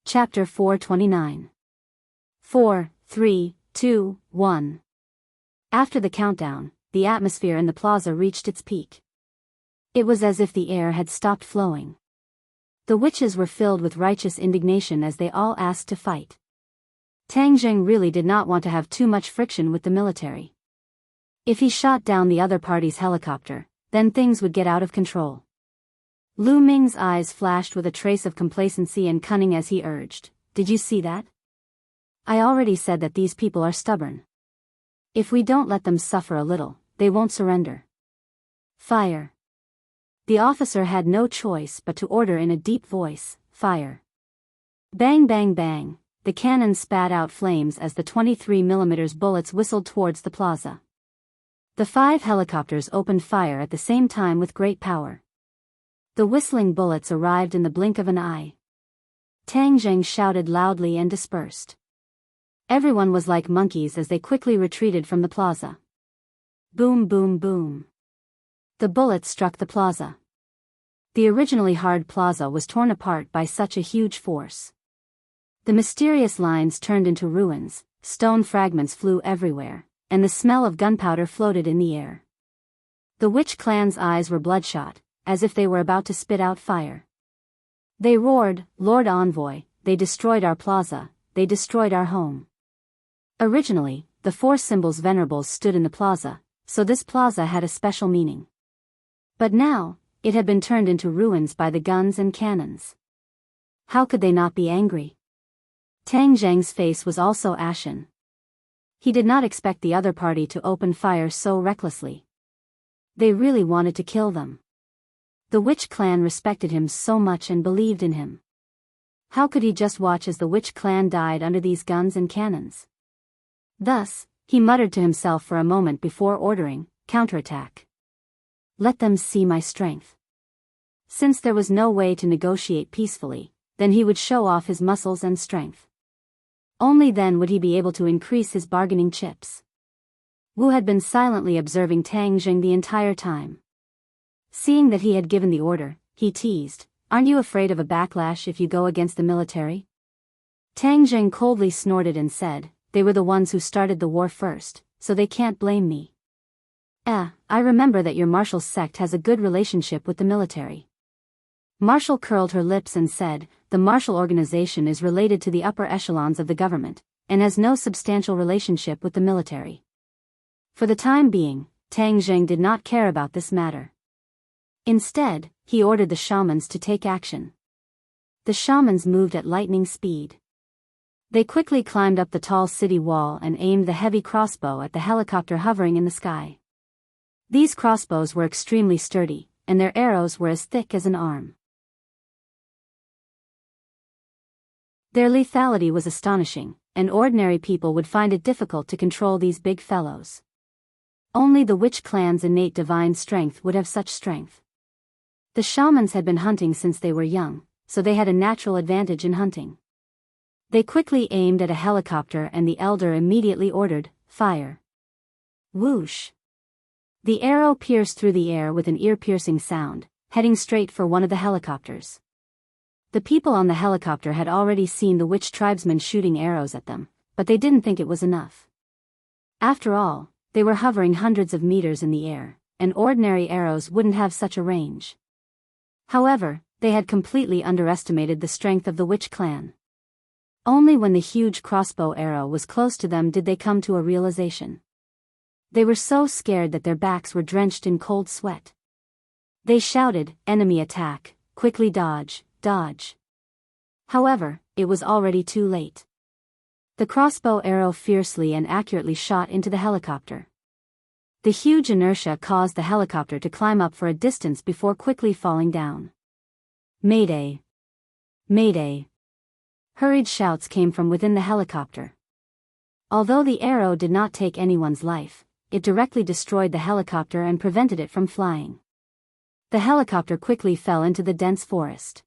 Chapter 429. 4, 3, 2, 1. After the countdown, the atmosphere in the plaza reached its peak. It was as if the air had stopped flowing. The witches were filled with righteous indignation as they all asked to fight. Tang Zheng really did not want to have too much friction with the military. If he shot down the other party's helicopter, then things would get out of control. Lu Ming's eyes flashed with a trace of complacency and cunning as he urged, Did you see that? I already said that these people are stubborn. If we don't let them suffer a little, they won't surrender. Fire. The officer had no choice but to order in a deep voice, Fire. Bang bang bang, the cannon spat out flames as the 23mm bullets whistled towards the plaza. The 5 helicopters opened fire at the same time with great power. The whistling bullets arrived in the blink of an eye. Tang Zheng shouted loudly and dispersed. Everyone was like monkeys as they quickly retreated from the plaza. Boom boom boom. The bullets struck the plaza. The originally hard plaza was torn apart by such a huge force. The mysterious lines turned into ruins, stone fragments flew everywhere, and the smell of gunpowder floated in the air. The witch clan's eyes were bloodshot, as if they were about to spit out fire. They roared, Lord Envoy, they destroyed our plaza, they destroyed our home. Originally, the 4 symbols venerables stood in the plaza, so this plaza had a special meaning. But now, it had been turned into ruins by the guns and cannons. How could they not be angry? Tang Zheng's face was also ashen. He did not expect the other party to open fire so recklessly. They really wanted to kill them. The witch clan respected him so much and believed in him. How could he just watch as the witch clan died under these guns and cannons? Thus, he muttered to himself for a moment before ordering, counterattack. Let them see my strength. Since there was no way to negotiate peacefully, then he would show off his muscles and strength. Only then would he be able to increase his bargaining chips. Wu had been silently observing Tang Zheng the entire time. Seeing that he had given the order, he teased, Aren't you afraid of a backlash if you go against the military? Tang Zheng coldly snorted and said, They were the ones who started the war first, so they can't blame me. I remember that your martial sect has a good relationship with the military. Marshall curled her lips and said, The martial organization is related to the upper echelons of the government, and has no substantial relationship with the military. For the time being, Tang Zheng did not care about this matter. Instead, he ordered the shamans to take action. The shamans moved at lightning speed. They quickly climbed up the tall city wall and aimed the heavy crossbow at the helicopter hovering in the sky. These crossbows were extremely sturdy, and their arrows were as thick as an arm. Their lethality was astonishing, and ordinary people would find it difficult to control these big fellows. Only the witch clan's innate divine strength would have such strength. The shamans had been hunting since they were young, so they had a natural advantage in hunting. They quickly aimed at a helicopter and the elder immediately ordered, Fire. Whoosh! The arrow pierced through the air with an ear-piercing sound, heading straight for one of the helicopters. The people on the helicopter had already seen the witch tribesmen shooting arrows at them, but they didn't think it was enough. After all, they were hovering hundreds of meters in the air, and ordinary arrows wouldn't have such a range. However, they had completely underestimated the strength of the witch clan. Only when the huge crossbow arrow was close to them did they come to a realization. They were so scared that their backs were drenched in cold sweat. They shouted, "Enemy attack, quickly dodge, dodge." However, it was already too late. The crossbow arrow fiercely and accurately shot into the helicopter. The huge inertia caused the helicopter to climb up for a distance before quickly falling down. "Mayday! Mayday!" Hurried shouts came from within the helicopter. Although the arrow did not take anyone's life, it directly destroyed the helicopter and prevented it from flying. The helicopter quickly fell into the dense forest.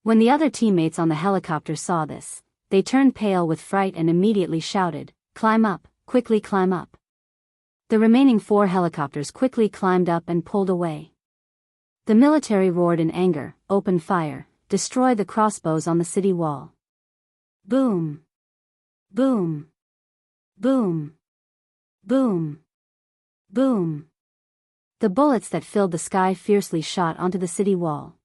When the other teammates on the helicopter saw this, they turned pale with fright and immediately shouted, "Climb up, quickly climb up." The remaining 4 helicopters quickly climbed up and pulled away. The military roared in anger, "Open fire, destroy the crossbows on the city wall." Boom! Boom! Boom! Boom! Boom! The bullets that filled the sky fiercely shot onto the city wall.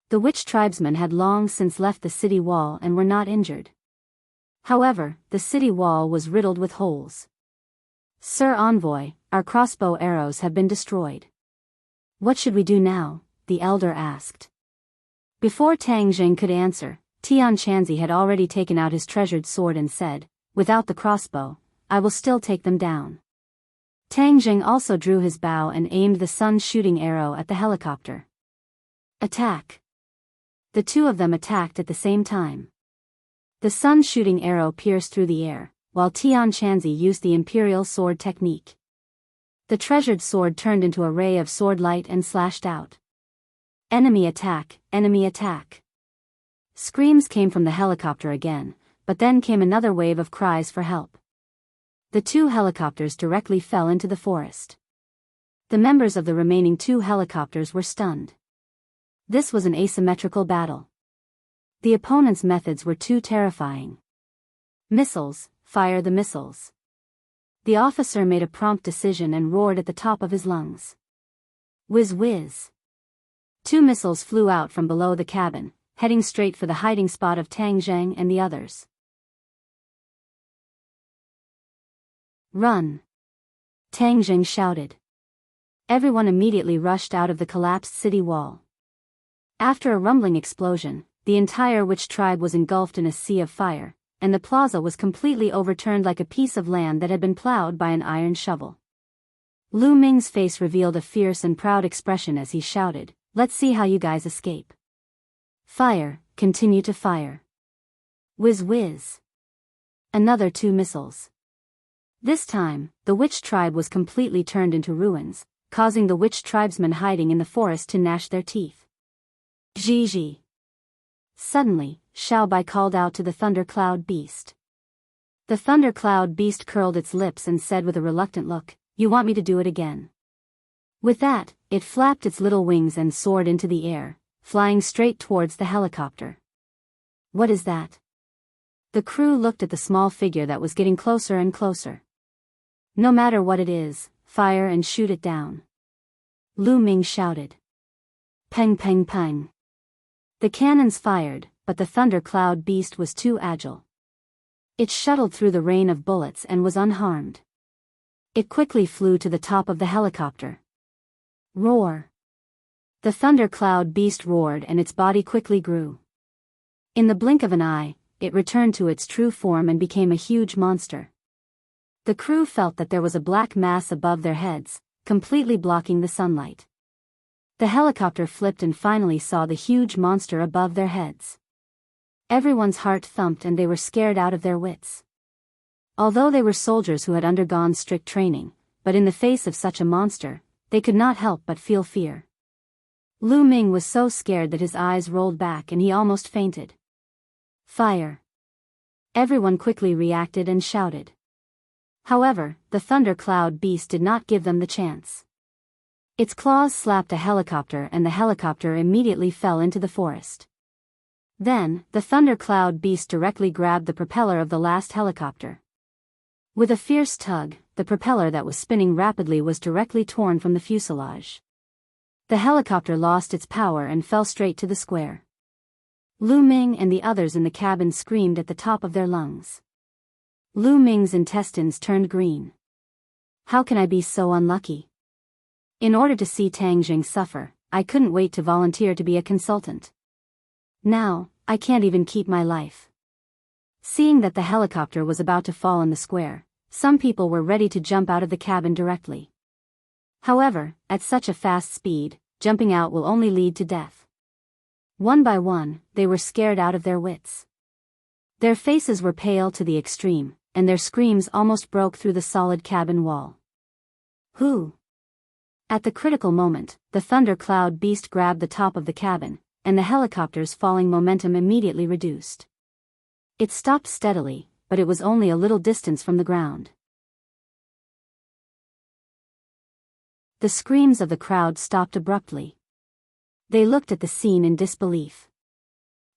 The witch tribesmen had long since left the city wall and were not injured. However, the city wall was riddled with holes. "Sir Envoy, our crossbow arrows have been destroyed. What should we do now?" the elder asked. Before Tang Jing could answer, Tian Chanzi had already taken out his treasured sword and said, "Without the crossbow, I will still take them down." Tang Jing also drew his bow and aimed the sun-shooting arrow at the helicopter. Attack! The 2 of them attacked at the same time. The sun-shooting arrow pierced through the air, while Tian Chanzi used the imperial sword technique. The treasured sword turned into a ray of sword light and slashed out. "Enemy attack, enemy attack!" Screams came from the helicopter again, but then came another wave of cries for help. The 2 helicopters directly fell into the forest. The members of the remaining 2 helicopters were stunned. This was an asymmetrical battle. The opponent's methods were too terrifying. "Missiles, fire the missiles." The officer made a prompt decision and roared at the top of his lungs. Whiz whiz. 2 missiles flew out from below the cabin, heading straight for the hiding spot of Tang Zheng and the others. "Run!" Tang Zheng shouted. Everyone immediately rushed out of the collapsed city wall. After a rumbling explosion, the entire witch tribe was engulfed in a sea of fire, and the plaza was completely overturned like a piece of land that had been plowed by an iron shovel. Lu Ming's face revealed a fierce and proud expression as he shouted, "Let's see how you guys escape. Fire, continue to fire." Whiz whiz. Another 2 missiles. This time, the witch tribe was completely turned into ruins, causing the witch tribesmen hiding in the forest to gnash their teeth. Zhi. Suddenly, Xiao Bai called out to the thundercloud beast. The thundercloud beast curled its lips and said with a reluctant look, "You want me to do it again?" With that, it flapped its little wings and soared into the air, flying straight towards the helicopter. "What is that?" The crew looked at the small figure that was getting closer and closer. "No matter what it is, fire and shoot it down," Lu Ming shouted. Peng peng peng. The cannons fired, but the thundercloud beast was too agile. It shuttled through the rain of bullets and was unharmed. It quickly flew to the top of the helicopter. Roar! The thundercloud beast roared and its body quickly grew. In the blink of an eye, it returned to its true form and became a huge monster. The crew felt that there was a black mass above their heads, completely blocking the sunlight. The helicopter flipped and finally saw the huge monster above their heads. Everyone's heart thumped and they were scared out of their wits. Although they were soldiers who had undergone strict training, but in the face of such a monster, they could not help but feel fear. Lu Ming was so scared that his eyes rolled back and he almost fainted. Fire! Everyone quickly reacted and shouted. However, the thundercloud beast did not give them the chance. Its claws slapped a helicopter and the helicopter immediately fell into the forest. Then, the thundercloud beast directly grabbed the propeller of the last helicopter. With a fierce tug, the propeller that was spinning rapidly was directly torn from the fuselage. The helicopter lost its power and fell straight to the square. Lu Ming and the others in the cabin screamed at the top of their lungs. Lu Ming's intestines turned green. How can I be so unlucky? In order to see Tang Jing suffer, I couldn't wait to volunteer to be a consultant. Now, I can't even keep my life. Seeing that the helicopter was about to fall in the square, some people were ready to jump out of the cabin directly. However, at such a fast speed, jumping out will only lead to death. One by one, they were scared out of their wits. Their faces were pale to the extreme, and their screams almost broke through the solid cabin wall. Who? At the critical moment, the thunder cloud beast grabbed the top of the cabin, and the helicopter's falling momentum immediately reduced. It stopped steadily, but it was only a little distance from the ground. The screams of the crowd stopped abruptly. They looked at the scene in disbelief.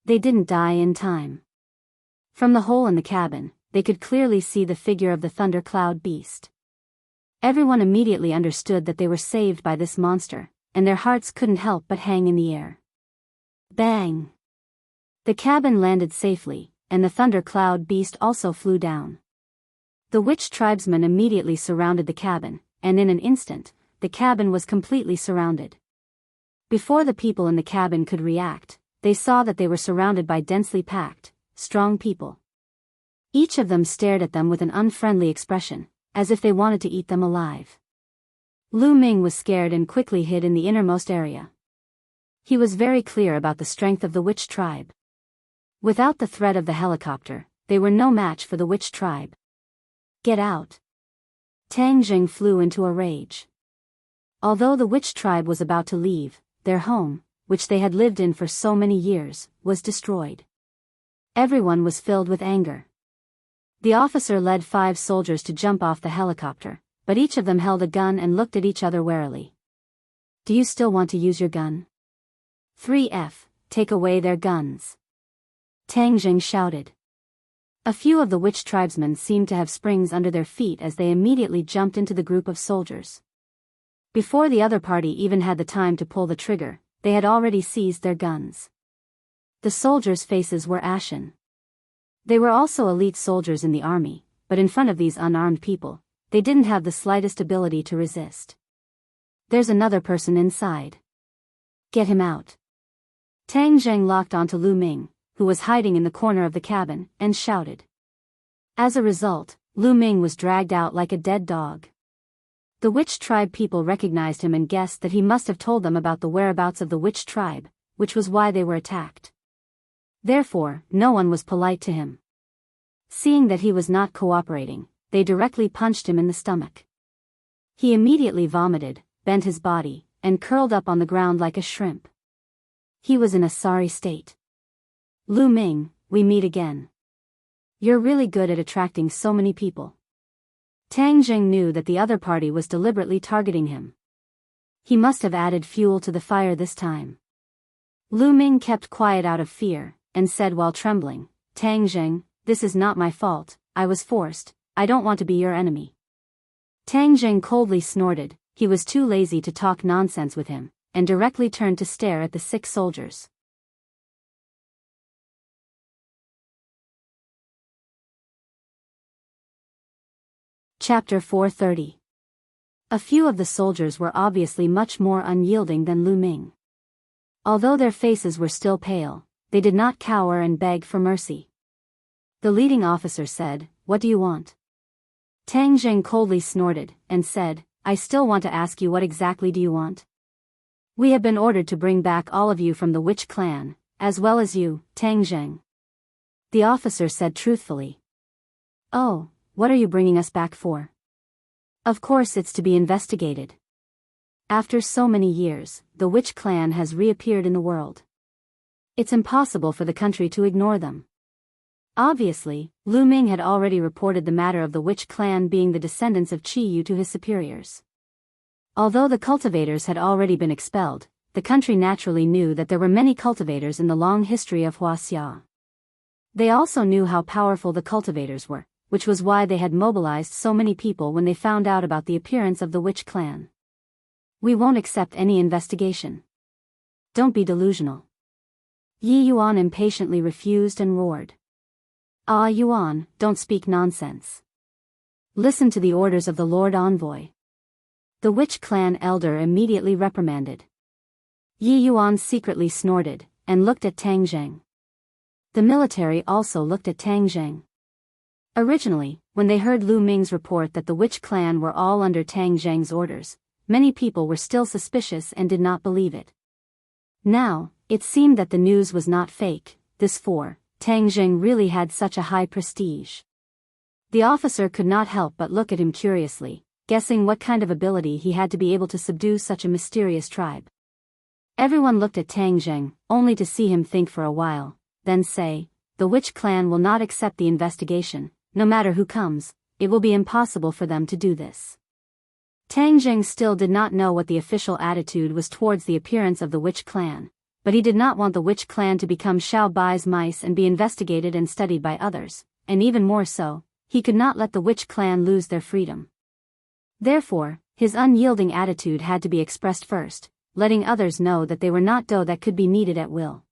They didn't die in time. From the hole in the cabin, they could clearly see the figure of the thunder cloud beast. Everyone immediately understood that they were saved by this monster, and their hearts couldn't help but hang in the air. Bang! The cabin landed safely, and the thunder cloud beast also flew down. The witch tribesmen immediately surrounded the cabin, and in an instant, the cabin was completely surrounded. Before the people in the cabin could react, they saw that they were surrounded by densely packed, strong people. Each of them stared at them with an unfriendly expression, as if they wanted to eat them alive. Lu Ming was scared and quickly hid in the innermost area. He was very clear about the strength of the witch tribe. Without the threat of the helicopter, they were no match for the witch tribe. Get out! Tang Jing flew into a rage. Although the witch tribe was about to leave, their home, which they had lived in for so many years, was destroyed. Everyone was filled with anger. The officer led 5 soldiers to jump off the helicopter, but each of them held a gun and looked at each other warily. Do you still want to use your gun? 3F, take away their guns. Tang Jing shouted. A few of the witch tribesmen seemed to have springs under their feet as they immediately jumped into the group of soldiers. Before the other party even had the time to pull the trigger, they had already seized their guns. The soldiers' faces were ashen. They were also elite soldiers in the army, but in front of these unarmed people, they didn't have the slightest ability to resist. There's another person inside. Get him out. Tang Jing locked onto Lu Ming, who was hiding in the corner of the cabin, and shouted. As a result, Lu Ming was dragged out like a dead dog. The witch tribe people recognized him and guessed that he must have told them about the whereabouts of the witch tribe, which was why they were attacked. Therefore, no one was polite to him. Seeing that he was not cooperating, they directly punched him in the stomach. He immediately vomited, bent his body, and curled up on the ground like a shrimp. He was in a sorry state. Lu Ming, we meet again. You're really good at attracting so many people. Tang Jing knew that the other party was deliberately targeting him. He must have added fuel to the fire this time. Lu Ming kept quiet out of fear, and said while trembling, Tang Jing, this is not my fault, I was forced, I don't want to be your enemy. Tang Jing coldly snorted, he was too lazy to talk nonsense with him, and directly turned to stare at the 6 soldiers. Chapter 430. A few of the soldiers were obviously much more unyielding than Lu Ming. Although their faces were still pale, they did not cower and beg for mercy. The leading officer said, What do you want? Tang Jing coldly snorted, and said, I still want to ask you what exactly do you want? We have been ordered to bring back all of you from the witch clan, as well as you, Tang Jing. The officer said truthfully. Oh, what are you bringing us back for? Of course it's to be investigated. After so many years, the witch clan has reappeared in the world. It's impossible for the country to ignore them. Obviously, Lu Ming had already reported the matter of the witch clan being the descendants of Qi Yu to his superiors. Although the cultivators had already been expelled, the country naturally knew that there were many cultivators in the long history of Huaxia. They also knew how powerful the cultivators were, which was why they had mobilized so many people when they found out about the appearance of the witch clan. We won't accept any investigation. Don't be delusional. Yi Yuan impatiently refused and roared. Ah Yuan, don't speak nonsense. Listen to the orders of the Lord Envoy. The witch clan elder immediately reprimanded. Yi Yuan secretly snorted, and looked at Tang Zheng. The military also looked at Tang Zheng. Originally, when they heard Lu Ming's report that the witch clan were all under Tang Zheng's orders, many people were still suspicious and did not believe it. Now, it seemed that the news was not fake, Tang Zheng really had such a high prestige. The officer could not help but look at him curiously, guessing what kind of ability he had to be able to subdue such a mysterious tribe. Everyone looked at Tang Zheng, only to see him think for a while, then say, the witch clan will not accept the investigation, no matter who comes, it will be impossible for them to do this. Tang Zheng still did not know what the official attitude was towards the appearance of the witch clan, but he did not want the witch clan to become Xiao Bai's mice and be investigated and studied by others, and even more so, he could not let the witch clan lose their freedom. Therefore, his unyielding attitude had to be expressed first, letting others know that they were not dough that could be kneaded at will.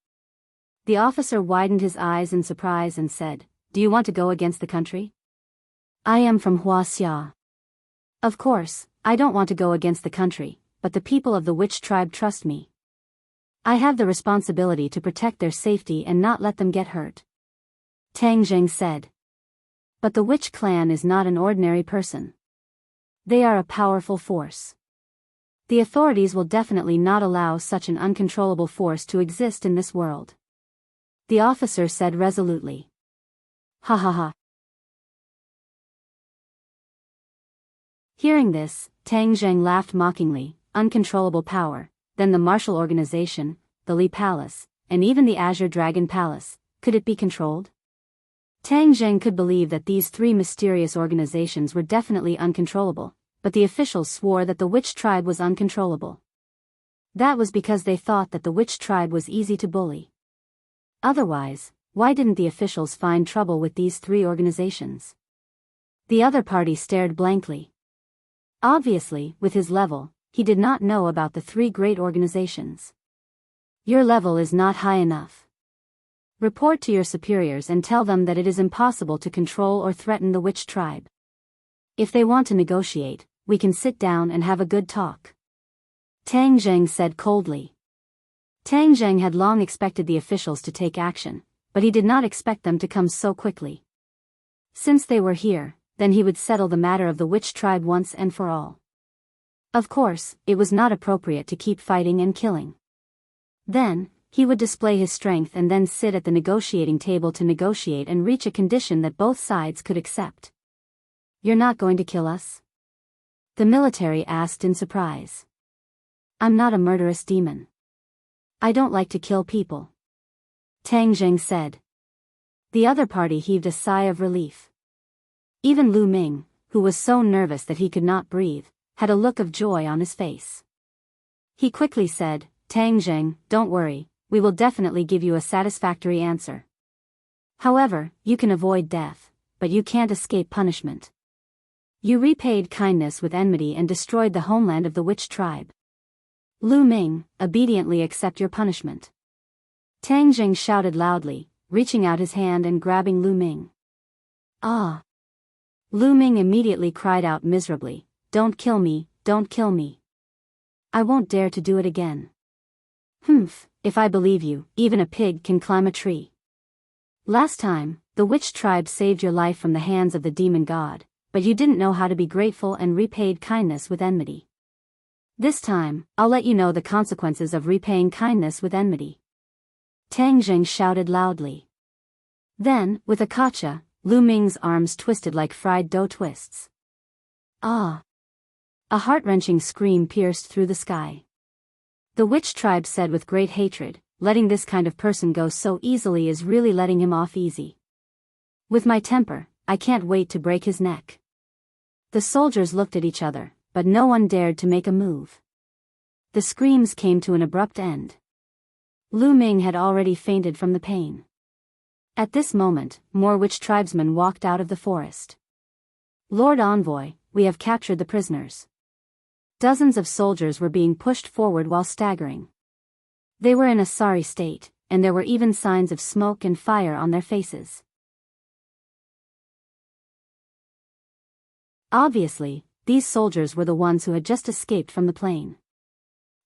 The officer widened his eyes in surprise and said, Do you want to go against the country? I am from Huaxia. Of course, I don't want to go against the country, but the people of the witch tribe trust me. I have the responsibility to protect their safety and not let them get hurt. Tang Zheng said. But the witch clan is not an ordinary person. They are a powerful force. The authorities will definitely not allow such an uncontrollable force to exist in this world. The officer said resolutely. Ha ha ha. Hearing this, Tang Zheng laughed mockingly. Uncontrollable power, then the martial organization, the Li Palace, and even the Azure Dragon Palace, could it be controlled? Tang Zheng could believe that these three mysterious organizations were definitely uncontrollable, but the officials swore that the witch tribe was uncontrollable. That was because they thought that the witch tribe was easy to bully. Otherwise, why didn't the officials find trouble with these three organizations? The other party stared blankly. Obviously, with his level, he did not know about the three great organizations. Your level is not high enough. Report to your superiors and tell them that it is impossible to control or threaten the witch tribe. If they want to negotiate, we can sit down and have a good talk. Tang Zheng said coldly. Tang Zheng had long expected the officials to take action, but he did not expect them to come so quickly. Since they were here, then he would settle the matter of the witch tribe once and for all. Of course, it was not appropriate to keep fighting and killing. Then, he would display his strength and then sit at the negotiating table to negotiate and reach a condition that both sides could accept. You're not going to kill us? The military asked in surprise. I'm not a murderous demon. I don't like to kill people. Tang Zheng said. The other party heaved a sigh of relief. Even Lu Ming, who was so nervous that he could not breathe, had a look of joy on his face. He quickly said, Tang Zheng, don't worry, we will definitely give you a satisfactory answer. However, you can avoid death, but you can't escape punishment. You repaid kindness with enmity and destroyed the homeland of the witch tribe. Lu Ming, obediently accept your punishment. Tang Zheng shouted loudly, reaching out his hand and grabbing Lu Ming. Ah! Lu Ming immediately cried out miserably, Don't kill me, don't kill me. I won't dare to do it again. Humph, if I believe you, even a pig can climb a tree. Last time, the witch tribe saved your life from the hands of the demon god, but you didn't know how to be grateful and repaid kindness with enmity. This time, I'll let you know the consequences of repaying kindness with enmity. Tang Zheng shouted loudly. Then, with a kacha, Lu Ming's arms twisted like fried dough twists. Ah! A heart-wrenching scream pierced through the sky. The witch tribe said with great hatred, letting this kind of person go so easily is really letting him off easy. With my temper, I can't wait to break his neck. The soldiers looked at each other, but no one dared to make a move. The screams came to an abrupt end. Lu Ming had already fainted from the pain. At this moment, more witch tribesmen walked out of the forest. Lord Envoy, we have captured the prisoners. Dozens of soldiers were being pushed forward while staggering. They were in a sorry state, and there were even signs of smoke and fire on their faces. Obviously, these soldiers were the ones who had just escaped from the plane.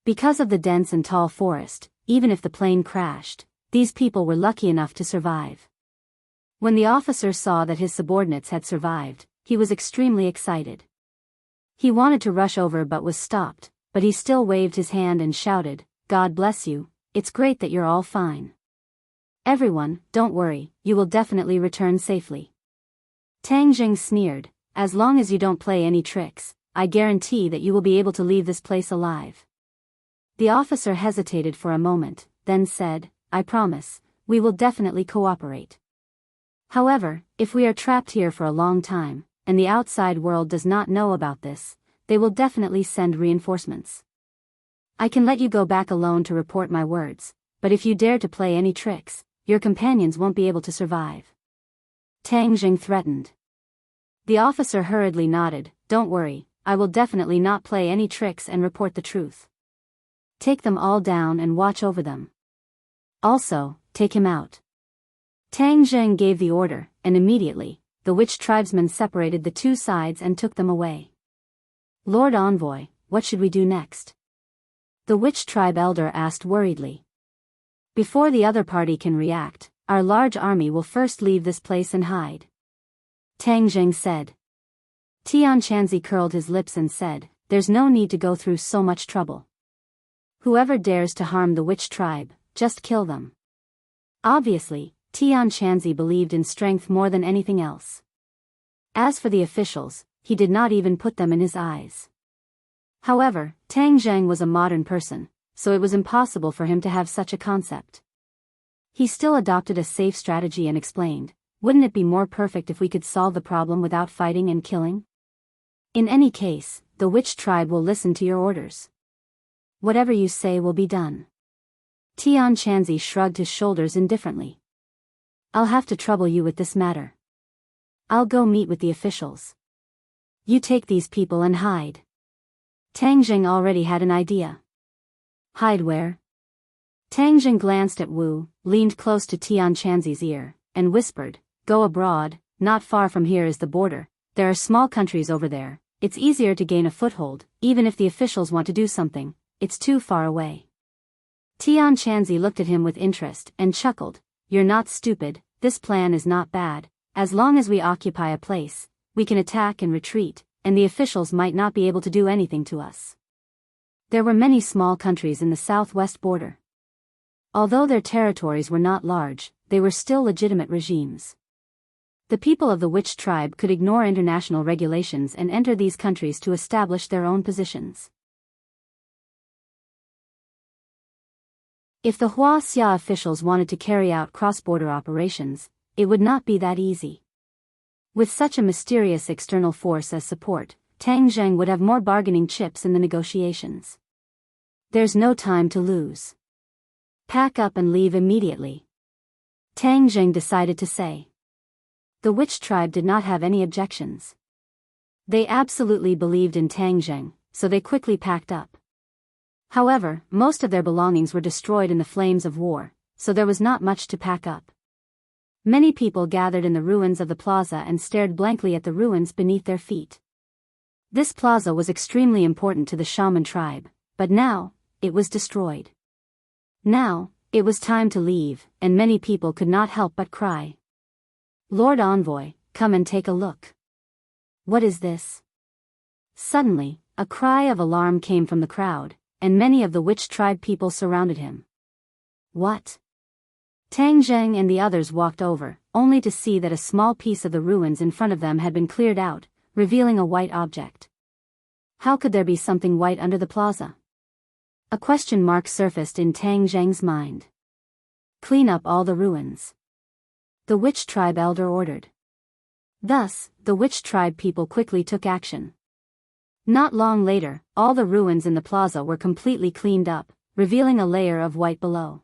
Because of the dense and tall forest, even if the plane crashed, these people were lucky enough to survive. When the officer saw that his subordinates had survived, he was extremely excited. He wanted to rush over but was stopped, but he still waved his hand and shouted, "God bless you, it's great that you're all fine. Everyone, don't worry, you will definitely return safely." Tang Jing sneered, "As long as you don't play any tricks, I guarantee that you will be able to leave this place alive." The officer hesitated for a moment, then said, "I promise, we will definitely cooperate. However, if we are trapped here for a long time, and the outside world does not know about this, they will definitely send reinforcements. I can let you go back alone to report my words, but if you dare to play any tricks, your companions won't be able to survive." Tang Jing threatened. The officer hurriedly nodded, "Don't worry, I will definitely not play any tricks and report the truth. Take them all down and watch over them. Also, take him out." Tang Jing gave the order, and immediately, the witch tribesmen separated the two sides and took them away. "Lord Envoy, what should we do next?" the witch tribe elder asked worriedly. "Before the other party can react, our large army will first leave this place and hide," Tang Jing said. Tian Chanzi curled his lips and said, "There's no need to go through so much trouble. Whoever dares to harm the witch tribe, just kill them." Obviously, Tian Chanzi believed in strength more than anything else. As for the officials, he did not even put them in his eyes. However, Tang Zhang was a modern person, so it was impossible for him to have such a concept. He still adopted a safe strategy and explained, "Wouldn't it be more perfect if we could solve the problem without fighting and killing? In any case, the witch tribe will listen to your orders. Whatever you say will be done." Tian Chanzi shrugged his shoulders indifferently. "I'll have to trouble you with this matter. I'll go meet with the officials. You take these people and hide." Tang Jing already had an idea. "Hide where?" Tang Jing glanced at Wu, leaned close to Tian Chanzi's ear, and whispered, "Go abroad, not far from here is the border. There are small countries over there. It's easier to gain a foothold, even if the officials want to do something. It's too far away." Tian Chanzi looked at him with interest and chuckled, "You're not stupid, this plan is not bad. As long as we occupy a place, we can attack and retreat, and the officials might not be able to do anything to us." There were many small countries in the southwest border. Although their territories were not large, they were still legitimate regimes. The people of the witch tribe could ignore international regulations and enter these countries to establish their own positions. If the Huaxia officials wanted to carry out cross-border operations, it would not be that easy. With such a mysterious external force as support, Tang Zheng would have more bargaining chips in the negotiations. "There's no time to lose. Pack up and leave immediately," Tang Zheng decided to say. The witch tribe did not have any objections. They absolutely believed in Tang Zheng, so they quickly packed up. However, most of their belongings were destroyed in the flames of war, so there was not much to pack up. Many people gathered in the ruins of the plaza and stared blankly at the ruins beneath their feet. This plaza was extremely important to the shaman tribe, but now, it was destroyed. Now, it was time to leave, and many people could not help but cry. "Lord Envoy, come and take a look." "What is this?" Suddenly, a cry of alarm came from the crowd, and many of the witch tribe people surrounded him. "What?" Tang Zheng and the others walked over, only to see that a small piece of the ruins in front of them had been cleared out, revealing a white object. How could there be something white under the plaza? A question mark surfaced in Tang Zheng's mind. "Clean up all the ruins," the witch tribe elder ordered. Thus, the witch tribe people quickly took action. Not long later, all the ruins in the plaza were completely cleaned up, revealing a layer of white below.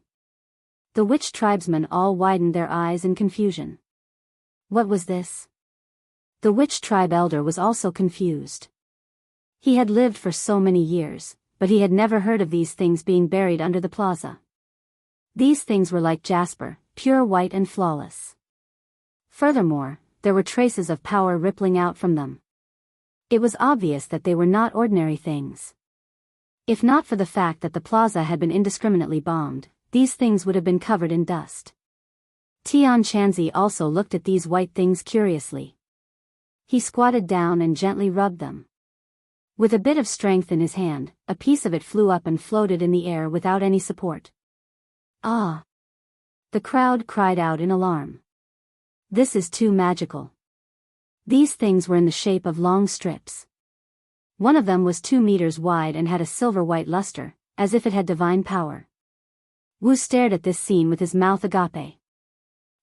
The witch tribesmen all widened their eyes in confusion. What was this? The witch tribe elder was also confused. He had lived for so many years, but he had never heard of these things being buried under the plaza. These things were like jasper, pure white and flawless. Furthermore, there were traces of power rippling out from them. It was obvious that they were not ordinary things. If not for the fact that the plaza had been indiscriminately bombed, these things would have been covered in dust. Tian Chanzi also looked at these white things curiously. He squatted down and gently rubbed them. With a bit of strength in his hand, a piece of it flew up and floated in the air without any support. Ah! The crowd cried out in alarm. This is too magical. These things were in the shape of long strips. One of them was 2 meters wide and had a silver-white luster, as if it had divine power. Wu stared at this scene with his mouth agape.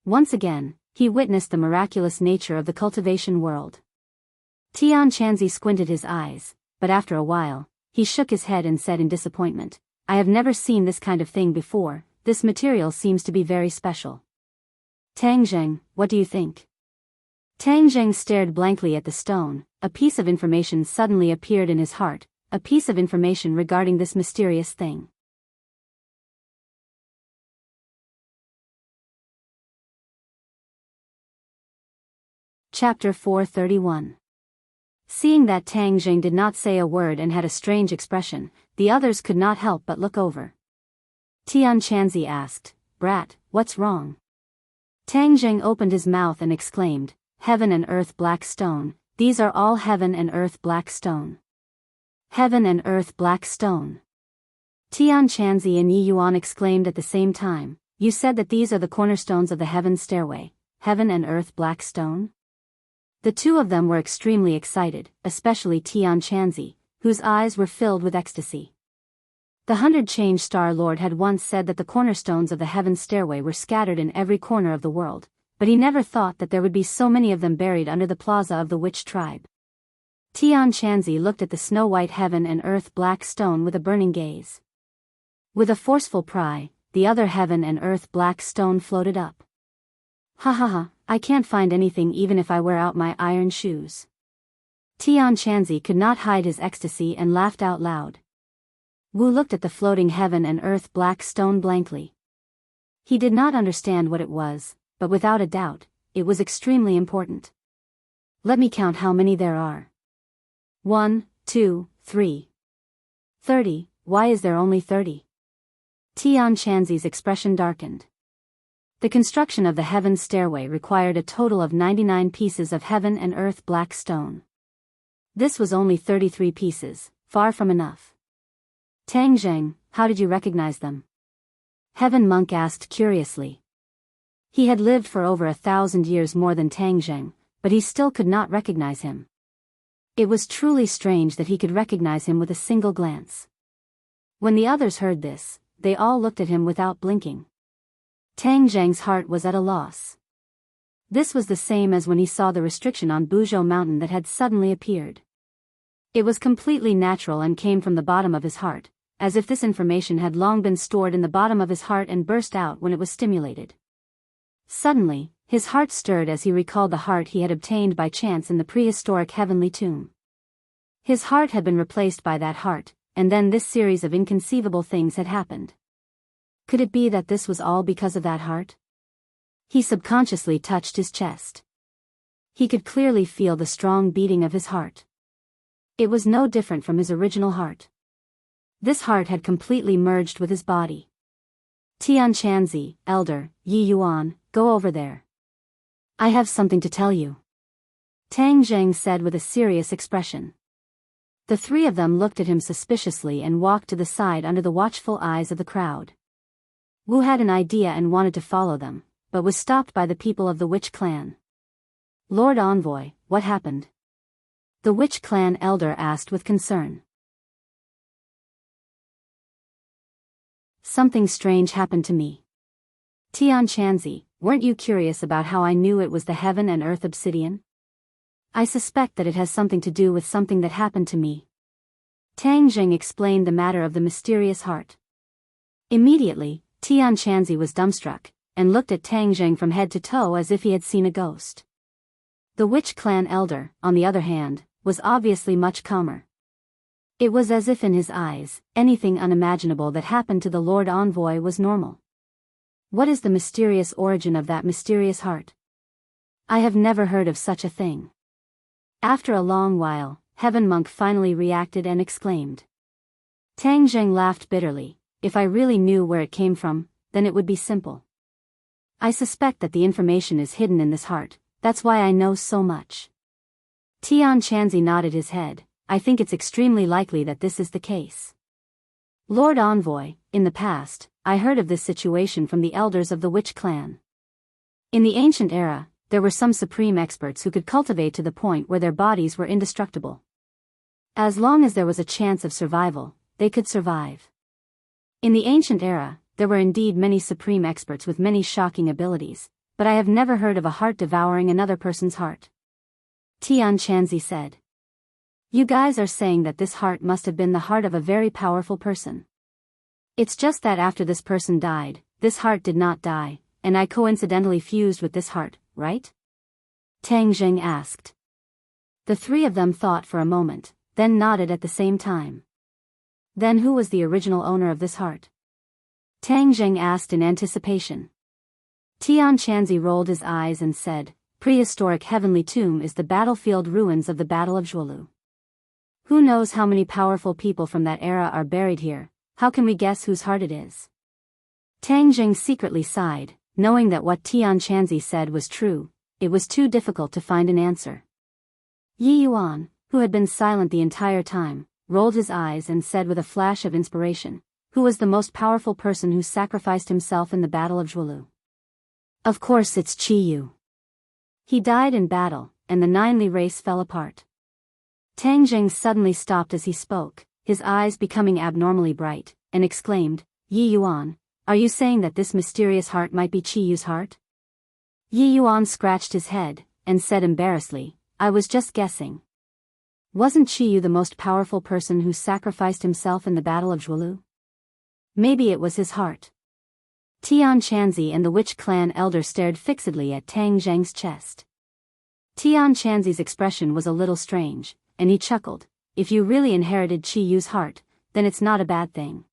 Once again, he witnessed the miraculous nature of the cultivation world. Tian Chanzi squinted his eyes, but after a while, he shook his head and said in disappointment, "I have never seen this kind of thing before. This material seems to be very special." Tang Zheng, what do you think? Tang Zheng stared blankly at the stone. A piece of information suddenly appeared in his heart, a piece of information regarding this mysterious thing. Chapter 431. Seeing that Tang Zheng did not say a word and had a strange expression, the others could not help but look over. Tian Chanzi asked, "Brat, what's wrong?" Tang Zheng opened his mouth and exclaimed, "Heaven and earth black stone, these are all heaven and earth black stone. Heaven and earth black stone." Tian Chanzi and Yi Yuan exclaimed at the same time, "You said that these are the cornerstones of the heaven stairway, heaven and earth black stone?" The two of them were extremely excited, especially Tian Chanzi, whose eyes were filled with ecstasy. The 100 Change Star Lord had once said that the cornerstones of the heaven stairway were scattered in every corner of the world, but he never thought that there would be so many of them buried under the plaza of the witch tribe. Tian Chanzi looked at the snow-white heaven and earth black stone with a burning gaze. With a forceful pry, the other heaven and earth black stone floated up. "Ha ha ha, I can't find anything even if I wear out my iron shoes." Tian Chanzi could not hide his ecstasy and laughed out loud. Wu looked at the floating heaven and earth black stone blankly. He did not understand what it was, but without a doubt, it was extremely important. "Let me count how many there are. 1, 2, 3. 30, why is there only 30? Tian Chanzi's expression darkened. The construction of the heaven stairway required a total of 99 pieces of heaven and earth black stone. This was only 33 pieces, far from enough. "Tang Zheng, how did you recognize them?" Heaven Monk asked curiously. He had lived for over 1,000 years more than Tang Zheng, but he still could not recognize him. It was truly strange that he could recognize him with a single glance. When the others heard this, they all looked at him without blinking. Tang Zheng's heart was at a loss. This was the same as when he saw the restriction on Buzhou Mountain that had suddenly appeared. It was completely natural and came from the bottom of his heart, as if this information had long been stored in the bottom of his heart and burst out when it was stimulated. Suddenly, his heart stirred as he recalled the heart he had obtained by chance in the prehistoric heavenly tomb. His heart had been replaced by that heart, and then this series of inconceivable things had happened. Could it be that this was all because of that heart? He subconsciously touched his chest. He could clearly feel the strong beating of his heart. It was no different from his original heart. This heart had completely merged with his body. "Tian Chanzi, Elder, Yi Yuan, go over there. I have something to tell you," Tang Zheng said with a serious expression. The three of them looked at him suspiciously and walked to the side under the watchful eyes of the crowd. Wu had an idea and wanted to follow them, but was stopped by the people of the Witch clan. "Lord Envoy, what happened?" The Witch clan elder asked with concern. "Something strange happened to me. Tian Chanzi, weren't you curious about how I knew it was the heaven and earth obsidian? I suspect that it has something to do with something that happened to me." Tang Zheng explained the matter of the mysterious heart. Immediately, Tian Chanzi was dumbstruck, and looked at Tang Zheng from head to toe as if he had seen a ghost. The Witch clan elder, on the other hand, was obviously much calmer. It was as if in his eyes, anything unimaginable that happened to the Lord Envoy was normal. What is the mysterious origin of that mysterious heart? I have never heard of such a thing. After a long while, Heaven Monk finally reacted and exclaimed. Tang Zheng laughed bitterly. If I really knew where it came from, then it would be simple. I suspect that the information is hidden in this heart, that's why I know so much. Tian Chanzi nodded his head. I think it's extremely likely that this is the case. Lord Envoy, in the past, I heard of this situation from the elders of the witch clan. In the ancient era, there were some supreme experts who could cultivate to the point where their bodies were indestructible. As long as there was a chance of survival, they could survive. In the ancient era, there were indeed many supreme experts with many shocking abilities, but I have never heard of a heart devouring another person's heart. Tian Chanzi said. You guys are saying that this heart must have been the heart of a very powerful person. It's just that after this person died, this heart did not die, and I coincidentally fused with this heart, right? Tang Zheng asked. The three of them thought for a moment, then nodded at the same time. Then who was the original owner of this heart? Tang Zheng asked in anticipation. Tian Chanzi rolled his eyes and said, Prehistoric Heavenly Tomb is the battlefield ruins of the Battle of Zhuolu. Who knows how many powerful people from that era are buried here? How can we guess whose heart it is? Tang Zheng secretly sighed, knowing that what Tian Chanzi said was true. It was too difficult to find an answer. Yi Yuan, who had been silent the entire time, rolled his eyes and said with a flash of inspiration, who was the most powerful person who sacrificed himself in the Battle of Zhuolu? Of course it's Qi Yu. He died in battle, and the Nine Li race fell apart. Tang Zheng suddenly stopped as he spoke, his eyes becoming abnormally bright, and exclaimed, Yi Yuan, are you saying that this mysterious heart might be Qi Yu's heart? Yi Yuan scratched his head, and said embarrassedly, I was just guessing. Wasn't Qi Yu the most powerful person who sacrificed himself in the Battle of Zhuolu? Maybe it was his heart. Tian Chanzi and the witch clan elder stared fixedly at Tang Zheng's chest. Tian Chanzi's expression was a little strange, and he chuckled. If you really inherited Qi Yu's heart, then it's not a bad thing.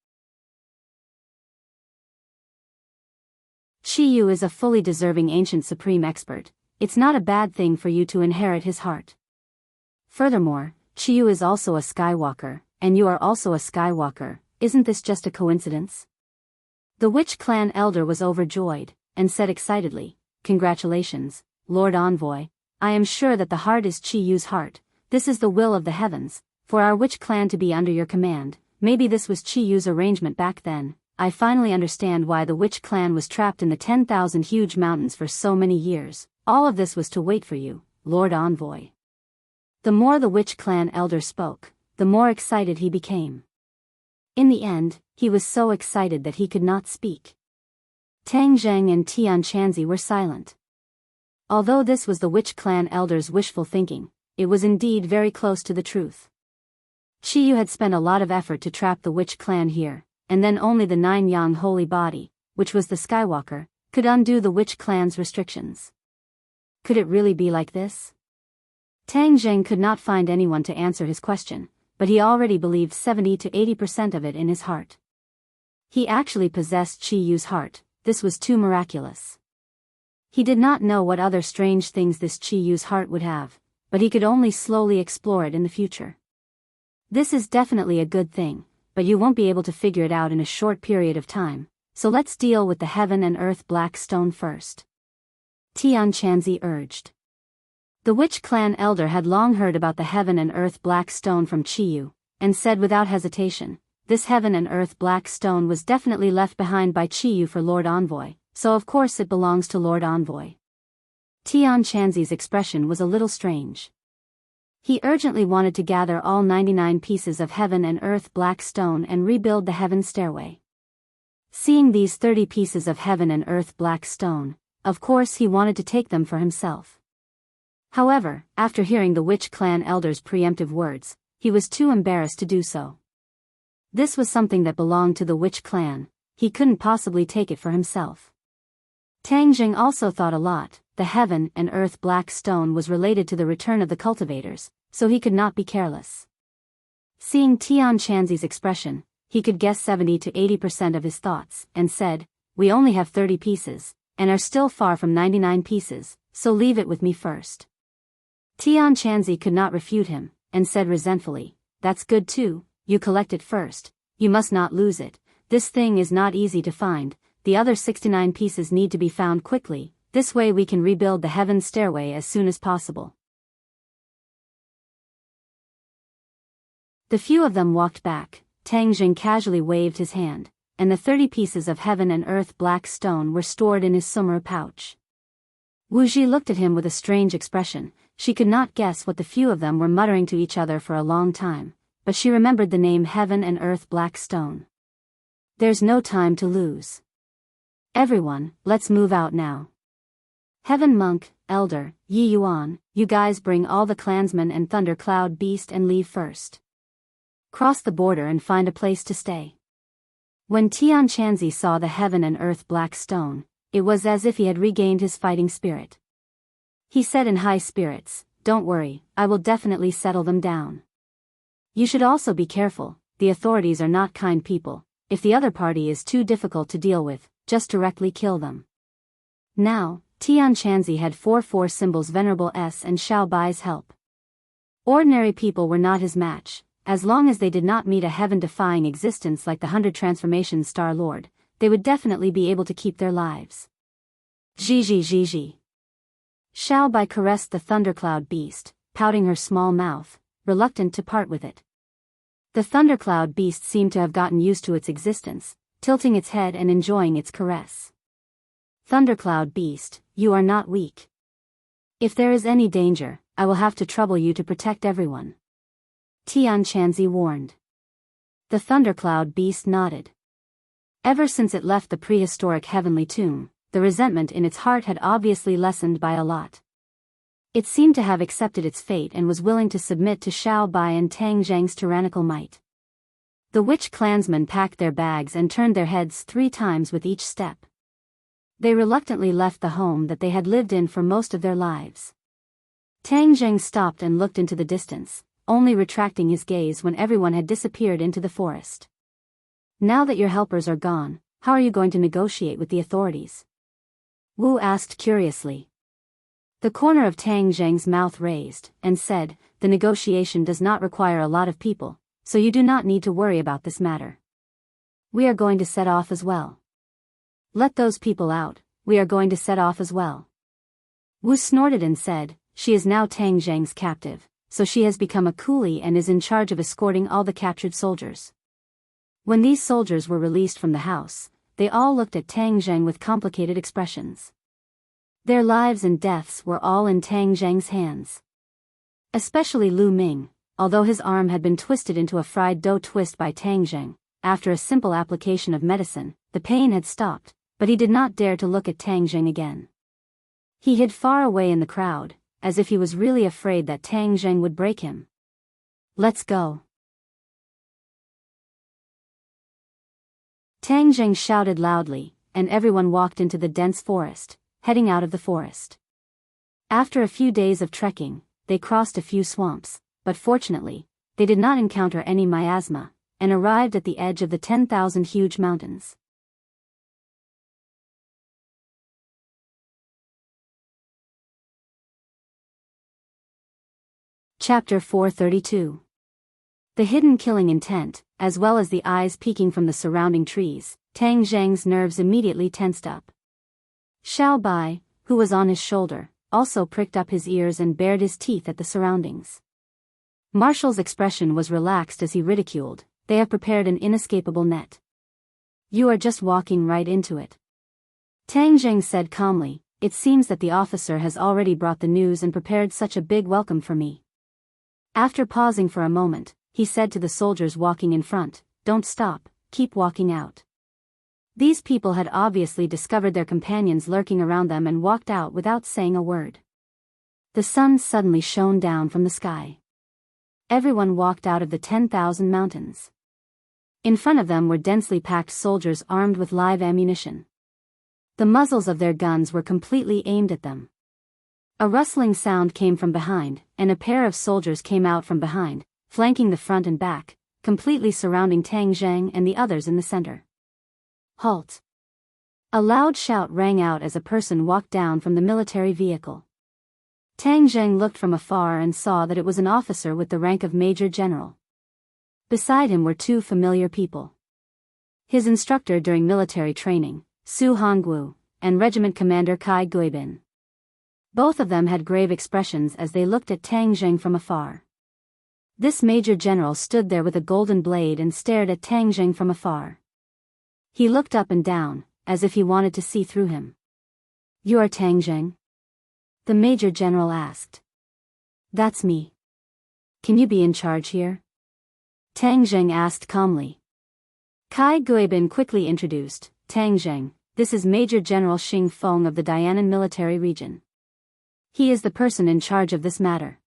Qi Yu is a fully deserving ancient supreme expert. It's not a bad thing for you to inherit his heart. Furthermore, Qi Yu is also a Skywalker, and you are also a Skywalker. Isn't this just a coincidence? The witch clan elder was overjoyed, and said excitedly, Congratulations, Lord Envoy. I am sure that the heart is Qi Yu's heart. This is the will of the heavens, for our witch clan to be under your command. Maybe this was Qi Yu's arrangement back then. I finally understand why the witch clan was trapped in the 10,000 huge mountains for so many years. All of this was to wait for you, Lord Envoy. The more the witch clan elder spoke, the more excited he became. In the end, he was so excited that he could not speak. Tang Zheng and Tian Chanzi were silent. Although this was the witch clan elder's wishful thinking, it was indeed very close to the truth. Qi Yu had spent a lot of effort to trap the witch clan here, and then only the Nine Yang holy body, which was the Skywalker, could undo the witch clan's restrictions. Could it really be like this? Tang Zheng could not find anyone to answer his question, but he already believed 70 to 80% of it in his heart. He actually possessed Qi Yu's heart. This was too miraculous. He did not know what other strange things this Qi Yu's heart would have, but he could only slowly explore it in the future. This is definitely a good thing, but you won't be able to figure it out in a short period of time, so let's deal with the heaven and earth black stone first. Tian Chanzi urged. The witch clan elder had long heard about the heaven and earth black stone from Qi Yu, and said without hesitation, this heaven and earth black stone was definitely left behind by Qi Yu for Lord Envoy, so of course it belongs to Lord Envoy. Tian Chanzi's expression was a little strange. He urgently wanted to gather all 99 pieces of heaven and earth black stone and rebuild the heaven stairway. Seeing these 30 pieces of heaven and earth black stone, of course he wanted to take them for himself. However, after hearing the witch clan elder's preemptive words, he was too embarrassed to do so. This was something that belonged to the witch clan. He couldn't possibly take it for himself. Tang Zheng also thought a lot. The heaven and earth black stone was related to the return of the cultivators, so he could not be careless. Seeing Tian Chanzi's expression, he could guess 70 to 80% of his thoughts, and said, "We only have 30 pieces, and are still far from 99 pieces, so leave it with me first." Tian Chanzi could not refute him, and said resentfully, "That's good too, you collect it first, you must not lose it, this thing is not easy to find, the other 69 pieces need to be found quickly, this way we can rebuild the heaven stairway as soon as possible." The few of them walked back. Tang Jing casually waved his hand, and the 30 pieces of heaven and earth black stone were stored in his summer pouch. Wu Ji looked at him with a strange expression. She could not guess what the few of them were muttering to each other for a long time, but she remembered the name heaven and earth black stone. "There's no time to lose. Everyone, let's move out now. Heaven Monk, Elder, Yi Yuan, you guys bring all the clansmen and Thundercloud Beast and leave first. Cross the border and find a place to stay." When Tian Chanzi saw the heaven and earth black stone, it was as if he had regained his fighting spirit. He said in high spirits, "Don't worry, I will definitely settle them down. You should also be careful, the authorities are not kind people, if the other party is too difficult to deal with, just directly kill them." Now, Tian Chanzi had 4 symbols Venerable S and Xiao Bai's help. Ordinary people were not his match. As long as they did not meet a heaven-defying existence like the 100 Transformation Star Lord, they would definitely be able to keep their lives. Zhi. Xiao Bai caressed the thundercloud beast, pouting her small mouth, reluctant to part with it. The thundercloud beast seemed to have gotten used to its existence, tilting its head and enjoying its caress. "Thundercloud beast, you are not weak. If there is any danger, I will have to trouble you to protect everyone," Tian Chanzi warned. The thundercloud beast nodded. Ever since it left the prehistoric heavenly tomb, the resentment in its heart had obviously lessened by a lot. It seemed to have accepted its fate and was willing to submit to Xiao Bai and Tang Zhang's tyrannical might. The witch clansmen packed their bags and turned their heads 3 times with each step. They reluctantly left the home that they had lived in for most of their lives. Tang Zhang stopped and looked into the distance, only retracting his gaze when everyone had disappeared into the forest. "Now that your helpers are gone, how are you going to negotiate with the authorities?" Wu asked curiously. The corner of Tang Zhang's mouth raised, and said, "The negotiation does not require a lot of people, so you do not need to worry about this matter. We are going to set off as well. Let those people out, we are going to set off as well." Wu snorted and said, "She is now Tang Zhang's captive, so she has become a coolie and is in charge of escorting all the captured soldiers." When these soldiers were released from the house, they all looked at Tang Zhang with complicated expressions. Their lives and deaths were all in Tang Zhang's hands. Especially Lu Ming, although his arm had been twisted into a fried dough twist by Tang Zhang, after a simple application of medicine, the pain had stopped, but he did not dare to look at Tang Zhang again. He hid far away in the crowd, as if he was really afraid that Tang Zhang would break him. "Let's go." Tang Zhang shouted loudly, and everyone walked into the dense forest, heading out of the forest. After a few days of trekking, they crossed a few swamps, but fortunately, they did not encounter any miasma, and arrived at the edge of the 10,000 huge mountains. Chapter 432. The hidden killing intent, as well as the eyes peeking from the surrounding trees, Tang Zhang's nerves immediately tensed up. Xiao Bai, who was on his shoulder, also pricked up his ears and bared his teeth at the surroundings. Marshall's expression was relaxed as he ridiculed, "They have prepared an inescapable net. You are just walking right into it." Tang Zhang said calmly, "It seems that the officer has already brought the news and prepared such a big welcome for me." After pausing for a moment, he said to the soldiers walking in front, "Don't stop, keep walking out." These people had obviously discovered their companions lurking around them and walked out without saying a word. The sun suddenly shone down from the sky. Everyone walked out of the 10,000 mountains. In front of them were densely packed soldiers armed with live ammunition. The muzzles of their guns were completely aimed at them. A rustling sound came from behind, and a pair of soldiers came out from behind, flanking the front and back, completely surrounding Tang Zheng and the others in the center. Halt! A loud shout rang out as a person walked down from the military vehicle. Tang Zheng looked from afar and saw that it was an officer with the rank of Major General. Beside him were two familiar people. His instructor during military training, Su Hongwu, and Regiment Commander Kai Guibin. Both of them had grave expressions as they looked at Tang Zheng from afar. This Major General stood there with a golden blade and stared at Tang Zheng from afar. He looked up and down, as if he wanted to see through him. "You are Tang Zheng?" the Major General asked. "That's me. Can you be in charge here?" Tang Zheng asked calmly. Kai Guibin quickly introduced, "Tang Zheng, this is Major General Xing Feng of the Dianan military region. He is the person in charge of this matter."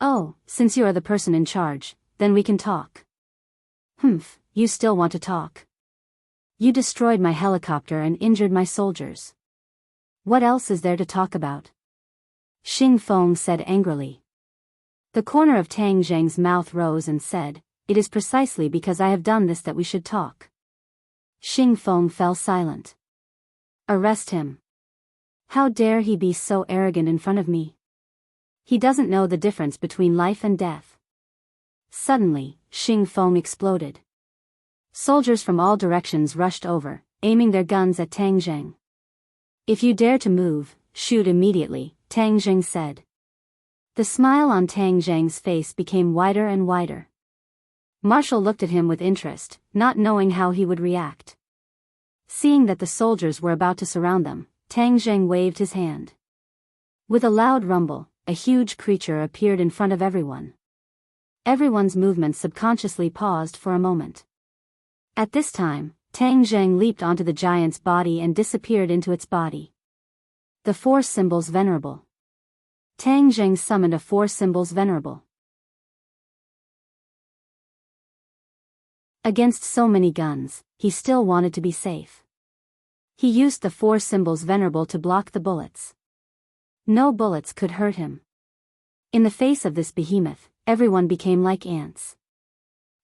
"Oh, since you are the person in charge, then we can talk." "Humph, you still want to talk? You destroyed my helicopter and injured my soldiers. What else is there to talk about?" Xing Feng said angrily. The corner of Tang Zheng's mouth rose and said, "It is precisely because I have done this that we should talk." Xing Feng fell silent. "Arrest him. How dare he be so arrogant in front of me? He doesn't know the difference between life and death." Suddenly, Xing Feng exploded. Soldiers from all directions rushed over, aiming their guns at Tang Zheng. "If you dare to move, shoot immediately," Tang Zheng said. The smile on Tang Zheng's face became wider and wider. Marshall looked at him with interest, not knowing how he would react. Seeing that the soldiers were about to surround them, Tang Zheng waved his hand. With a loud rumble, a huge creature appeared in front of everyone. Everyone's movements subconsciously paused for a moment. At this time, Tang Zheng leaped onto the giant's body and disappeared into its body. The four symbols venerable. Tang Zheng summoned a four symbols venerable. Against so many guns, he still wanted to be safe. He used the four symbols venerable to block the bullets. No bullets could hurt him. In the face of this behemoth, everyone became like ants.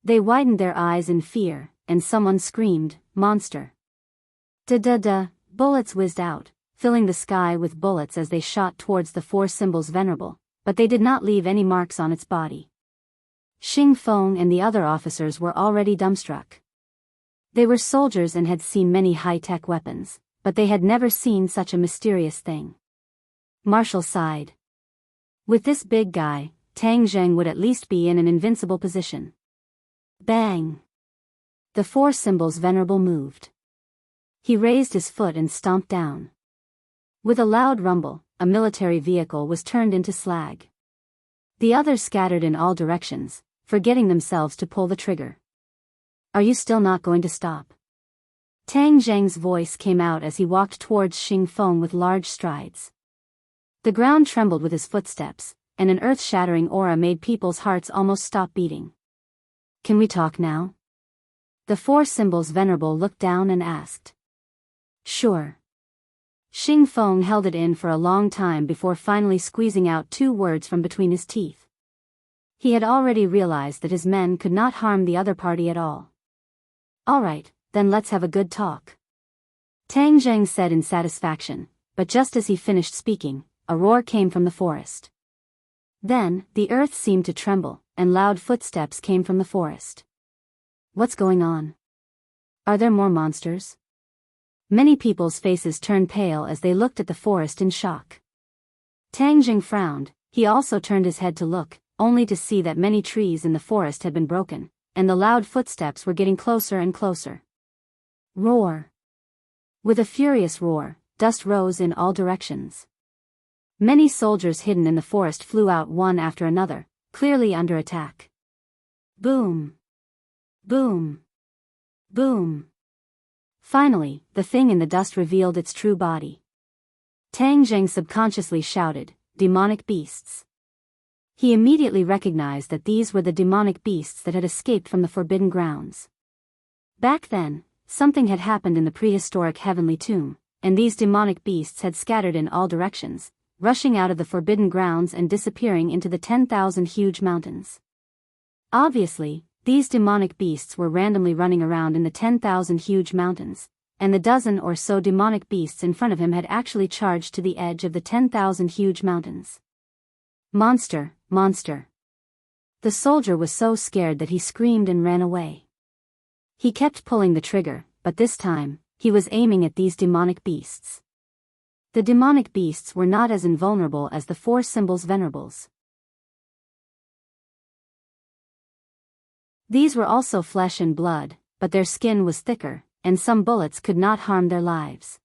They widened their eyes in fear, and someone screamed, "Monster!" Da-da-da, bullets whizzed out, filling the sky with bullets as they shot towards the four symbols venerable, but they did not leave any marks on its body. Xing Feng and the other officers were already dumbstruck. They were soldiers and had seen many high-tech weapons, but they had never seen such a mysterious thing. Marshall sighed. With this big guy, Tang Zheng would at least be in an invincible position. Bang! The four symbols venerable moved. He raised his foot and stomped down. With a loud rumble, a military vehicle was turned into slag. The others scattered in all directions, forgetting themselves to pull the trigger. "Are you still not going to stop?" Tang Zheng's voice came out as he walked towards Xing Feng with large strides. The ground trembled with his footsteps, and an earth-shattering aura made people's hearts almost stop beating. "Can we talk now?" The four symbols venerable looked down and asked. "Sure." Xing Feng held it in for a long time before finally squeezing out two words from between his teeth. He had already realized that his men could not harm the other party at all. "All right, then let's have a good talk," Tang Zheng said in satisfaction, but just as he finished speaking, a roar came from the forest. Then, the earth seemed to tremble, and loud footsteps came from the forest. What's going on? Are there more monsters? Many people's faces turned pale as they looked at the forest in shock. Tang Zheng frowned. He also turned his head to look, only to see that many trees in the forest had been broken, and the loud footsteps were getting closer and closer. Roar! With a furious roar, dust rose in all directions. Many soldiers hidden in the forest flew out one after another, clearly under attack. Boom! Boom! Boom! Finally, the thing in the dust revealed its true body. Tang Zheng subconsciously shouted, "Demonic beasts!" He immediately recognized that these were the demonic beasts that had escaped from the Forbidden Grounds. Back then, something had happened in the prehistoric heavenly tomb, and these demonic beasts had scattered in all directions, rushing out of the Forbidden Grounds and disappearing into the 10,000 huge mountains. Obviously, these demonic beasts were randomly running around in the 10,000 huge mountains, and the dozen or so demonic beasts in front of him had actually charged to the edge of the 10,000 huge mountains. Monster, monster. The soldier was so scared that he screamed and ran away. He kept pulling the trigger, but this time, he was aiming at these demonic beasts. The demonic beasts were not as invulnerable as the four symbols venerables. These were also flesh and blood, but their skin was thicker, and some bullets could not harm their lives.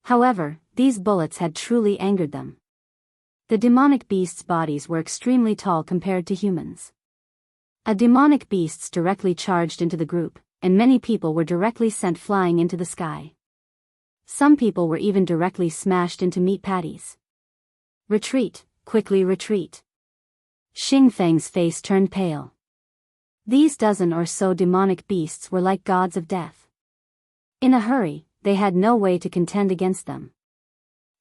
However, these bullets had truly angered them. The demonic beasts' bodies were extremely tall compared to humans. A demonic beasts directly charged into the group, and many people were directly sent flying into the sky. Some people were even directly smashed into meat patties. Retreat, quickly retreat. Xing Feng's face turned pale. These dozen or so demonic beasts were like gods of death. In a hurry, they had no way to contend against them.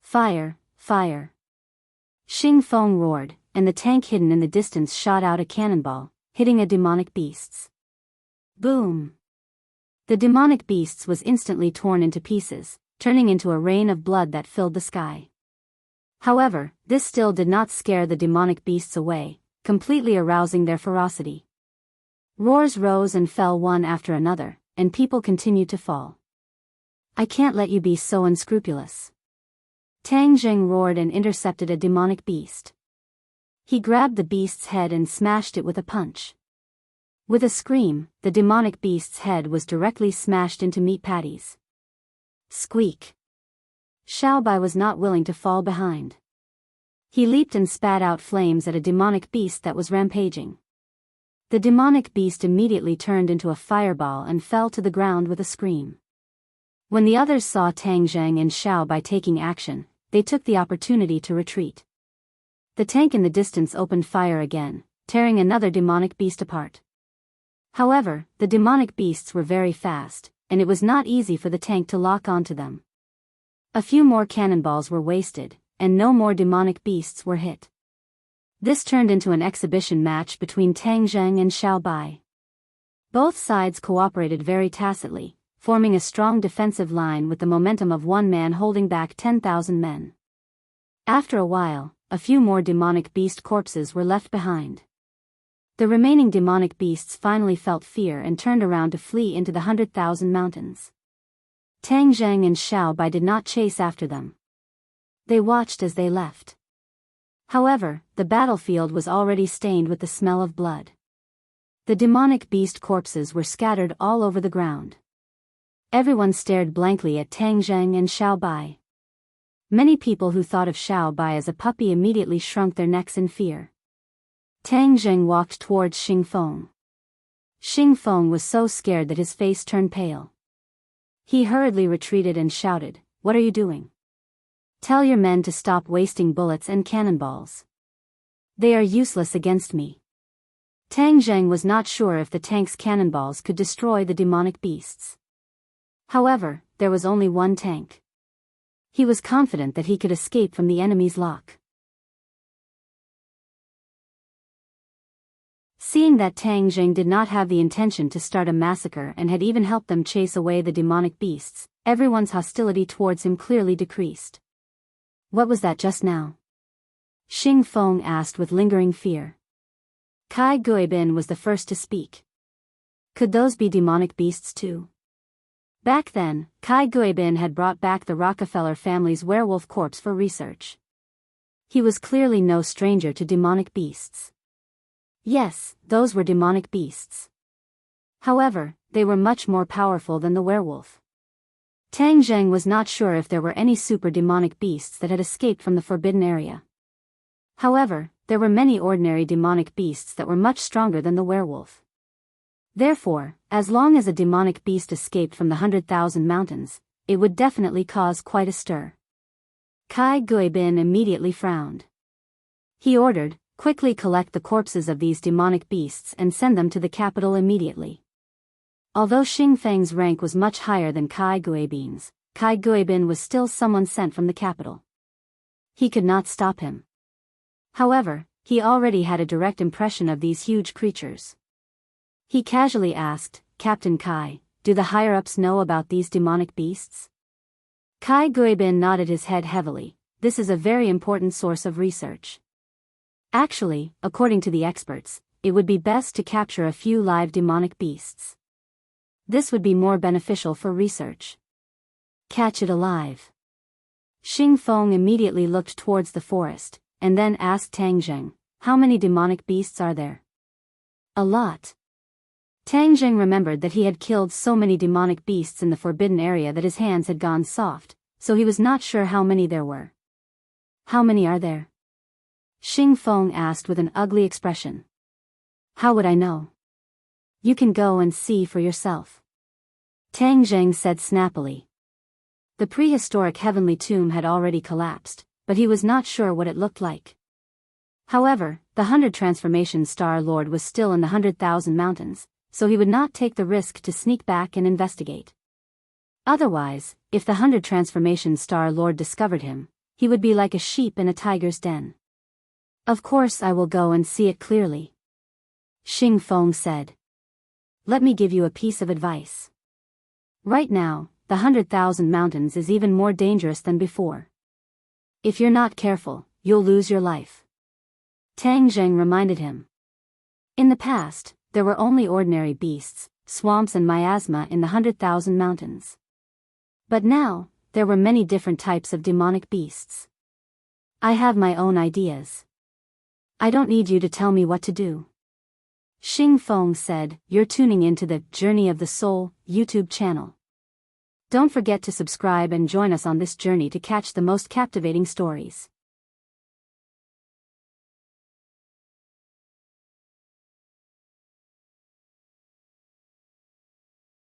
Fire, fire. Xing Feng roared, and the tank hidden in the distance shot out a cannonball, hitting a demonic beasts. Boom! The demonic beasts was instantly torn into pieces, turning into a rain of blood that filled the sky. However, this still did not scare the demonic beasts away, completely arousing their ferocity. Roars rose and fell one after another, and people continued to fall. I can't let you be so unscrupulous. Tang Zheng roared and intercepted a demonic beast. He grabbed the beast's head and smashed it with a punch. With a scream, the demonic beast's head was directly smashed into meat patties. Squeak. Xiaobai was not willing to fall behind. He leaped and spat out flames at a demonic beast that was rampaging. The demonic beast immediately turned into a fireball and fell to the ground with a scream. When the others saw Tang Zheng and Xiaobai taking action, they took the opportunity to retreat. The tank in the distance opened fire again, tearing another demonic beast apart. However, the demonic beasts were very fast, and it was not easy for the tank to lock onto them. A few more cannonballs were wasted, and no more demonic beasts were hit. This turned into an exhibition match between Tang Zheng and Xiaobai. Both sides cooperated very tacitly, forming a strong defensive line with the momentum of one man holding back 10,000 men. After a while, a few more demonic beast corpses were left behind. The remaining demonic beasts finally felt fear and turned around to flee into the 100,000 mountains. Tang Zheng and Xiaobai did not chase after them. They watched as they left. However, the battlefield was already stained with the smell of blood. The demonic beast corpses were scattered all over the ground. Everyone stared blankly at Tang Zheng and Xiaobai. Many people who thought of Xiaobai as a puppy immediately shrunk their necks in fear. Tang Zheng walked towards Xing Feng. Xing Feng was so scared that his face turned pale. He hurriedly retreated and shouted, "What are you doing? Tell your men to stop wasting bullets and cannonballs. They are useless against me." Tang Zheng was not sure if the tank's cannonballs could destroy the demonic beasts. However, there was only one tank. He was confident that he could escape from the enemy's lock. Seeing that Tang Zheng did not have the intention to start a massacre and had even helped them chase away the demonic beasts, everyone's hostility towards him clearly decreased. What was that just now? Xing Feng asked with lingering fear. Kai Guibin was the first to speak. Could those be demonic beasts too? Back then, Kai Guibin had brought back the Rockefeller family's werewolf corpse for research. He was clearly no stranger to demonic beasts. Yes, those were demonic beasts. However, they were much more powerful than the werewolf. Tang Zheng was not sure if there were any super demonic beasts that had escaped from the forbidden area. However, there were many ordinary demonic beasts that were much stronger than the werewolf. Therefore, as long as a demonic beast escaped from the 100,000 mountains, it would definitely cause quite a stir. Kai Guibin immediately frowned. He ordered, "Quickly collect the corpses of these demonic beasts and send them to the capital immediately." Although Xing Feng's rank was much higher than Kai Guibin's, Kai Guibin was still someone sent from the capital. He could not stop him. However, he already had a direct impression of these huge creatures. He casually asked, "Captain Kai, do the higher-ups know about these demonic beasts?" Kai Guibin nodded his head heavily. "This is a very important source of research. Actually, according to the experts, it would be best to capture a few live demonic beasts. This would be more beneficial for research. Catch it alive." Xing Feng immediately looked towards the forest, and then asked Tang Zheng, "How many demonic beasts are there?" "A lot." Tang Zheng remembered that he had killed so many demonic beasts in the forbidden area that his hands had gone soft, so he was not sure how many there were. "How many are there?" Xing Feng asked with an ugly expression. "How would I know? You can go and see for yourself," Tang Zheng said snappily. The prehistoric heavenly tomb had already collapsed, but he was not sure what it looked like. However, the 100 Transformation Star Lord was still in the 100,000 mountains, so he would not take the risk to sneak back and investigate. Otherwise, if the 100 Transformation Star Lord discovered him, he would be like a sheep in a tiger's den. "Of course I will go and see it clearly," Xing Feng said. "Let me give you a piece of advice. Right now, the 100,000 mountains is even more dangerous than before. If you're not careful, you'll lose your life." Tang Zheng reminded him. In the past, there were only ordinary beasts, swamps and miasma in the 100,000 mountains. But now, there were many different types of demonic beasts. "I have my own ideas. I don't need you to tell me what to do," Xing Feng said. "You're tuning into the Journey of the Soul YouTube channel. Don't forget to subscribe and join us on this journey to catch the most captivating stories.